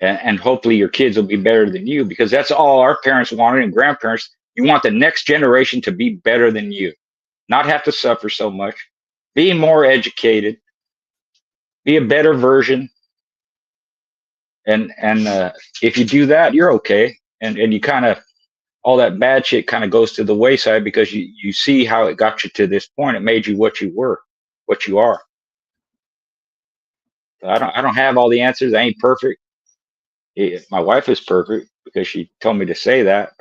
and hopefully your kids will be better than you, because that's all our parents wanted and grandparents. You want the next generation to be better than you, not have to suffer so much, be more educated, be a better version. And if you do that, you're okay. And you kind of, all that bad shit kind of goes to the wayside, because you see how it got you to this point. It made you what you were, what you are. So I don't have all the answers. I ain't perfect. My wife is perfect because she told me to say that,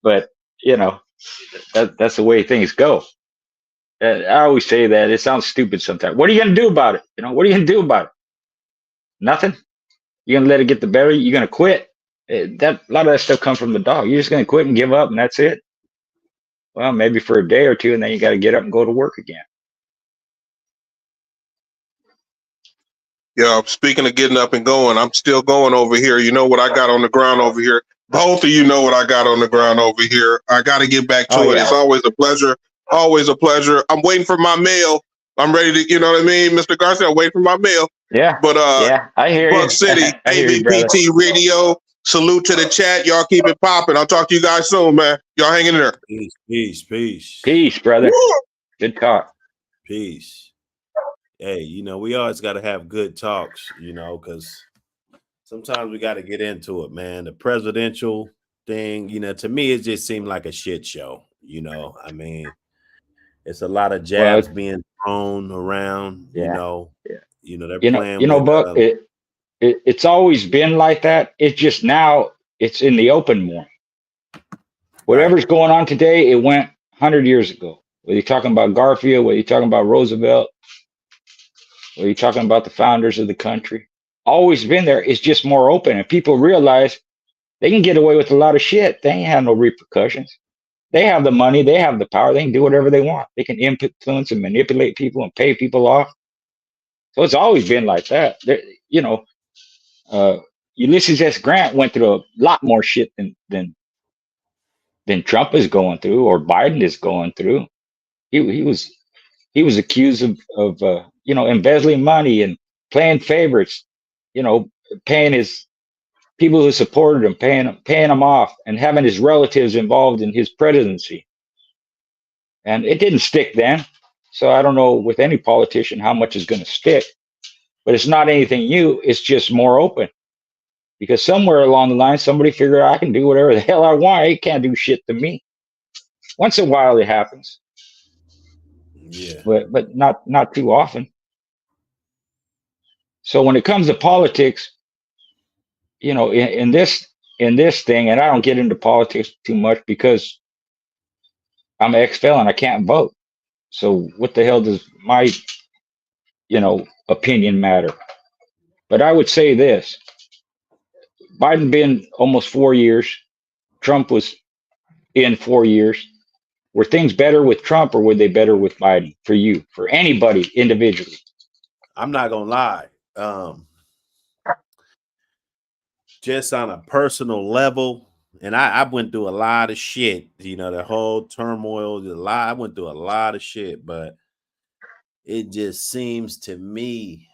but you know, that's the way things go. I always say that. It sounds stupid sometimes. What are you gonna do about it? You know, what are you gonna do about it? Nothing. You're gonna let it get the better. You're gonna quit. That a lot of that stuff comes from the dog. You're just gonna quit and give up, and that's it. Well, maybe for a day or two, and then you got to get up and go to work again. Yeah, speaking of getting up and going, I'm still going over here. You know what I got on the ground over here? Both of you know what I got on the ground over here. I got to get back to it. Yeah. It's always a pleasure. Always a pleasure. I'm waiting for my mail. I'm ready to, you know what I mean, Mr. Garcia, I'm waiting for my mail. Yeah. But yeah, I hear Buck City, ABPT Radio. Salute to the chat. Y'all keep it popping. I'll talk to you guys soon, man. Y'all hang in there. Peace, brother. Woo! Good talk. Peace. Hey, you know, we always got to have good talks, you know, because sometimes we got to get into it, man. The presidential thing, you know, to me, it just seemed like a shit show. You know, I mean, it's a lot of jabs being thrown around, you know. Yeah. You know, they're playing. Buck, it's always been like that. It's just now it's in the open more. Whatever's going on today, it went 100 years ago. Whether you're talking about Garfield, whether you're talking about Roosevelt, whether you're talking about the founders of the country, always been there. It's just more open, and people realize they can get away with a lot of shit. They ain't have no repercussions. They have the money, they have the power, they can do whatever they want. They can influence and manipulate people and pay people off. So it's always been like that. You know, Ulysses S. Grant went through a lot more shit than Trump is going through or Biden is going through. He was accused of you know, embezzling money and playing favorites, you know, paying his people who supported him, paying him off, and having his relatives involved in his presidency. And it didn't stick then. So I don't know with any politician how much is going to stick, but it's not anything new. It's just more open, because somewhere along the line, somebody figured I can do whatever the hell I want. It can't do shit to me. Once in a while it happens. Yeah. But not too often. So when it comes to politics, you know, in this thing, and I don't get into politics too much because I'm an ex-felon, I can't vote. So what the hell does my, you know, opinion matter? But I would say this: Biden been almost 4 years. Trump was in 4 years. Were things better with Trump, or were they better with Biden for you, for anybody individually? I'm not gonna lie. Just on a personal level, and I went through a lot of shit, you know, the whole turmoil, I went through a lot of shit, but it just seems to me,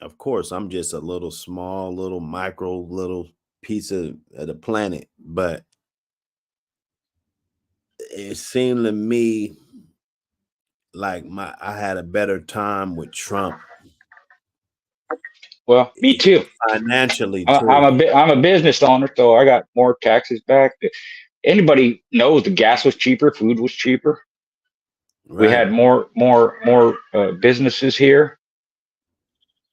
of course, I'm just a little small, little micro, little piece of the planet, but it seemed to me like I had a better time with Trump. Well, me too. Financially, too. I'm a business owner, so I got more taxes back. Anybody knows the gas was cheaper, food was cheaper. Right. We had more businesses here.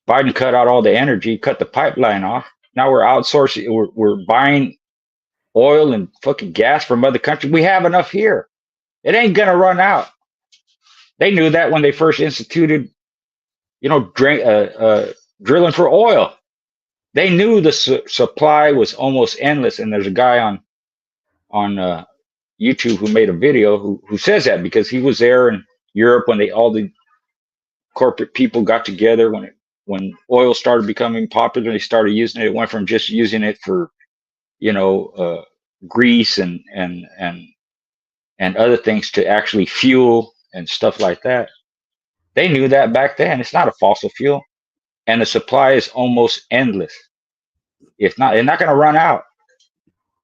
Biden cut out all the energy, cut the pipeline off. Now we're outsourcing. We're buying oil and fucking gas from other countries. We have enough here. It ain't gonna run out. They knew that when they first instituted, you know, drilling for oil. They knew the supply was almost endless. And there's a guy on YouTube who made a video who says that, because he was there in Europe when all the corporate people got together when oil started becoming popular. They started using it. It went from just using it for, you know, grease and and other things to actually fuel and stuff like that. They knew that back then. It's not a fossil fuel, and the supply is almost endless. If not, they're not going to run out,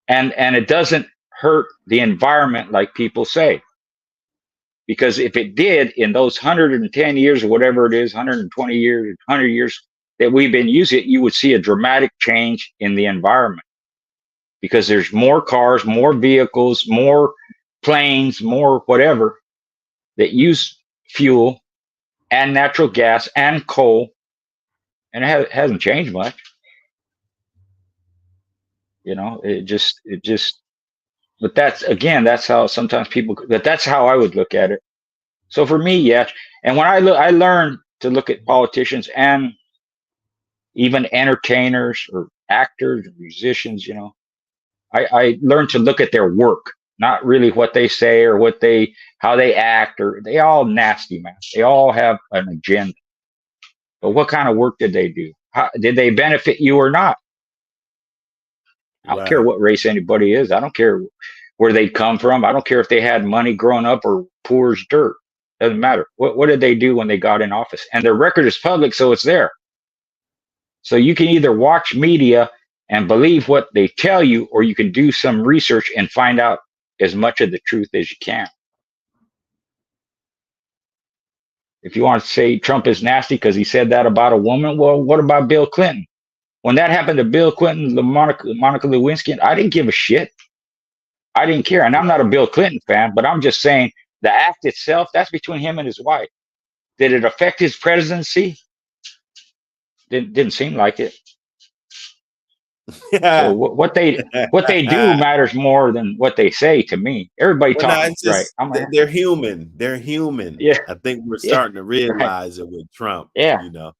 and it doesn't hurt the environment like people say. Because if it did, in those 110 years or whatever it is, 120 years, 100 years that we've been using it, you would see a dramatic change in the environment. Because there's more cars, more vehicles, more planes, more whatever that use fuel and natural gas and coal, and it hasn't changed much. You know, it just. But that's how sometimes people. But that's how I would look at it. So for me, yes. And when I learned to look at politicians and even entertainers or actors, or musicians. You know, I learned to look at their work, not really what they say or how they act, or they all nasty, man. They all have an agenda. But what kind of work did they do? Did they benefit you or not? I don't care what race anybody is. I don't care where they come from. I don't care if they had money growing up or poor as dirt. Doesn't matter. What did they do when they got in office? And their record is public, so it's there. So you can either watch media and believe what they tell you, or you can do some research and find out as much of the truth as you can. If you want to say Trump is nasty because he said that about a woman, well, what about Bill Clinton? When that happened to Bill Clinton, Monica Lewinsky, I didn't give a shit. I didn't care. And I'm not a Bill Clinton fan, but I'm just saying the act itself, that's between him and his wife. Did it affect his presidency? Didn't seem like it. Yeah. So what they do matters more than what they say to me. Everybody talks right. They're human. They're human. Yeah. I think we're starting to realize it with Trump. Yeah. You know,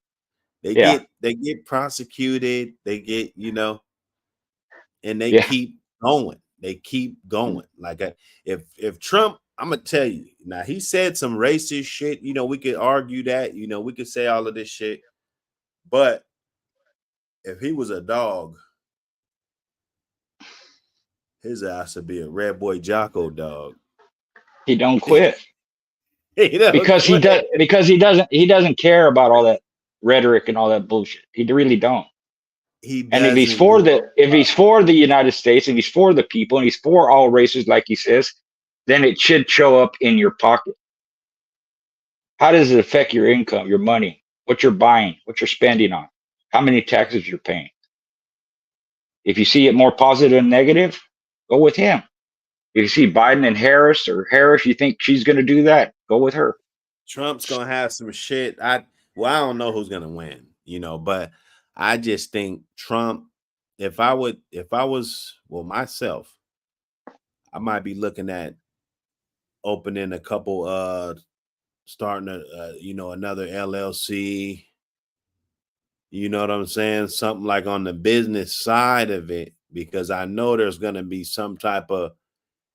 they get prosecuted. They get, you know, and they keep going. They keep going. Like if Trump, I'm gonna tell you now, he said some racist shit. You know, we could argue that. You know, we could say all of this shit, but if he was a dog, his ass would be a Red Boy Jocko dog. He don't quit. He doesn't care about all that rhetoric and all that bullshit. He really don't. And if he's for the United States, if he's for the people, and he's for all races, like he says, then it should show up in your pocket. How does it affect your income, your money, what you're buying, what you're spending on, how many taxes you're paying? If you see it more positive than negative, go with him. If you see Biden and Harris, or Harris, you think she's going to do that, go with her. Trump's going to have some shit. I don't know who's going to win, you know, but I just think Trump, if I was myself, I might be looking at opening a couple, starting another LLC. You know what I'm saying? Something like on the business side of it, because I know there's going to be some type of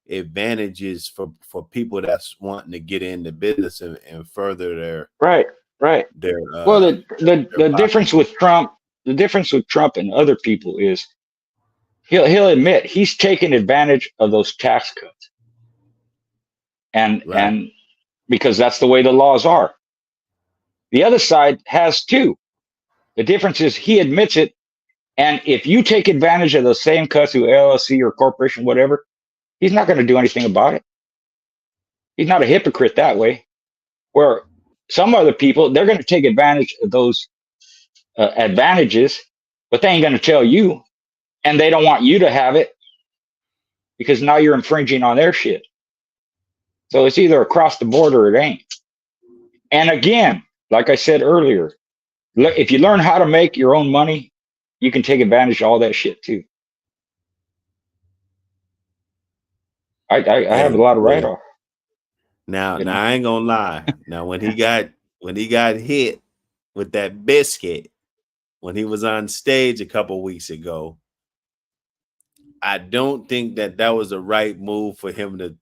advantages for people that's wanting to get into business and further their right. Their well, the difference with Trump, and other people is he'll admit he's taken advantage of those tax cuts, and because that's the way the laws are. The other side has too. The difference is he admits it. And if you take advantage of the same cuts through LLC or corporation, whatever, he's not going to do anything about it. He's not a hypocrite that way. Where some other people, they're going to take advantage of those advantages, but they ain't going to tell you, and they don't want you to have it because now you're infringing on their shit. So it's either across the board or it ain't. And again, like I said earlier, if you learn how to make your own money, you can take advantage of all that shit too. I have a lot of write-off. Now I ain't gonna lie. Now when he got hit with that biscuit when he was on stage a couple weeks ago, I don't think that was the right move for him to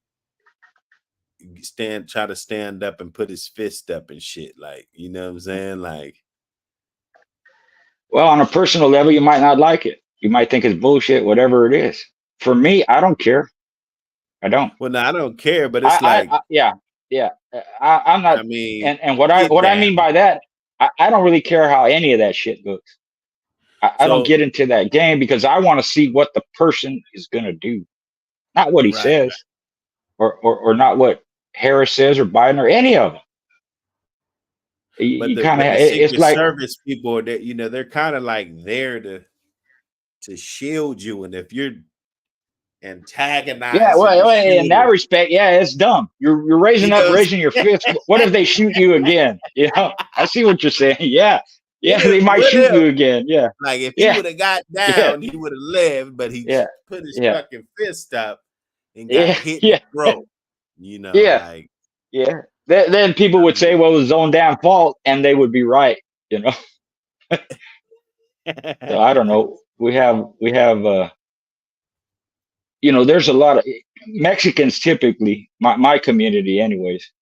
try to stand up and put his fist up and shit. Like, you know what I'm saying? Like, well, on a personal level, you might not like it. You might think it's bullshit, whatever it is. For me, I don't care. I don't. Well, no, I don't care, but it's like, Yeah. I'm not. I mean, And what I mean by that, I don't really care how any of that shit looks. I don't so get into that game because I want to see what the person is gonna do, not what he right, right. says, or not what Harris says or Biden or any of them. But You the kind of, it's Secret like, Service people that they're kind of like there to shield you, and if you're yeah. antagonizing Well, the in that shooter, respect, yeah, it's dumb. You're you raising up, know, raising your fist. What if they shoot you again? You know, I see what you're saying. Yeah, they might what shoot if you again. Yeah, like if he yeah, would have got yeah, down, he would have lived, but he yeah, put his yeah, fucking fist up and got yeah, hit in the yeah, throat. yeah, Like yeah. Then people I would say, mean, "Well, it was his own damn fault," and they would be right. You know. So I don't know. We have. There's a lot of Mexicans typically, my community, anyways,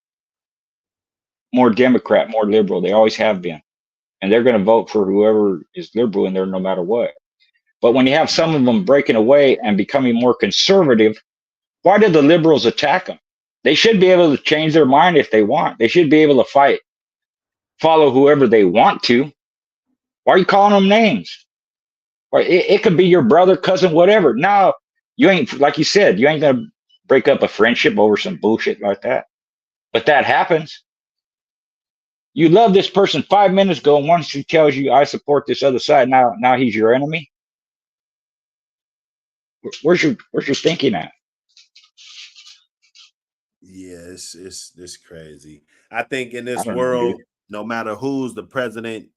more Democrat, more liberal. They always have been, and they're going to vote for whoever is liberal in there, no matter what. But when you have some of them breaking away and becoming more conservative, why did the liberals attack them? They should be able to change their mind if they want. They should be able to follow whoever they want to. Why are you calling them names? Or it could be your brother, cousin, whatever. Now, you ain't, like you said, you ain't going to break up a friendship over some bullshit like that. But that happens. You love this person 5 minutes ago, and once he tells you, I support this other side, now he's your enemy. Where's your thinking at? yeah, it's crazy. I think in I this don't know, dude. world, no matter who's the president,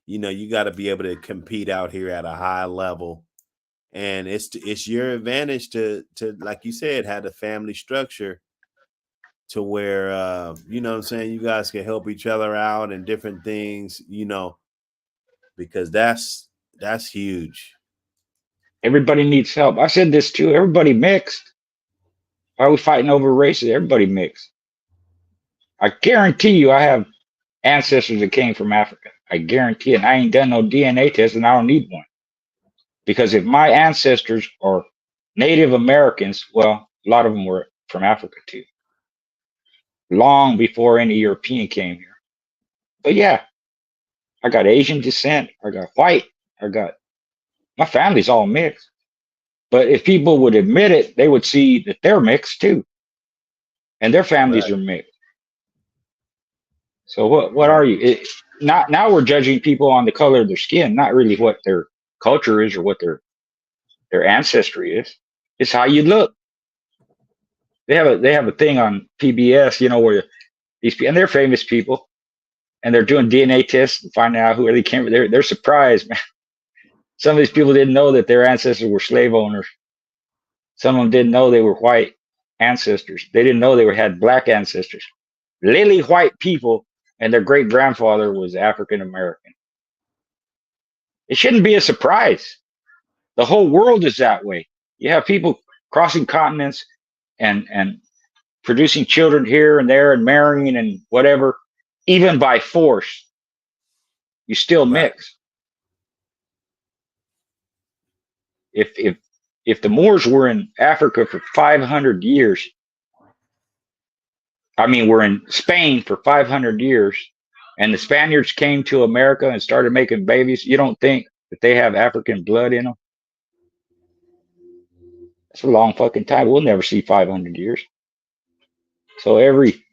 you got to be able to compete out here at a high level, and it's your advantage to like you said, have a family structure to where you know what I'm saying, you guys can help each other out and different things, because that's huge. Everybody needs help. I said this too. Everybody mixed. Why are we fighting over races? Everybody mixed. I guarantee you, I have ancestors that came from Africa. I guarantee it. And I ain't done no DNA test, and I don't need one. Because if my ancestors are Native Americans, well, a lot of them were from Africa too, long before any European came here. But yeah, I got Asian descent. I got white. My family's all mixed. But if people would admit it, they would see that they're mixed too, and their families Right. are mixed. So what are you? Now we're judging people on the color of their skin, not really what their culture is or what their ancestry is. It's how you look. They have a thing on PBS, where and they're famous people, and they're doing DNA tests and finding out who they came from. They're surprised, man. Some of these people didn't know that their ancestors were slave owners. Some of them didn't know they were white ancestors. They didn't know they had black ancestors. Lily white people, and their great grandfather was African American. It shouldn't be a surprise. The whole world is that way. You have people crossing continents and producing children here and there and marrying and whatever, even by force. You still Right. mix. If the Moors were in Africa for 500 years, we're in Spain for 500 years, and the Spaniards came to America and started making babies, you don't think that they have African blood in them? That's a long fucking time. We'll never see 500 years. So every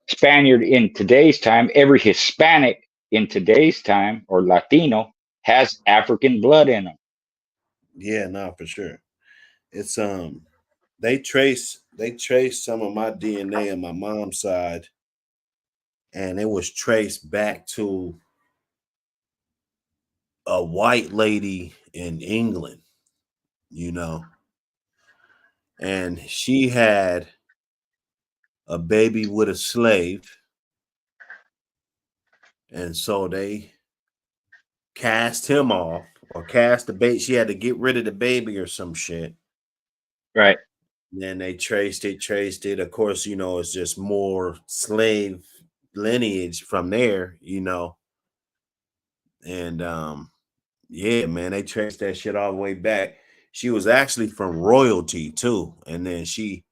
Spaniard in today's time, every Hispanic in today's time, or Latino, has African blood in them. Yeah, no, for sure. It's they trace some of my DNA on my mom's side, and it was traced back to a white lady in England, and she had a baby with a slave, and so they cast him off, or cast the baby. She had to get rid of the baby or some shit. Right. Then they traced it. Of course, it's just more slave lineage from there, And yeah, man, they traced that shit all the way back. She was actually from royalty too. And then she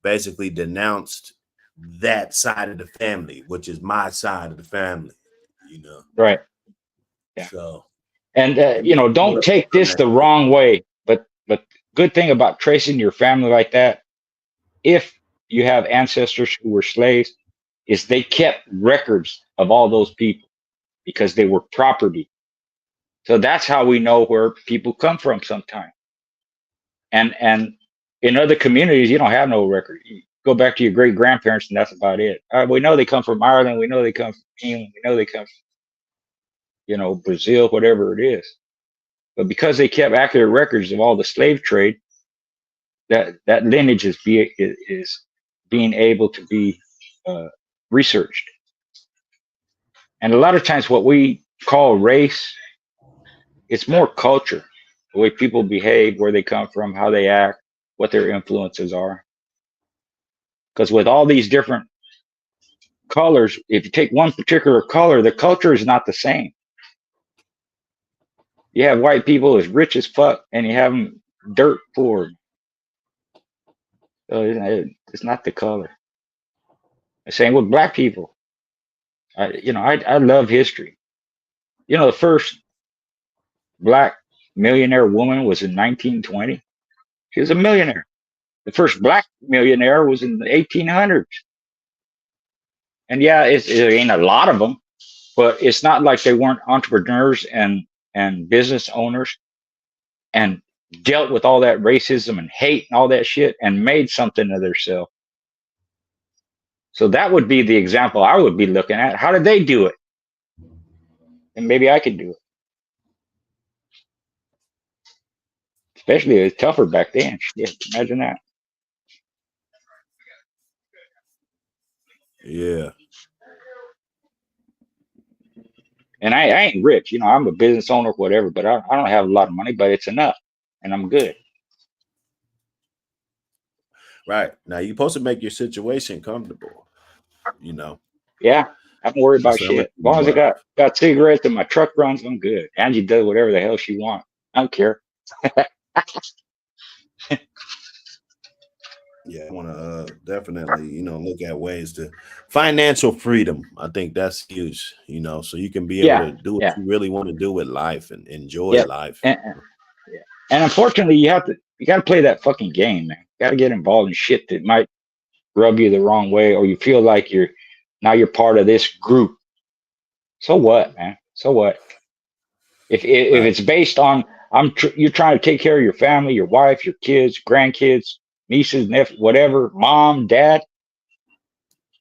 basically denounced that side of the family, which is my side of the family, you know. Right. Yeah. So, and don't take this the wrong way, but good thing about tracing your family like that, if you have ancestors who were slaves, is they kept records of all those people because they were property. So that's how we know where people come from sometimes. And in other communities, you don't have no record. You go back to your great grandparents, and that's about it. We know they come from Ireland. We know they come from England. We know they come from, Brazil, whatever it is. But because they kept accurate records of all the slave trade, that lineage is being able to be researched. And a lot of times, what we call race, it's more culture, the way people behave, where they come from, how they act, what their influences are. Because with all these different colors, if you take one particular color, the culture is not the same. You have white people as rich as fuck, and you have them dirt poor. So it's not the color. The same with black people. I love history. The first black millionaire woman was in 1920. She was a millionaire. The first black millionaire was in the 1800s. And yeah, it ain't a lot of them, but it's not like they weren't entrepreneurs and business owners and dealt with all that racism and hate and all that shit and made something of themselves. So that would be the example I would be looking at. How did they do it? And maybe I could do it. Especially it was tougher back then. Shit, imagine that. Yeah. And I ain't rich, I'm a business owner, whatever, but I don't have a lot of money, but it's enough and I'm good. Right. Now you're supposed to make your situation comfortable, Yeah. I don't worry about shit. As long as I got cigarettes and my truck runs, I'm good. Angie does whatever the hell she wants. I don't care. Yeah, I want to definitely, look at ways to financial freedom. I think that's huge, so you can be able to do what you really want to do with life and enjoy life. And unfortunately, you got to play that fucking game, man. You got to get involved in shit that might rub you the wrong way, or you feel like you're part of this group. So what, man? So what? If it's based on you're trying to take care of your family, your wife, your kids, grandkids, nieces, nephews, whatever, mom, dad,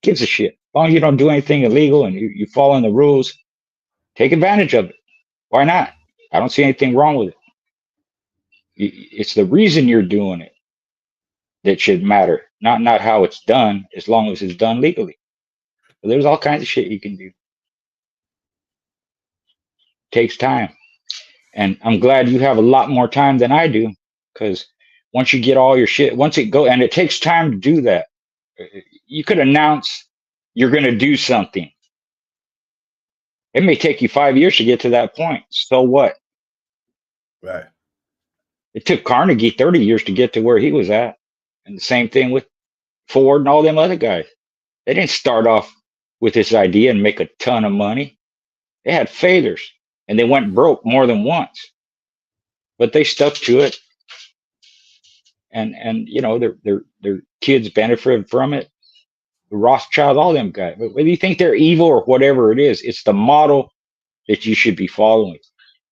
gives a shit. As long as you don't do anything illegal and you follow the rules, take advantage of it. Why not? I don't see anything wrong with it. It's the reason you're doing it that should matter, not how it's done, as long as it's done legally. But there's all kinds of shit you can do. Takes time. And I'm glad you have a lot more time than I do, because once you get all your shit, and it takes time to do that. You could announce you're going to do something. It may take you 5 years to get to that point. So what? Right. It took Carnegie 30 years to get to where he was at. And the same thing with Ford and all them other guys. They didn't start off with this idea and make a ton of money. They had failures and they went broke more than once, but they stuck to it. And their kids benefited from it. The Rothschild, all them guys. Whether you think they're evil or whatever it is, it's the model that you should be following.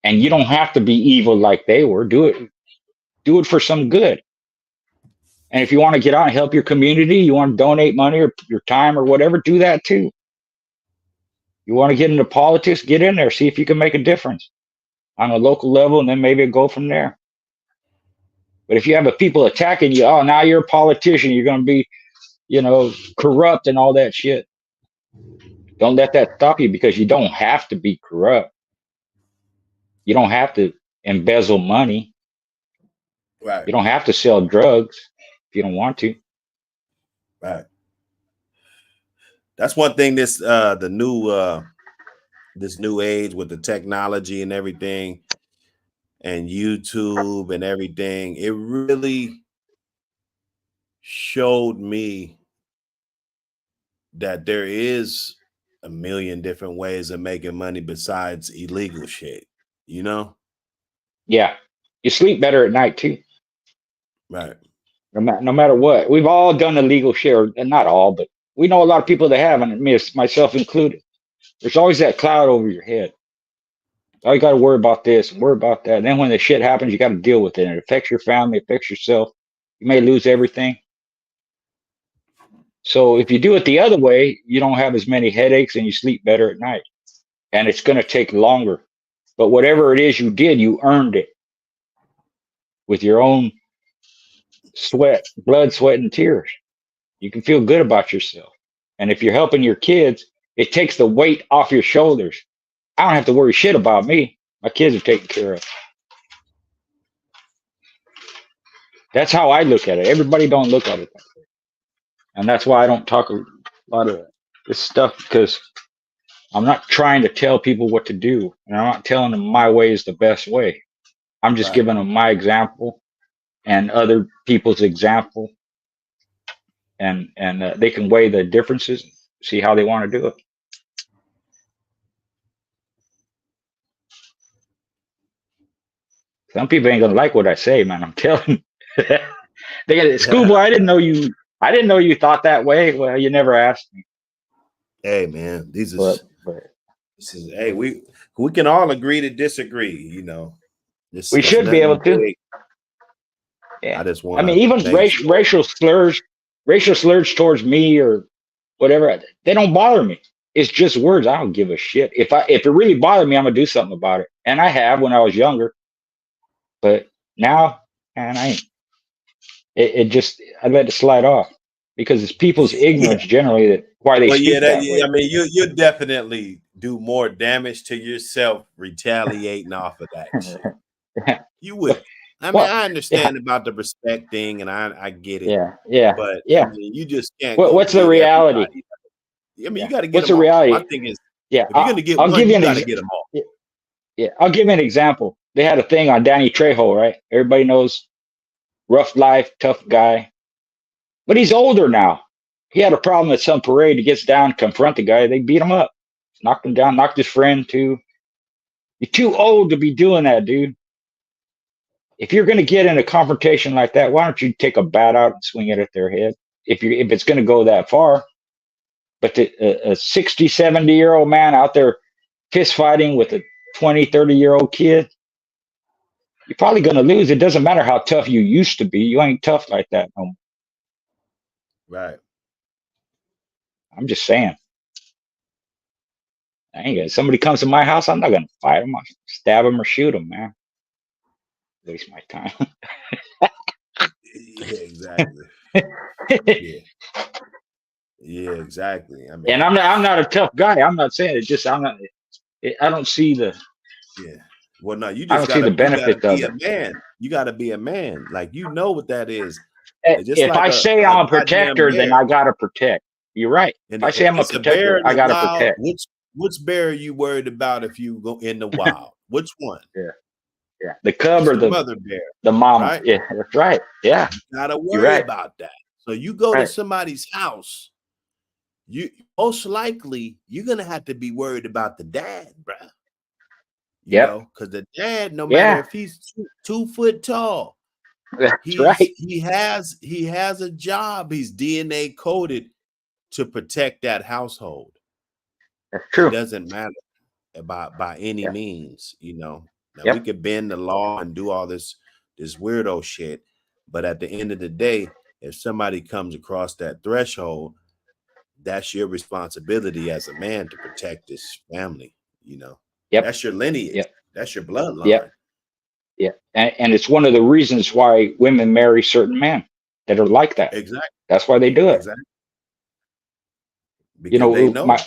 And you don't have to be evil like they were. Do it for some good. And if you want to get out and help your community, you want to donate money or your time or whatever, do that too. You want to get into politics, get in there, see if you can make a difference on a local level, and then maybe go from there. But if you have people attacking you, oh, now you're a politician, you're going to be, corrupt and all that shit. Don't let that stop you, because you don't have to be corrupt. You don't have to embezzle money. Right. You don't have to sell drugs if you don't want to. Right. That's one thing. This new age with the technology and everything, and YouTube and everything, it really showed me that there is a million different ways of making money besides illegal shit, you know? Yeah. You sleep better at night too. Right. No matter what. We've all done illegal shit, or not all, but we know a lot of people that have, and myself included. There's always that cloud over your head. Oh, you got to worry about this, worry about that. And then when the shit happens, you got to deal with it. And it affects your family, it affects yourself. You may lose everything. So if you do it the other way, you don't have as many headaches and you sleep better at night. And it's going to take longer. But whatever it is you did, you earned it with your own sweat, blood, sweat, and tears. You can feel good about yourself. And if you're helping your kids, it takes the weight off your shoulders. I don't have to worry shit about me. My kids are taken care of. That's how I look at it. Everybody don't look at it that way. And that's why I don't talk a lot of this stuff, because I'm not trying to tell people what to do. And I'm not telling them my way is the best way. I'm just giving them my example and other people's example. And they can weigh the differences, see how they want to do it. Some people ain't gonna like what I say, man. I'm telling you. They get Schoolboy. I didn't know you thought that way. Well, you never asked me. Hey, man, this is hey, we can all agree to disagree. You know, we should be able to. Yeah, I mean, even racial slurs towards me or whatever, they don't bother me. It's just words. I don't give a shit. If it really bothered me, I'm gonna do something about it. And I have when I was younger. But now, man, I let it slide off, because it's people's ignorance generally that why they speak that way. I mean, you definitely do more damage to yourself retaliating off of that shit. You would. I mean, I understand about the respect thing, and I get it. Yeah. But yeah, I mean, you just can't. What's the reality? Everybody. I mean, you got to get. What's the reality? My thing is, if you're gonna get I'll one, give you got to get them all. Yeah, I'll give you an example. They had a thing on Danny Trejo, right? Everybody knows, rough life, tough guy. But he's older now. He had a problem at some parade. He gets down, confront the guy. They beat him up, knocked him down, knocked his friend too. You're too old to be doing that, dude. If you're going to get in a confrontation like that, why don't you take a bat out and swing it at their head? If it's going to go that far. But a 60, 70-year-old man out there fist fighting with a 20, 30-year-old kid, you're probably going to lose. It doesn't matter how tough you used to be. You ain't tough like that no more. Right. I'm just saying. I ain't gonna, somebody comes to my house, I'm not going to fight them. I'll stab them or shoot them, man. Waste my time. Yeah, exactly. Yeah, exactly. I mean, and I'm not a tough guy. I'm not saying it. Just I don't see the. Yeah. Well, no, you just see the benefit of it. Man, you got to be a man. Like, you know what that is. If I say I'm a protector, then I got to protect. You're right. If I say I'm a protector, I got to protect. Which bear are you worried about if you go in the wild? Which one? Yeah, the cub or the mother bear, the mom. Right? Yeah, that's right. Yeah, you gotta worry about that. So you go to somebody's house, you most likely you're gonna have to be worried about the dad, bro. You know, because the dad, no matter if he's 2 foot tall, he has a job. He's DNA coded to protect that household. That's true. It doesn't matter by any means, you know. Now we could bend the law and do all this weirdo shit, but at the end of the day, if somebody comes across that threshold, that's your responsibility as a man to protect this family. You know, that's your lineage, that's your bloodline. And it's one of the reasons why women marry certain men that are like that. Exactly. That's why they do it. Exactly. Because you know,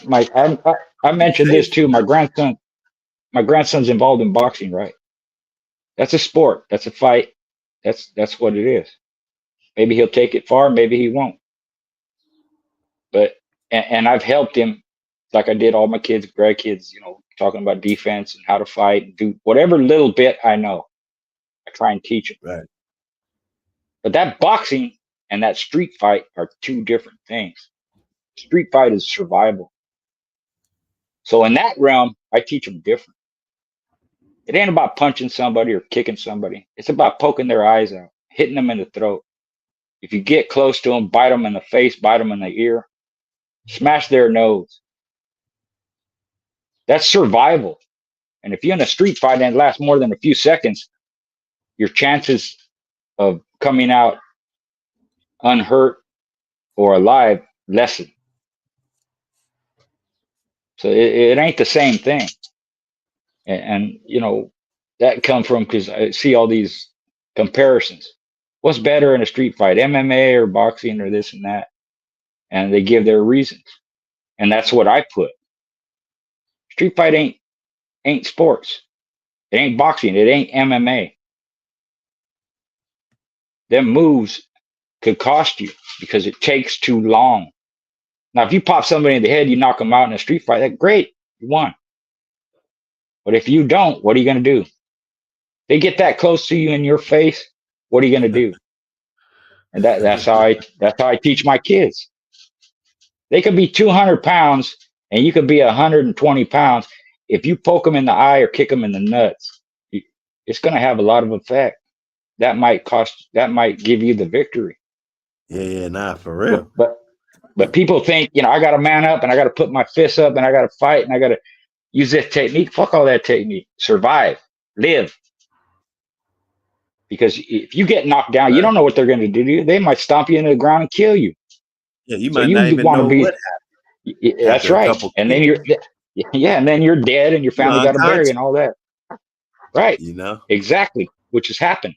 I mentioned this too. My grandson's involved in boxing, right? That's a sport. That's a fight. That's what it is. Maybe he'll take it far. Maybe he won't. But, and I've helped him like I did all my kids, grandkids, you know, talking about defense and how to fight and do whatever little bit I know. I try and teach him. Right. But that boxing, and that street fight are two different things. Street fight is survival. So in that realm, I teach them different. It ain't about punching somebody or kicking somebody. It's about poking their eyes out, hitting them in the throat. If you get close to them, bite them in the face, bite them in the ear, smash their nose. That's survival. And if you're in a street fight and it lasts more than a few seconds, your chances of coming out unhurt or alive lessen. So it ain't the same thing. And you know, that come from, because I see all these comparisons. What's better in a street fight, MMA or boxing or this and that? And they give their reasons. And that's what I put. Street fight ain't sports. It ain't boxing. It ain't MMA. Them moves could cost you because it takes too long. Now, if you pop somebody in the head, you knock them out in a street fight, that's great. You won. But if you don't, what are you going to do? They get that close to you in your face, what are you going to do? And that's how I teach my kids. They could be 200 pounds and you could be 120 pounds. If you poke them in the eye or kick them in the nuts, it's going to have a lot of effect. That might give you the victory. Yeah, nah, for real. But people think, you know, I got to man up and I got to put my fists up and I got to fight and I got to use this technique. Fuck all that technique. Survive, live. Because if you get knocked down, you don't know what they're going to do to you. They might stomp you into the ground and kill you. Yeah, you might not even know what happened. That's right. And then you're dead and your family got to bury and all that. Right. You know? Exactly. Which has happened.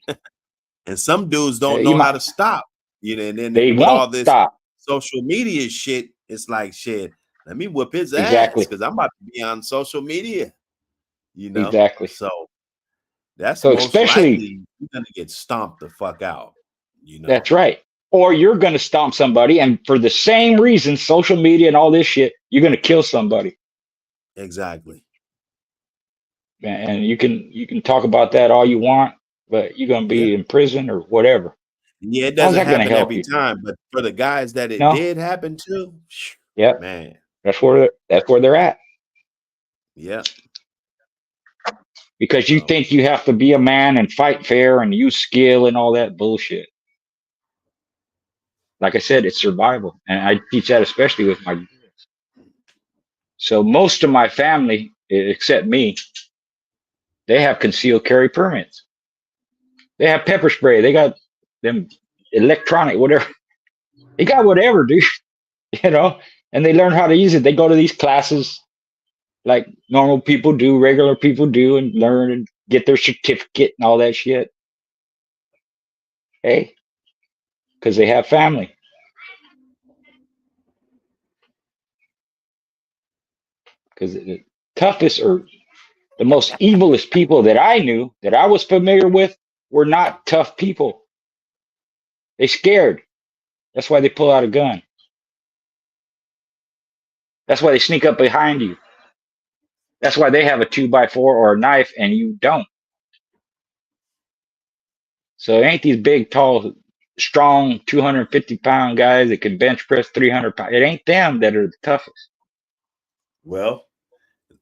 And some dudes don't know how to stop. You know, and then they with won't all this stop. Social media shit, it's like shit. Let me whip his Exactly. ass because I'm about to be on social media. You know? Exactly. So that's so most especially likely you're gonna get stomped the fuck out. You know? That's right. Or you're gonna stomp somebody, and for the same reason, social media and all this shit, you're gonna kill somebody. Exactly. And you can talk about that all you want, but you're gonna be in prison or whatever. Yeah, it doesn't happen every time, but for the guys that it did happen to, yep, man, that's where they're at. Yeah. Because you think you have to be a man and fight fair and use skill and all that bullshit. Like I said, it's survival, and I teach that especially with my kids. So most of my family, except me, they have concealed carry permits. They have pepper spray. They got them electronic, whatever. They got whatever, dude. You know, and they learn how to use it. They go to these classes like normal people do, regular people do, and learn and get their certificate and all that shit. Hey, because they have family. Because the toughest or the most evilest people that I knew, that I was familiar with, were not tough people. They scared. That's why they pull out a gun. That's why they sneak up behind you. That's why they have a 2x4 or a knife and you don't. So it ain't these big, tall, strong, 250-pound guys that can bench press 300 pounds. It ain't them that are the toughest. Well,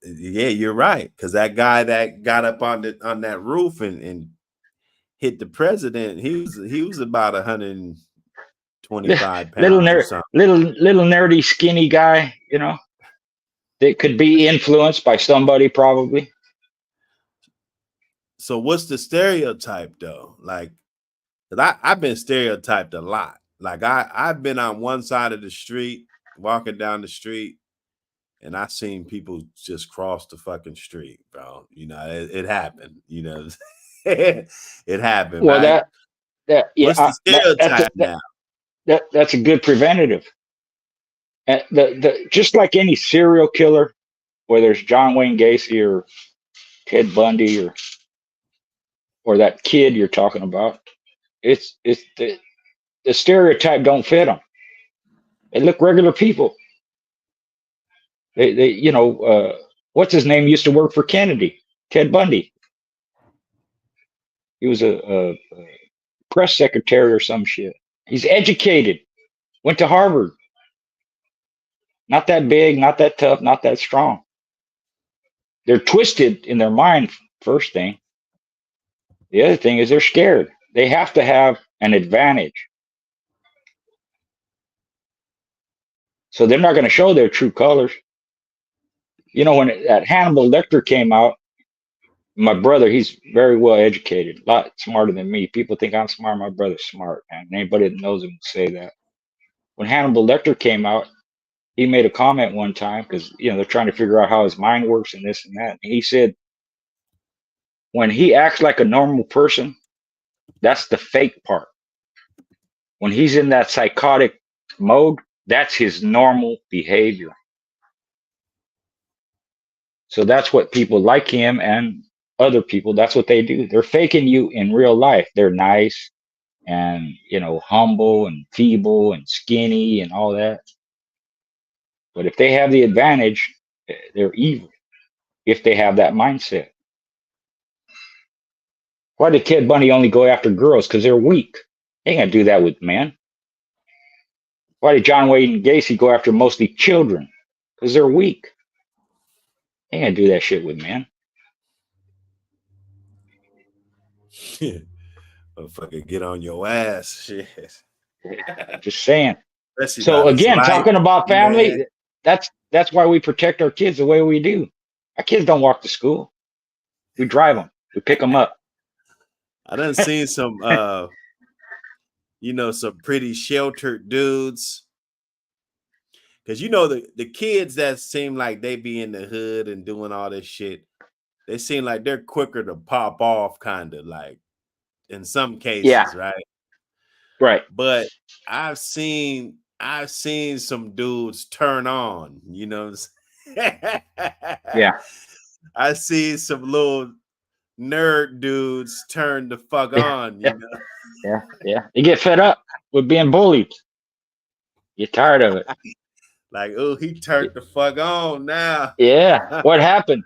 yeah, you're right. Because that guy that got up on that roof and hit the president, he was about 125 pounds. Little nerdy, skinny guy, you know, that could be influenced by somebody probably. So what's the stereotype though? Like, 'cause I've been stereotyped a lot. Like I've been on one side of the street, walking down the street, and I seen people just cross the fucking street, bro. You know, it happened. You know, it happened. Well, right? What's the stereotype now? That's a good preventative. And just like any serial killer, whether it's John Wayne Gacy or Ted Bundy or that kid you're talking about, it's the stereotype don't fit them. They look regular people. They you know, what's his name used to work for Kennedy, Ted Bundy. He was a press secretary or some shit. He's educated, went to Harvard. Not that big, not that tough, not that strong. They're twisted in their mind, first thing. The other thing is they're scared. They have to have an advantage. So they're not going to show their true colors. You know, when that Hannibal Lecter came out, my brother, he's very well educated, a lot smarter than me. People think I'm smart. My brother's smart, and anybody that knows him will say that. When Hannibal Lecter came out, he made a comment one time because, you know, they're trying to figure out how his mind works and this and that. And he said, when he acts like a normal person, that's the fake part. When he's in that psychotic mode, that's his normal behavior. So that's what people like him and other people, that's what they do. They're faking you in real life. They're nice and, you know, humble and feeble and skinny and all that. But if they have the advantage, they're evil if they have that mindset. Why did Ted Bundy only go after girls? Because they're weak. They ain't gonna do that with men. Why did John Wayne Gacy go after mostly children? Because they're weak. They ain't gonna do that shit with men. Motherfucker, get on your ass. Shit. Just saying. Especially So about his again, life, talking about family, man. that's why we protect our kids the way we do. Our kids don't walk to school. We drive them. We pick them up. I done seen some, you know, some pretty sheltered dudes. Because, you know, the kids that seem like they be in the hood and doing all this shit, they seem like they're quicker to pop off, kind of like in some cases, Yeah. right? Right. But I've seen some dudes turn on, you know. Yeah. I see some little nerd dudes turn the fuck on, you know. Yeah. You get fed up with being bullied. You're tired of it. Like, oh, he turned the fuck on now. Yeah. What happened?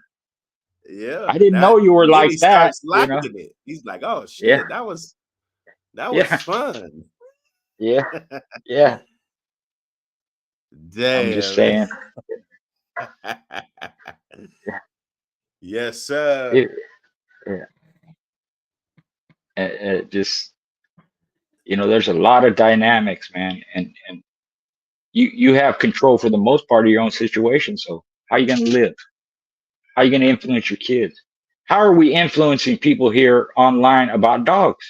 Yeah. I didn't know you were like he that. starts liking it. He's like, oh shit, Yeah. that was Yeah. fun. Yeah. Yeah. Damn. I'm just saying. Yes, sir. Just, you know, there's a lot of dynamics, man, and you have control for the most part of your own situation. So how are you going to live? How are you going to influence your kids? How are we influencing people here online about dogs?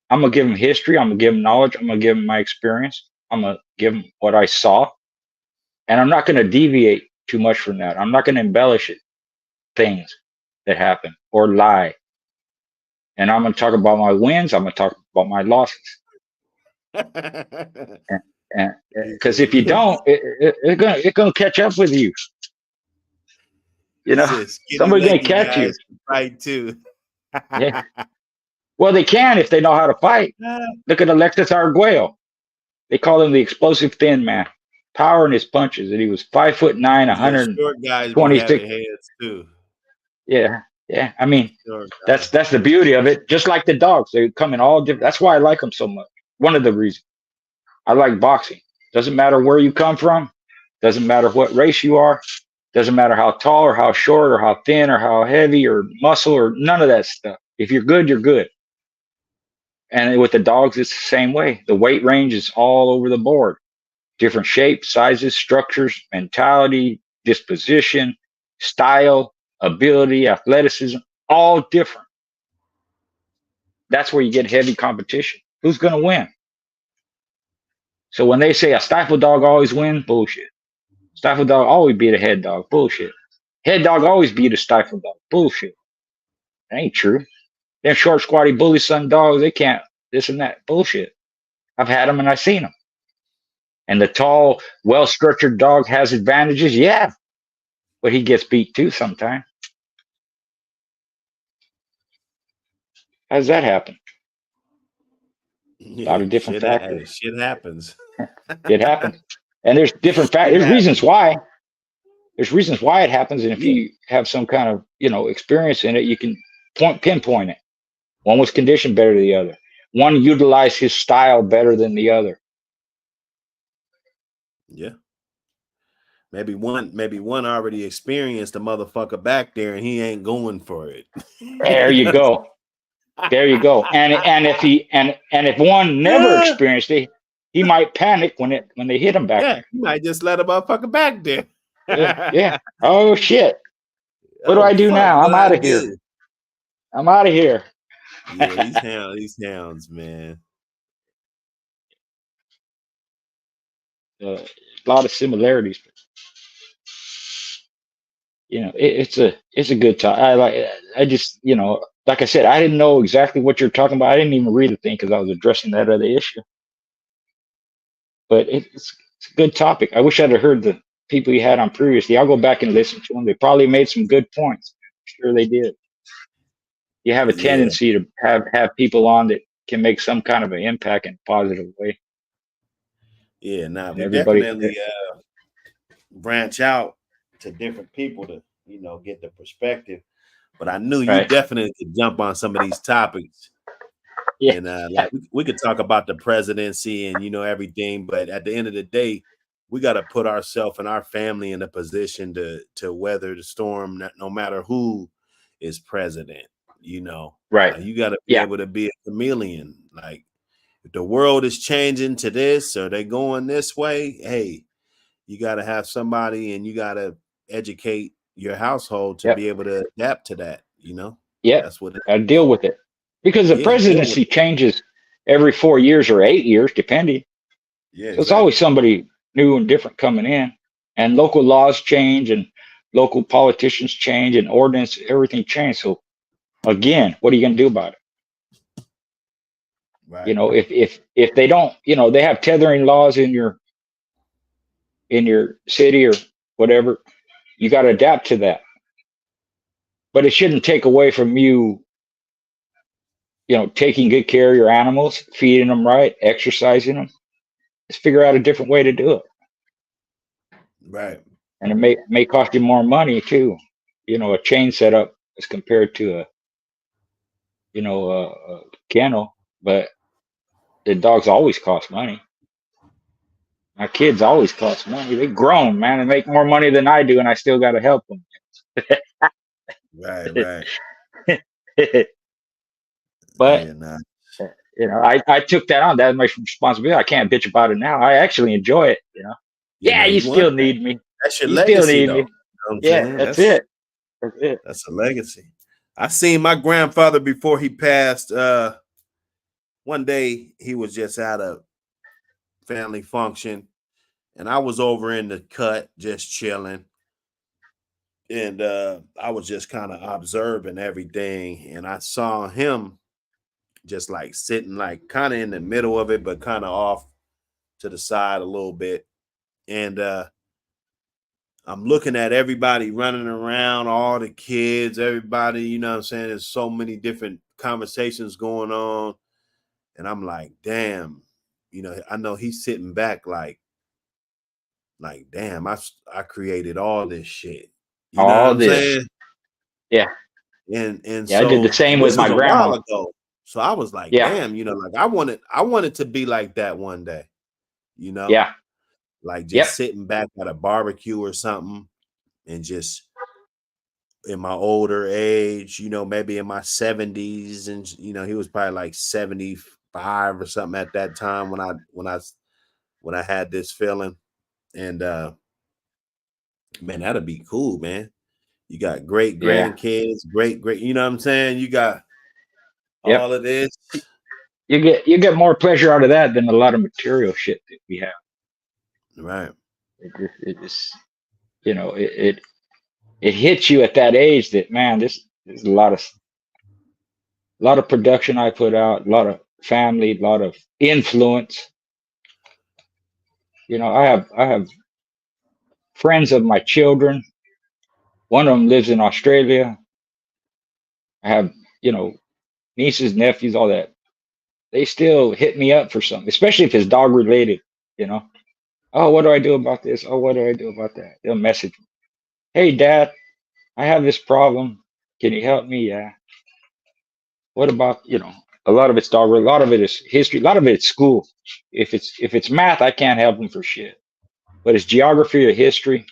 I'm going to give them history. I'm going to give them knowledge. I'm going to give them my experience. I'm going to give them what I saw. And I'm not going to deviate too much from that. I'm not going to embellish it, things that happen or lie. And I'm going to talk about my wins. I'm going to talk about my losses. And because if you don't, it's gonna catch up with you. You know, somebody's gonna catch you. Fight too. Yeah. Well, they can if they know how to fight. Look at Alexis Arguello. They call him the explosive thin man. Power in his punches, and he was 5'9", 126 heads too. Yeah. I mean, that's the beauty of it. Just like the dogs, they come in all different. That's why I like them so much. One of the reasons I like boxing. Doesn't matter where you come from. Doesn't matter what race you are. Doesn't matter how tall or how short or how thin or how heavy or muscle or none of that stuff. If you're good, you're good. And with the dogs, it's the same way. The weight range is all over the board. Different shapes, sizes, structures, mentality, disposition, style, ability, athleticism, all different. That's where you get heavy competition. Who's going to win? So when they say a stifle dog always wins, bullshit. Stifle dog always beat a head dog, bullshit. Head dog always beat a stifle dog, bullshit. That ain't true. Them short, squatty, bully son dogs, they can't this and that, bullshit. I've had them and I've seen them. And the tall, well-structured dog has advantages, yeah. But he gets beat too sometimes. How does that happen? A lot of different factors. Shit happens. It happens. And there's different factors. There's reasons why. There's reasons why it happens. And if you have some kind of, experience in it, you can pinpoint it. One was conditioned better than the other. one utilized his style better than the other. Yeah. Maybe one already experienced a motherfucker back there and he ain't going for it. There you go. There you go. And if one never experienced it, he might panic when they hit him back there. You might just let a motherfucker back there. Yeah. Oh shit. What do I do now? I'm out of here. I'm out of here. Yeah, these hounds, man. A lot of similarities. You know, it's a good time. I just, you know, like I said, I didn't know exactly what you're talking about. I didn't even read the thing because I was addressing that other issue. But it's a good topic. I wish I'd have heard the people you had on previously. I'll go back and listen to them. They probably made some good points. I'm sure they did. You have a tendency to have people on that can make some kind of an impact in a positive way. Yeah, now we definitely branch out to different people to, you know, get the perspective. But I knew you definitely could jump on some of these topics. Yeah. And like we could talk about the presidency and, you know, everything, but at the end of the day, we got to put ourselves and our family in a position to weather the storm, no matter who is president, you know. You got to be able to be a chameleon. Like, if the world is changing to this or they going this way, hey, you got to have somebody and you got to educate your household to be able to adapt to that, you know? Yeah, that's what deal with it. Because the presidency changes every 4 years or 8 years, depending. Yeah, so it's always somebody new and different coming in. And local laws change and local politicians change and ordinance, everything changes. So again, what are you going to do about it? You know, if they don't, you know, they have tethering laws in your city or whatever, you got to adapt to that. But it shouldn't take away from you, you know, taking good care of your animals, feeding them right, exercising them. Just figure out a different way to do it. Right. And it may cost you more money too. You know, a chain setup as compared to a kennel, but the dogs always cost money. My kids always cost money. They grown, man, and make more money than I do, and I still got to help them. Right. But you know, I took that on. That's my responsibility. I can't bitch about it now. I actually enjoy it. You know. Yeah, you still need me. That's your legacy, though. You know yeah, that's it. That's it. That's a legacy. I seen my grandfather before he passed. One day he was just at a family function, and I was over in the cut just chilling. And I was just kind of observing everything, and I saw him just like sitting like kind of in the middle of it, but kind of off to the side a little bit. And I'm looking at everybody running around, all the kids, everybody, you know what I'm saying? There's so many different conversations going on. And I'm like, damn, you know, I know he's sitting back like damn, I created all this shit. You know what I'm saying? Yeah. And so I did the same with my grandma. So I was like, damn, you know, like I wanted to be like that one day, you know? Yeah. Like just sitting back at a barbecue or something and just in my older age, you know, maybe in my 70s, and you know, he was probably like 75 or something at that time when I had this feeling. And man, that'd be cool, man. You got great grandkids, great, you know what I'm saying? You got all of this. You get more pleasure out of that than a lot of material shit that we have. Right. It just, you know, it hits you at that age that, man, there's a lot of production I put out, a lot of family, a lot of influence. You know, I have friends of my children. One of them lives in Australia. I have, you know, nieces, nephews, all that. They still hit me up for something, especially if it's dog related, you know. Oh, what do I do about this? Oh, what do I do about that? They'll message me. Hey, Dad, I have this problem. Can you help me? Yeah. What about, you know, A lot of it's dog. A lot of it is history. A lot of it is school. If it's math, I can't help them for shit. But it's geography or history,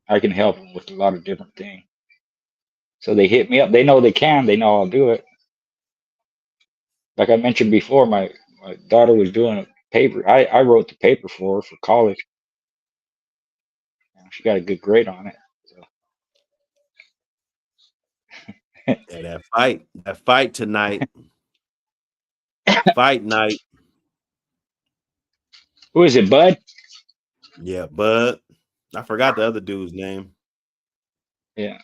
I can help them with a lot of different things. So they hit me up. They know they can. They know I'll do it. Like I mentioned before, my daughter was doing a paper. I wrote the paper for her for college. She got a good grade on it. So. Yeah, that fight tonight. Fight night. Who is it, Bud? Yeah, Bud. I forgot the other dude's name. Yeah.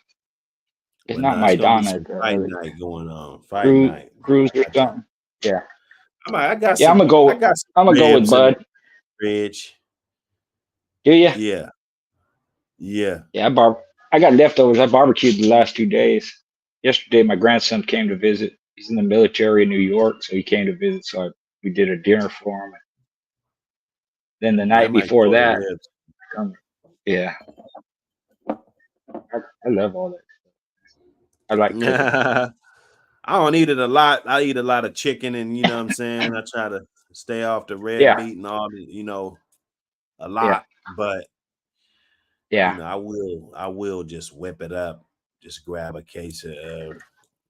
It's But not no, it's gonna be Maidana. some fight night going on. Fight Cruz, night. Cruz or something. Yeah. I got Yeah, some, I'm gonna go with Bud. Fridge. Do you? Yeah. Yeah. Yeah, I got leftovers. I barbecued the last 2 days. Yesterday, my grandson came to visit. He's in the military in New York, so he came to visit. So we did a dinner for him. Then the night before that, yeah, I love all that. I like cooking. I don't eat it a lot. I eat a lot of chicken, and you know what I'm saying. I try to stay off the red meat and all the, a lot. Yeah. But yeah, I will just whip it up. Just grab a case of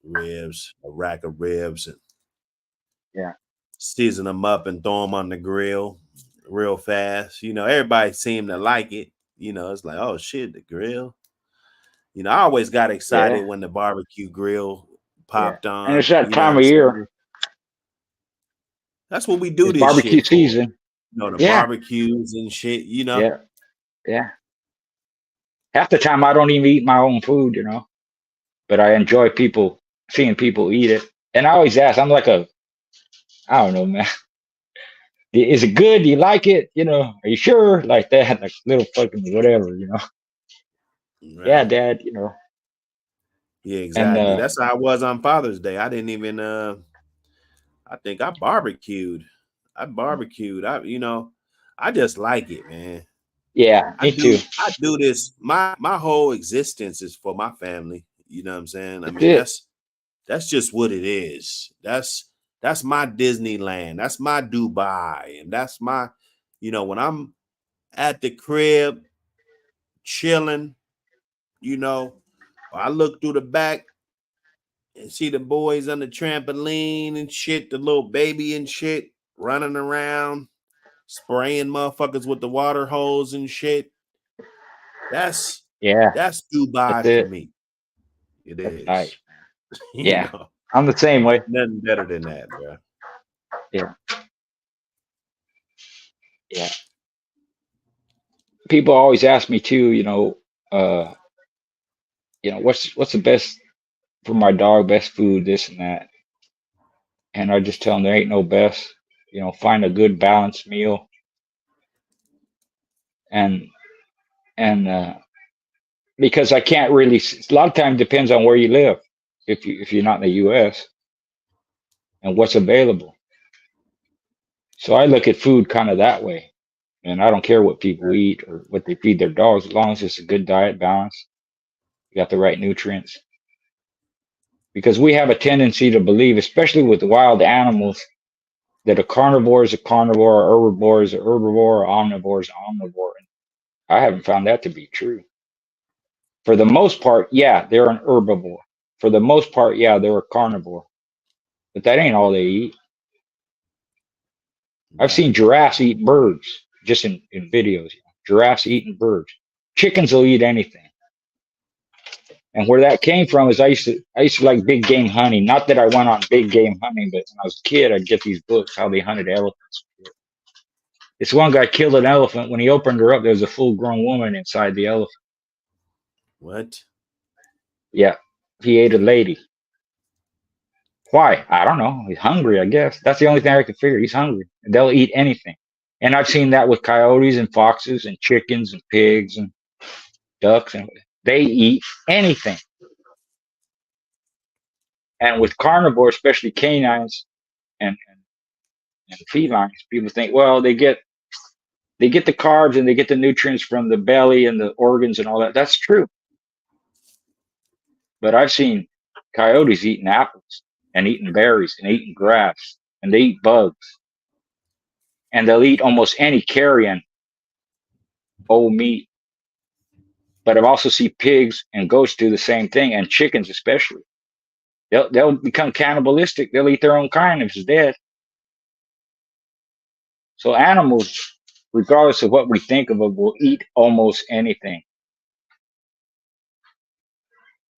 ribs, a rack of ribs, and season them up and throw them on the grill real fast. Everybody seemed to like it. It's like, oh shit, the grill. I always got excited when the barbecue grill popped on. And it's that time of year. That's what we do. It's this barbecue shit season. The barbecues and shit. Yeah. Half the time I don't even eat my own food, but I enjoy seeing people eat it. And I always ask, I'm like I don't know, man. Is it good? Do you like it? Are you sure? Like that, like little fucking whatever, Right. Yeah, Dad, Yeah, exactly. And, that's how I was on Father's Day. I didn't even I think I barbecued. I just like it, man. Yeah, me too. I do this. My whole existence is for my family. You know what I'm saying? I mean, that's just what it is. That's my Disneyland. That's my Dubai. And that's my, when I'm at the crib chilling, I look through the back and see the boys on the trampoline and shit, the little baby and shit running around, spraying motherfuckers with the water hose and shit. That's Dubai for me. It is. Nice. Yeah. I'm the same way. Nothing better than that, bro. Yeah. Yeah. People always ask me too, what's the best for my dog, best food, this and that. And I just tell them there ain't no best. Find a good balanced meal. And because I can't really, a lot of times depends on where you live. If you're not in the U.S. and what's available. So I look at food kind of that way. And I don't care what people eat or what they feed their dogs, as long as it's a good diet balance. You got the right nutrients. Because we have a tendency to believe, especially with wild animals, that a carnivore is a carnivore, or herbivore is a herbivore, or omnivore is an omnivore. And I haven't found that to be true. For the most part, yeah, they're an herbivore. For the most part, yeah, they're a carnivore. But that ain't all they eat. I've seen giraffes eat birds, just in videos. Giraffes eating birds. Chickens will eat anything. And where that came from is I used to like big game hunting. Not that I went on big game hunting, but when I was a kid, I'd get these books how they hunted elephants. This one guy killed an elephant. When he opened her up, there was a full-grown woman inside the elephant. What? Yeah, he ate a lady. Why? I don't know. He's hungry, I guess. That's the only thing I could figure. He's hungry. They'll eat anything. And I've seen that with coyotes and foxes and chickens and pigs and ducks. And they eat anything. And with carnivores, especially canines and felines, people think, well, they get the carbs and they get the nutrients from the belly and the organs and all that. That's true. But I've seen coyotes eating apples. and eating berries and eating grass, and they eat bugs, and they'll eat almost any carrion, whole meat. But I've also seen pigs and goats do the same thing, and chickens especially. They'll become cannibalistic. They'll eat their own kind if it's dead. So animals, regardless of what we think of them, will eat almost anything.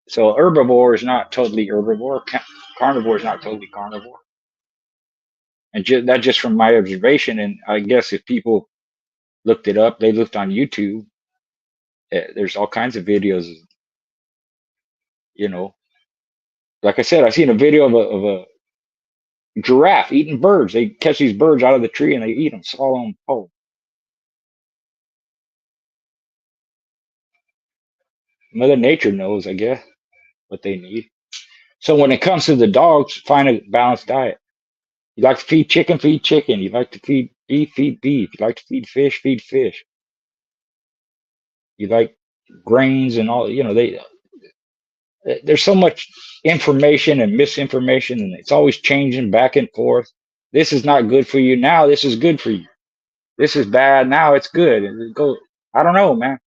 So herbivore is not totally herbivore. Carnivore is not totally carnivore. And that's just from my observation. And I guess if people looked it up, they looked on YouTube, there's all kinds of videos, you know. Like I said, I seen a video of a giraffe eating birds. They catch these birds out of the tree and they eat them, swallow them whole. Mother Nature knows, I guess, what they need. So when it comes to the dogs, find a balanced diet. You like to feed chicken, feed chicken. You like to feed beef, feed beef. You like to feed fish, feed fish. You like grains and all, you know, there's so much information and misinformation, and it's always changing back and forth. This is not good for you now. This is good for you. This is bad now. It's good. And it goes, I don't know, man.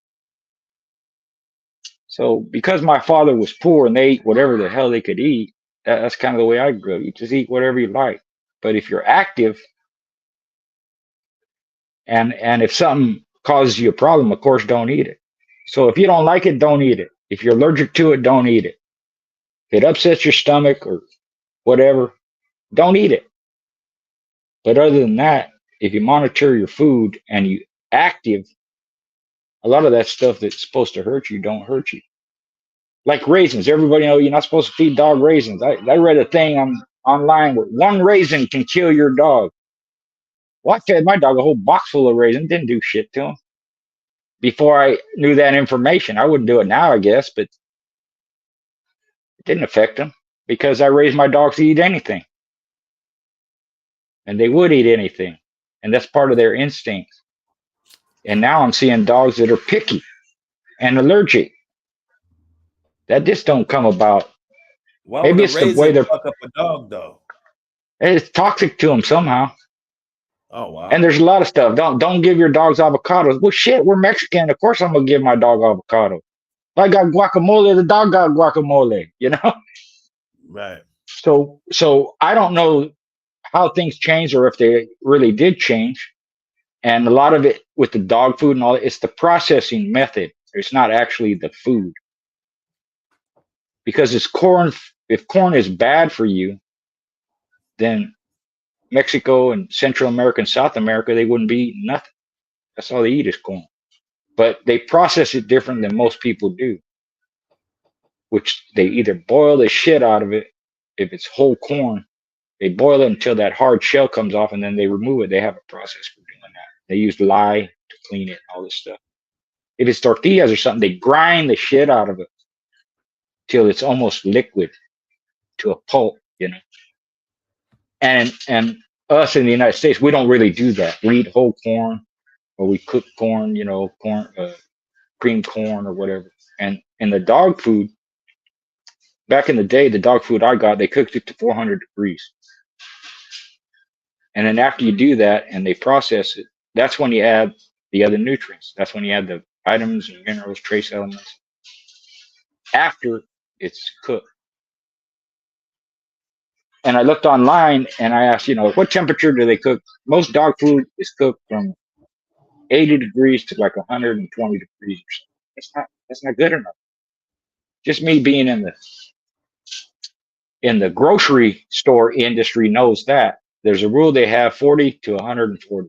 So because my father was poor and they ate whatever the hell they could eat, that's kind of the way I grew up. You just eat whatever you like. But if you're active, and if something causes you a problem, of course, don't eat it. So if you don't like it, don't eat it. If you're allergic to it, don't eat it. If it upsets your stomach or whatever, don't eat it. But other than that, if you monitor your food and you active, a lot of that stuff that's supposed to hurt you don't hurt you. Like raisins. Everybody know you're not supposed to feed dog raisins. I read a thing online where one raisin can kill your dog. Well, I fed my dog a whole box full of raisins. Didn't do shit to him. Before I knew that information, I wouldn't do it now, I guess, but it didn't affect him because I raised my dogs to eat anything. And they would eat anything. And that's part of their instincts. And now I'm seeing dogs that are picky and allergic. That just don't come about. Why Maybe would it's a the way raisin they're. fuck up a dog though? It's toxic to them somehow. Oh wow. And there's a lot of stuff. Don't give your dogs avocados. Well, shit, we're Mexican. Of course, I'm gonna give my dog avocado. If I got guacamole, the dog got guacamole. You know. Right. So I don't know how things change or if they really did change. And a lot of it with the dog food and all, it's the processing method. It's not actually the food. Because it's corn. If corn is bad for you, then Mexico and Central America and South America, they wouldn't be eating nothing. That's all they eat is corn. But they process it different than most people do, which they either boil the shit out of it. If it's whole corn, they boil it until that hard shell comes off and then they remove it. They have a process for doing that. They use lye to clean it and all this stuff. If it's tortillas or something, they grind the shit out of it till it's almost liquid to a pulp, you know. And us in the United States, we don't really do that. We eat whole corn, or we cook corn, you know, cream corn or whatever. And in the dog food, back in the day, the dog food I got, they cooked it to 400 degrees. And then after you do that and they process it, that's when you add the other nutrients. That's when you add the vitamins and minerals, trace elements, after it's cooked. And I looked online and I asked, you know, what temperature do they cook? Most dog food is cooked from 80 degrees to like 120 degrees or something. That's not good enough. Just me being in the grocery store industry knows that. There's a rule they have 40 to 140.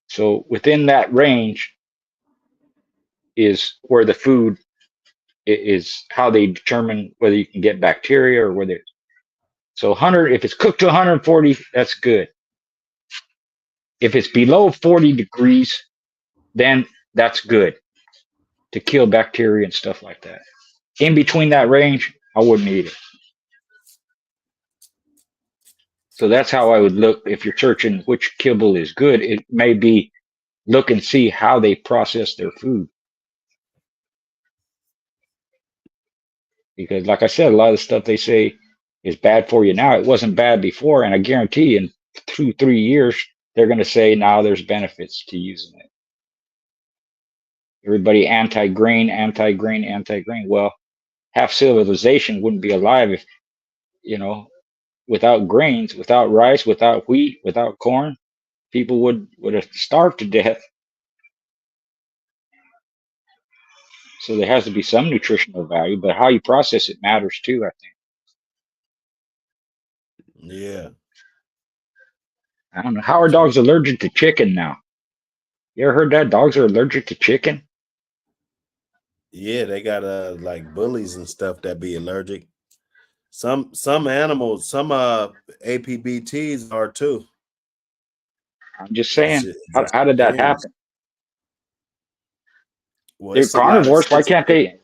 So within that range is where the food is, how they determine whether you can get bacteria or whether it's. So 100, if it's cooked to 140, that's good. If it's below 40 degrees, then that's good to kill bacteria and stuff like that. In between that range, I wouldn't eat it. So that's how I would look. If you're searching which kibble is good, it may be look and see how they process their food. Because like I said, a lot of the stuff they say is bad for you now. It wasn't bad before, and I guarantee in 2-3 years they're going to say now there's benefits to using it. Everybody anti-grain, anti-grain, anti-grain. Well, half civilization wouldn't be alive if, without grains, without rice, without wheat, without corn, people would have starved to death. So there has to be some nutritional value, but how you process it matters too, I think. Yeah. I don't know. How are dogs allergic to chicken now? You ever heard that dogs are allergic to chicken? Yeah, they got like bullies and stuff that be allergic. Some animals, some APBTs are too. I'm just saying, how did that happen? Well, they're carnivores. Why can't they?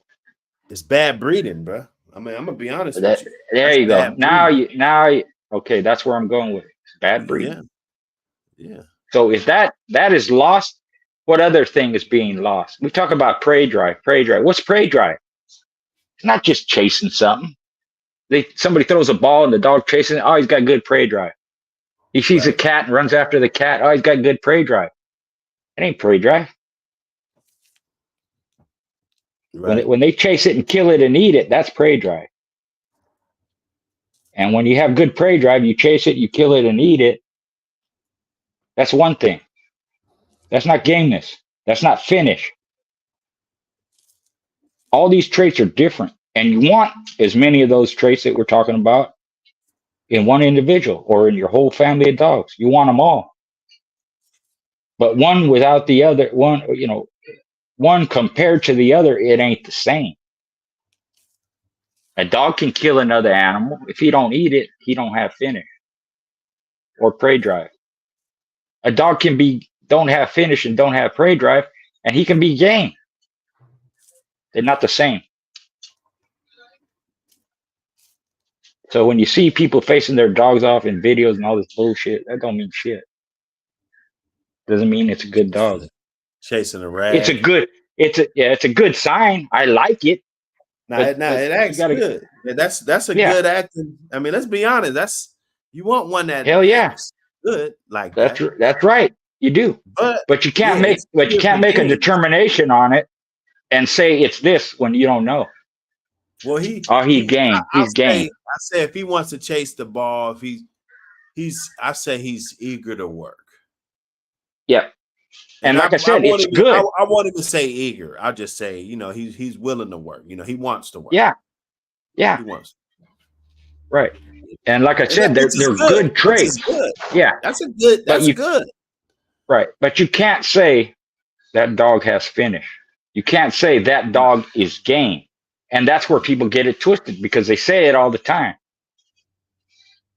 It's bad breeding, bro. I mean, I'm gonna be honest with you. There you go. Now you. Okay, that's where I'm going with it. It's bad breeding. Yeah. So if that is lost, what other thing is being lost? We talk about prey drive. Prey drive. What's prey drive? It's not just chasing something. Somebody throws a ball and the dog chasing it. Oh, he's got good prey drive. He sees a cat and runs after the cat. Oh, he's got good prey drive. It ain't prey drive. Right. When they chase it and kill it and eat it, that's prey drive. And when you have good prey drive, you chase it, you kill it and eat it. That's one thing. That's not gameness. That's not finish. All these traits are different. And you want as many of those traits that we're talking about in one individual or in your whole family of dogs. You want them all. But one without the other, one compared to the other, it ain't the same. A dog can kill another animal. If he don't eat it, he don't have finish or prey drive. A dog don't have finish and don't have prey drive, and he can be game. They're not the same. So when you see people facing their dogs off in videos and all this bullshit, that don't mean shit. Doesn't mean it's a good dog. Chasing a rat. It's a good sign. I like it. It acts good. That's a good acting. I mean, let's be honest. You want one that acts good like that. That's right. You do. But you can't make a determination on it and say it's this when you don't know. Well, he's game. He's game. I say if he wants to chase the ball, I say he's eager to work. Yeah. And like I said, it's good. I wanted to say eager. I'll just say, he's willing to work. He wants to work. Yeah. He wants. Right. And like I said, they're good traits. Good. Yeah. That's good. Right. But you can't say that dog has finish. You can't say that dog is game. And that's where people get it twisted because they say it all the time.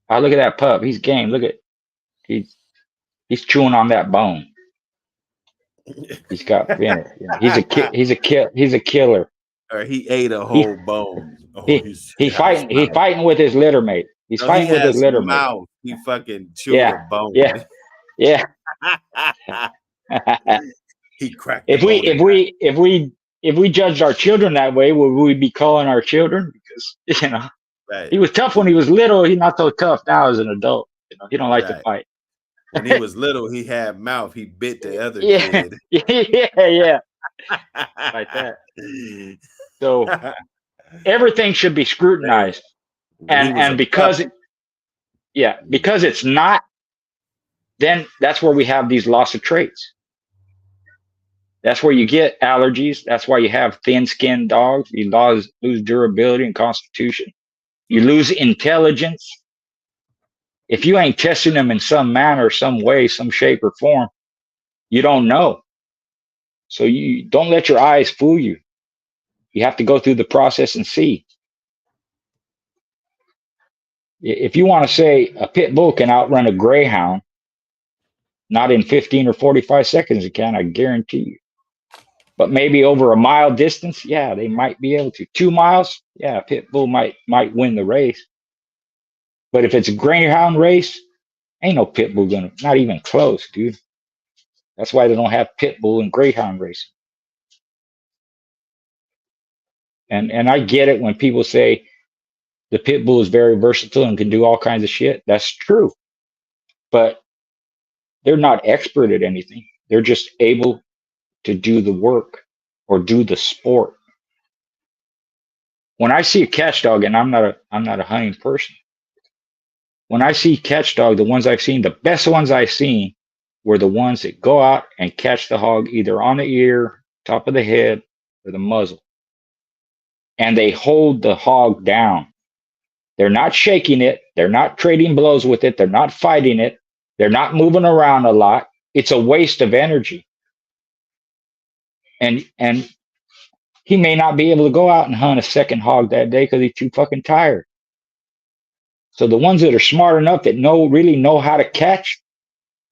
Oh, look at that pup. He's game. Look at he's chewing on that bone. He's got finish. He's a killer. Or he ate a whole bone. He's fighting with his litter mate. He's fighting with his litter mate. He fucking chewed a bone. Yeah. He cracked. If we judged our children that way, would we be calling our children? Because he was tough when he was little. He's not so tough now as an adult. He don't like to fight. When he was little, he had mouth. He bit the other kid. Yeah. Like that. So everything should be scrutinized, and because it's not, then that's where we have these loss of traits. That's where you get allergies. That's why you have thin-skinned dogs. You lose durability and constitution. You lose intelligence. If you ain't testing them in some manner, some way, some shape or form, you don't know. So you don't let your eyes fool you. You have to go through the process and see. If you want to say a pit bull can outrun a greyhound, not in 15 or 45 seconds it can, I guarantee you. But maybe over a mile distance, yeah, they might be able to. 2 miles, yeah, a pit bull might win the race. But if it's a greyhound race, ain't no pit bull gonna, not even close, dude. That's why they don't have pit bull and greyhound racing. And I get it when people say, the pit bull is very versatile and can do all kinds of shit. That's true. But they're not expert at anything. They're just able to do the work or do the sport. When I see a catch dog, and I'm not a hunting person, when I see catch dog, the ones I've seen, the best ones I've seen were the ones that go out and catch the hog either on the ear, top of the head, or the muzzle. And they hold the hog down. They're not shaking it. They're not trading blows with it. They're not fighting it. They're not moving around a lot. It's a waste of energy. And he may not be able to go out and hunt a second hog that day because he's too fucking tired. So the ones that are smart enough that really know how to catch,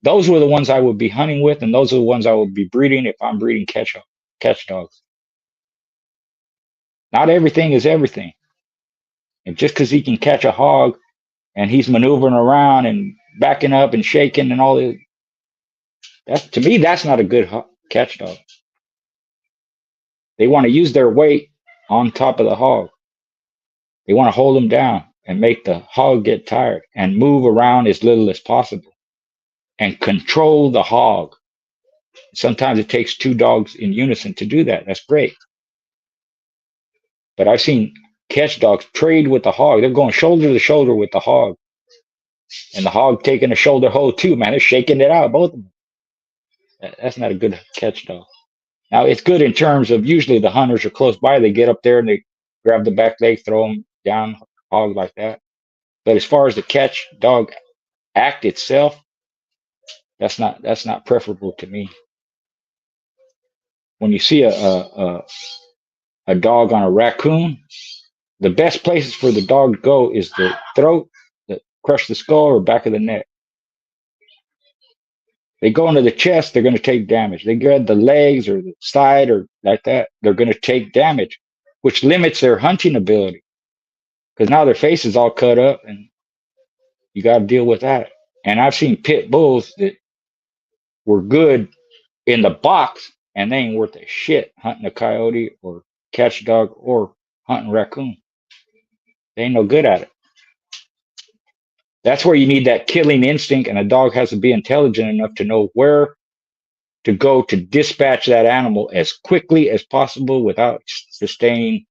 those were the ones I would be hunting with, and those are the ones I would be breeding if I'm breeding catch dogs. Not everything is everything. And just because he can catch a hog and he's maneuvering around and backing up and shaking and all that, to me, that's not a good catch dog. They want to use their weight on top of the hog. They want to hold him down and make the hog get tired and move around as little as possible and control the hog. Sometimes it takes two dogs in unison to do that. That's great. But I've seen catch dogs trade with the hog. They're going shoulder to shoulder with the hog. And the hog taking a shoulder hold too, man. They're shaking it out, both of them. That's not a good catch dog. Now, it's good in terms of usually the hunters are close by. They get up there and they grab the back leg, throw them down, hog like that. But as far as the catch dog act itself, that's not preferable to me. When you see a dog on a raccoon, the best places for the dog to go is the throat, crush the skull, or back of the neck. They go into the chest, they're going to take damage. They grab the legs or the side or like that, they're going to take damage, which limits their hunting ability. Because now their face is all cut up and you got to deal with that. And I've seen pit bulls that were good in the box and they ain't worth a shit hunting a coyote or catch dog or hunting raccoon. They ain't no good at it. That's where you need that killing instinct, and a dog has to be intelligent enough to know where to go to dispatch that animal as quickly as possible without sustaining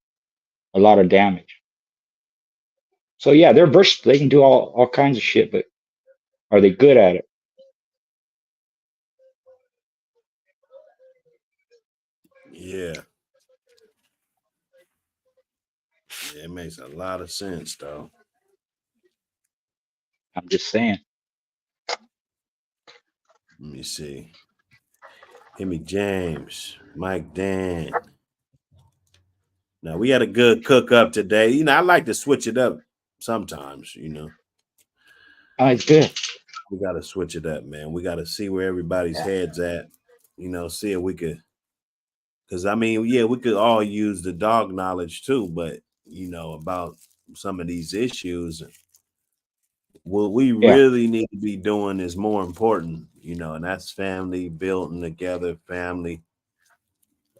a lot of damage. So yeah, they're versatile. They can do all kinds of shit, but are they good at it? Yeah. It makes a lot of sense, though. I'm just saying. Let me see. Himmy James, Mike Dan. Now, we had a good cook up today. You know, I like to switch it up sometimes, you know. Oh, it's good. We got to switch it up, man. We got to see where everybody's head's at, you know, see if we could. Because, I mean, yeah, we could all use the dog knowledge too, but, you know, about some of these issues. What we really need to be doing is more important, you know, and that's family, building together, family,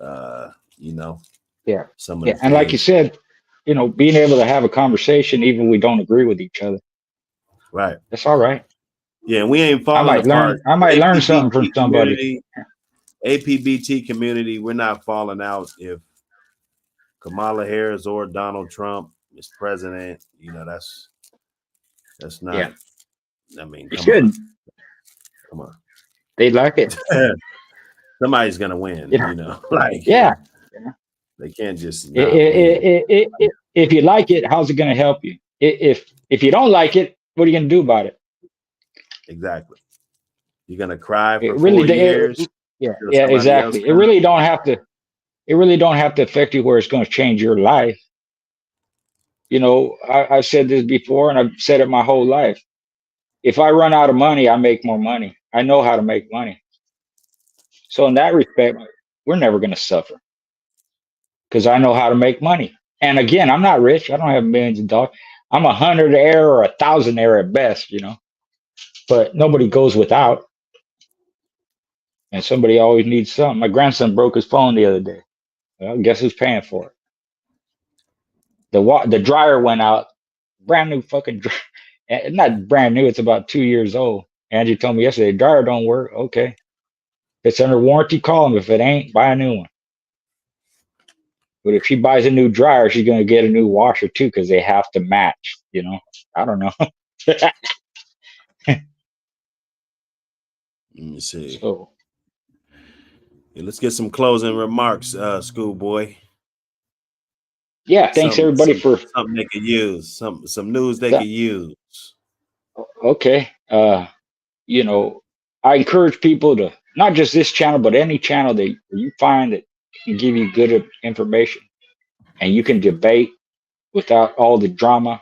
you know. Yeah. Some of the and like you said, you know, being able to have a conversation even when we don't agree with each other. Right. That's all right. Yeah, we ain't falling apart. I might learn something from somebody. APBT community, we're not falling out if Kamala Harris or Donald Trump is president. You know, that's not. Yeah. I mean, come on. They like it. Somebody's gonna win. You know, like they can't just. If you like it, how's it gonna help you? If you don't like it, what are you gonna do about it? Exactly. You're gonna cry for really 4 years. Yeah, exactly. It really don't have to affect you where it's going to change your life. You know, I've said this before and I've said it my whole life. If I run out of money, I make more money. I know how to make money. So in that respect, we're never going to suffer because I know how to make money. And again, I'm not rich. I don't have millions of dollars. I'm 100 air or 1,000 air at best, you know, but nobody goes without. And somebody always needs something. My grandson broke his phone the other day. Well, guess who's paying for it? The dryer went out brand new fucking dryer. Not brand new, it's about 2 years old. Angie told me yesterday, dryer don't work. Okay. If it's under warranty, call them. If it ain't, buy a new one. But if she buys a new dryer, she's going to get a new washer too, because they have to match, you know? I don't know. Let me see. So, yeah, let's get some closing remarks, Schoolboy. Yeah, thanks everybody for something they could use, some news they could use. Okay. You know, I encourage people to, not just this channel, but any channel that you find that can give you good information and you can debate without all the drama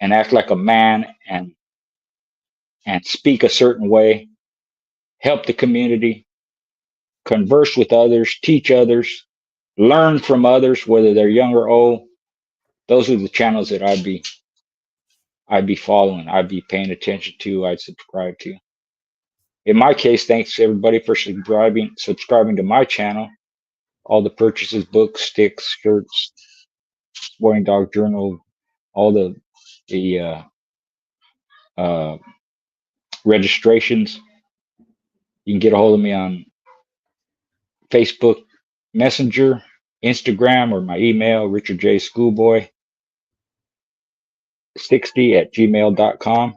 and act like a man and speak a certain way, help the community, converse with others, teach others, learn from others, whether they're young or old. Those are the channels that I'd be following, I'd be paying attention to, I'd subscribe to. In my case, thanks everybody for subscribing to my channel. All the purchases, books, sticks, shirts, Sporting Dog Journal, all the registrations. You can get a hold of me on Facebook Messenger, Instagram, or my email, richardjschoolboy60@gmail.com.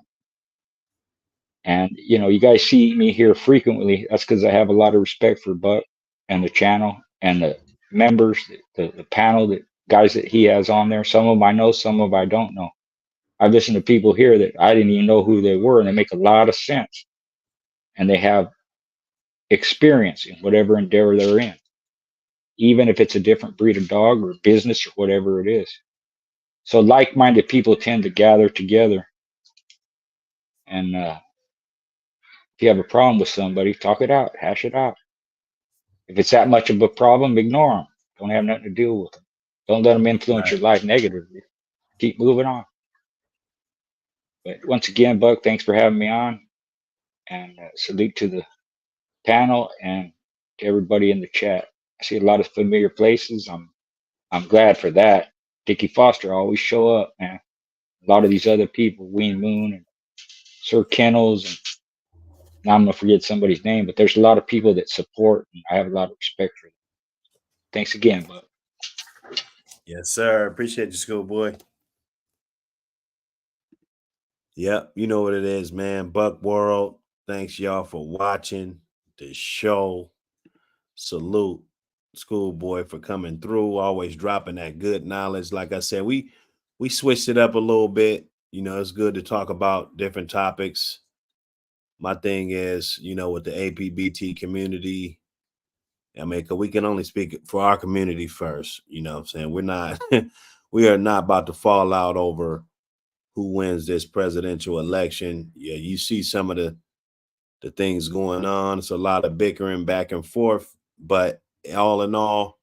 And, you know, you guys see me here frequently. That's because I have a lot of respect for Buck and the channel and the members, the panel, the guys that he has on there. Some of them I know, some of them I don't know. I've listened to people here that I didn't even know who they were, and they make a lot of sense. And they have experience in whatever endeavor they're in, even if it's a different breed of dog or business or whatever it is. So like-minded people tend to gather together. And if you have a problem with somebody, talk it out, hash it out. If it's that much of a problem, ignore them. Don't have nothing to deal with them. Don't let them influence your life negatively. Keep moving on. But once again, Buck, thanks for having me on. And salute to the panel and to everybody in the chat. I see a lot of familiar places. I'm glad for that. Dickie Foster always show up, man. A lot of these other people, Ween Moon and Sir Kennels, and now I'm gonna forget somebody's name, but there's a lot of people that support, and I have a lot of respect for them. Thanks again, Buck. Yes, sir. Appreciate you, Schoolboy. Yep, you know what it is, man. Buck World. Thanks y'all for watching the show. Salute Schoolboy for coming through, always dropping that good knowledge. Like I said, we switched it up a little bit. You know, it's good to talk about different topics. My thing is, you know, with the APBT community, I mean, 'cause we can only speak for our community first. You know what I'm saying? We're not, we are not about to fall out over who wins this presidential election. Yeah, you see some of the things going on. It's a lot of bickering back and forth, but all in all,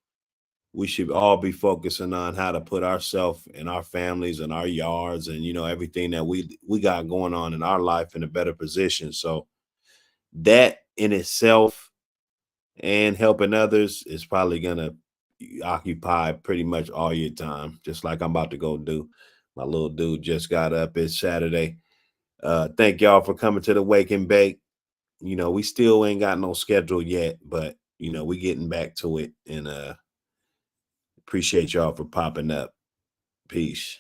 we should all be focusing on how to put ourselves and our families and our yards and, you know, everything that we got going on in our life in a better position. So that in itself and helping others is probably going to occupy pretty much all your time, just like I'm about to go do. My little dude just got up. It's Saturday. Thank y'all for coming to the Wake and Bake. You know, we still ain't got no schedule yet, but, you know, we getting back to it, and appreciate y'all for popping up. Peace.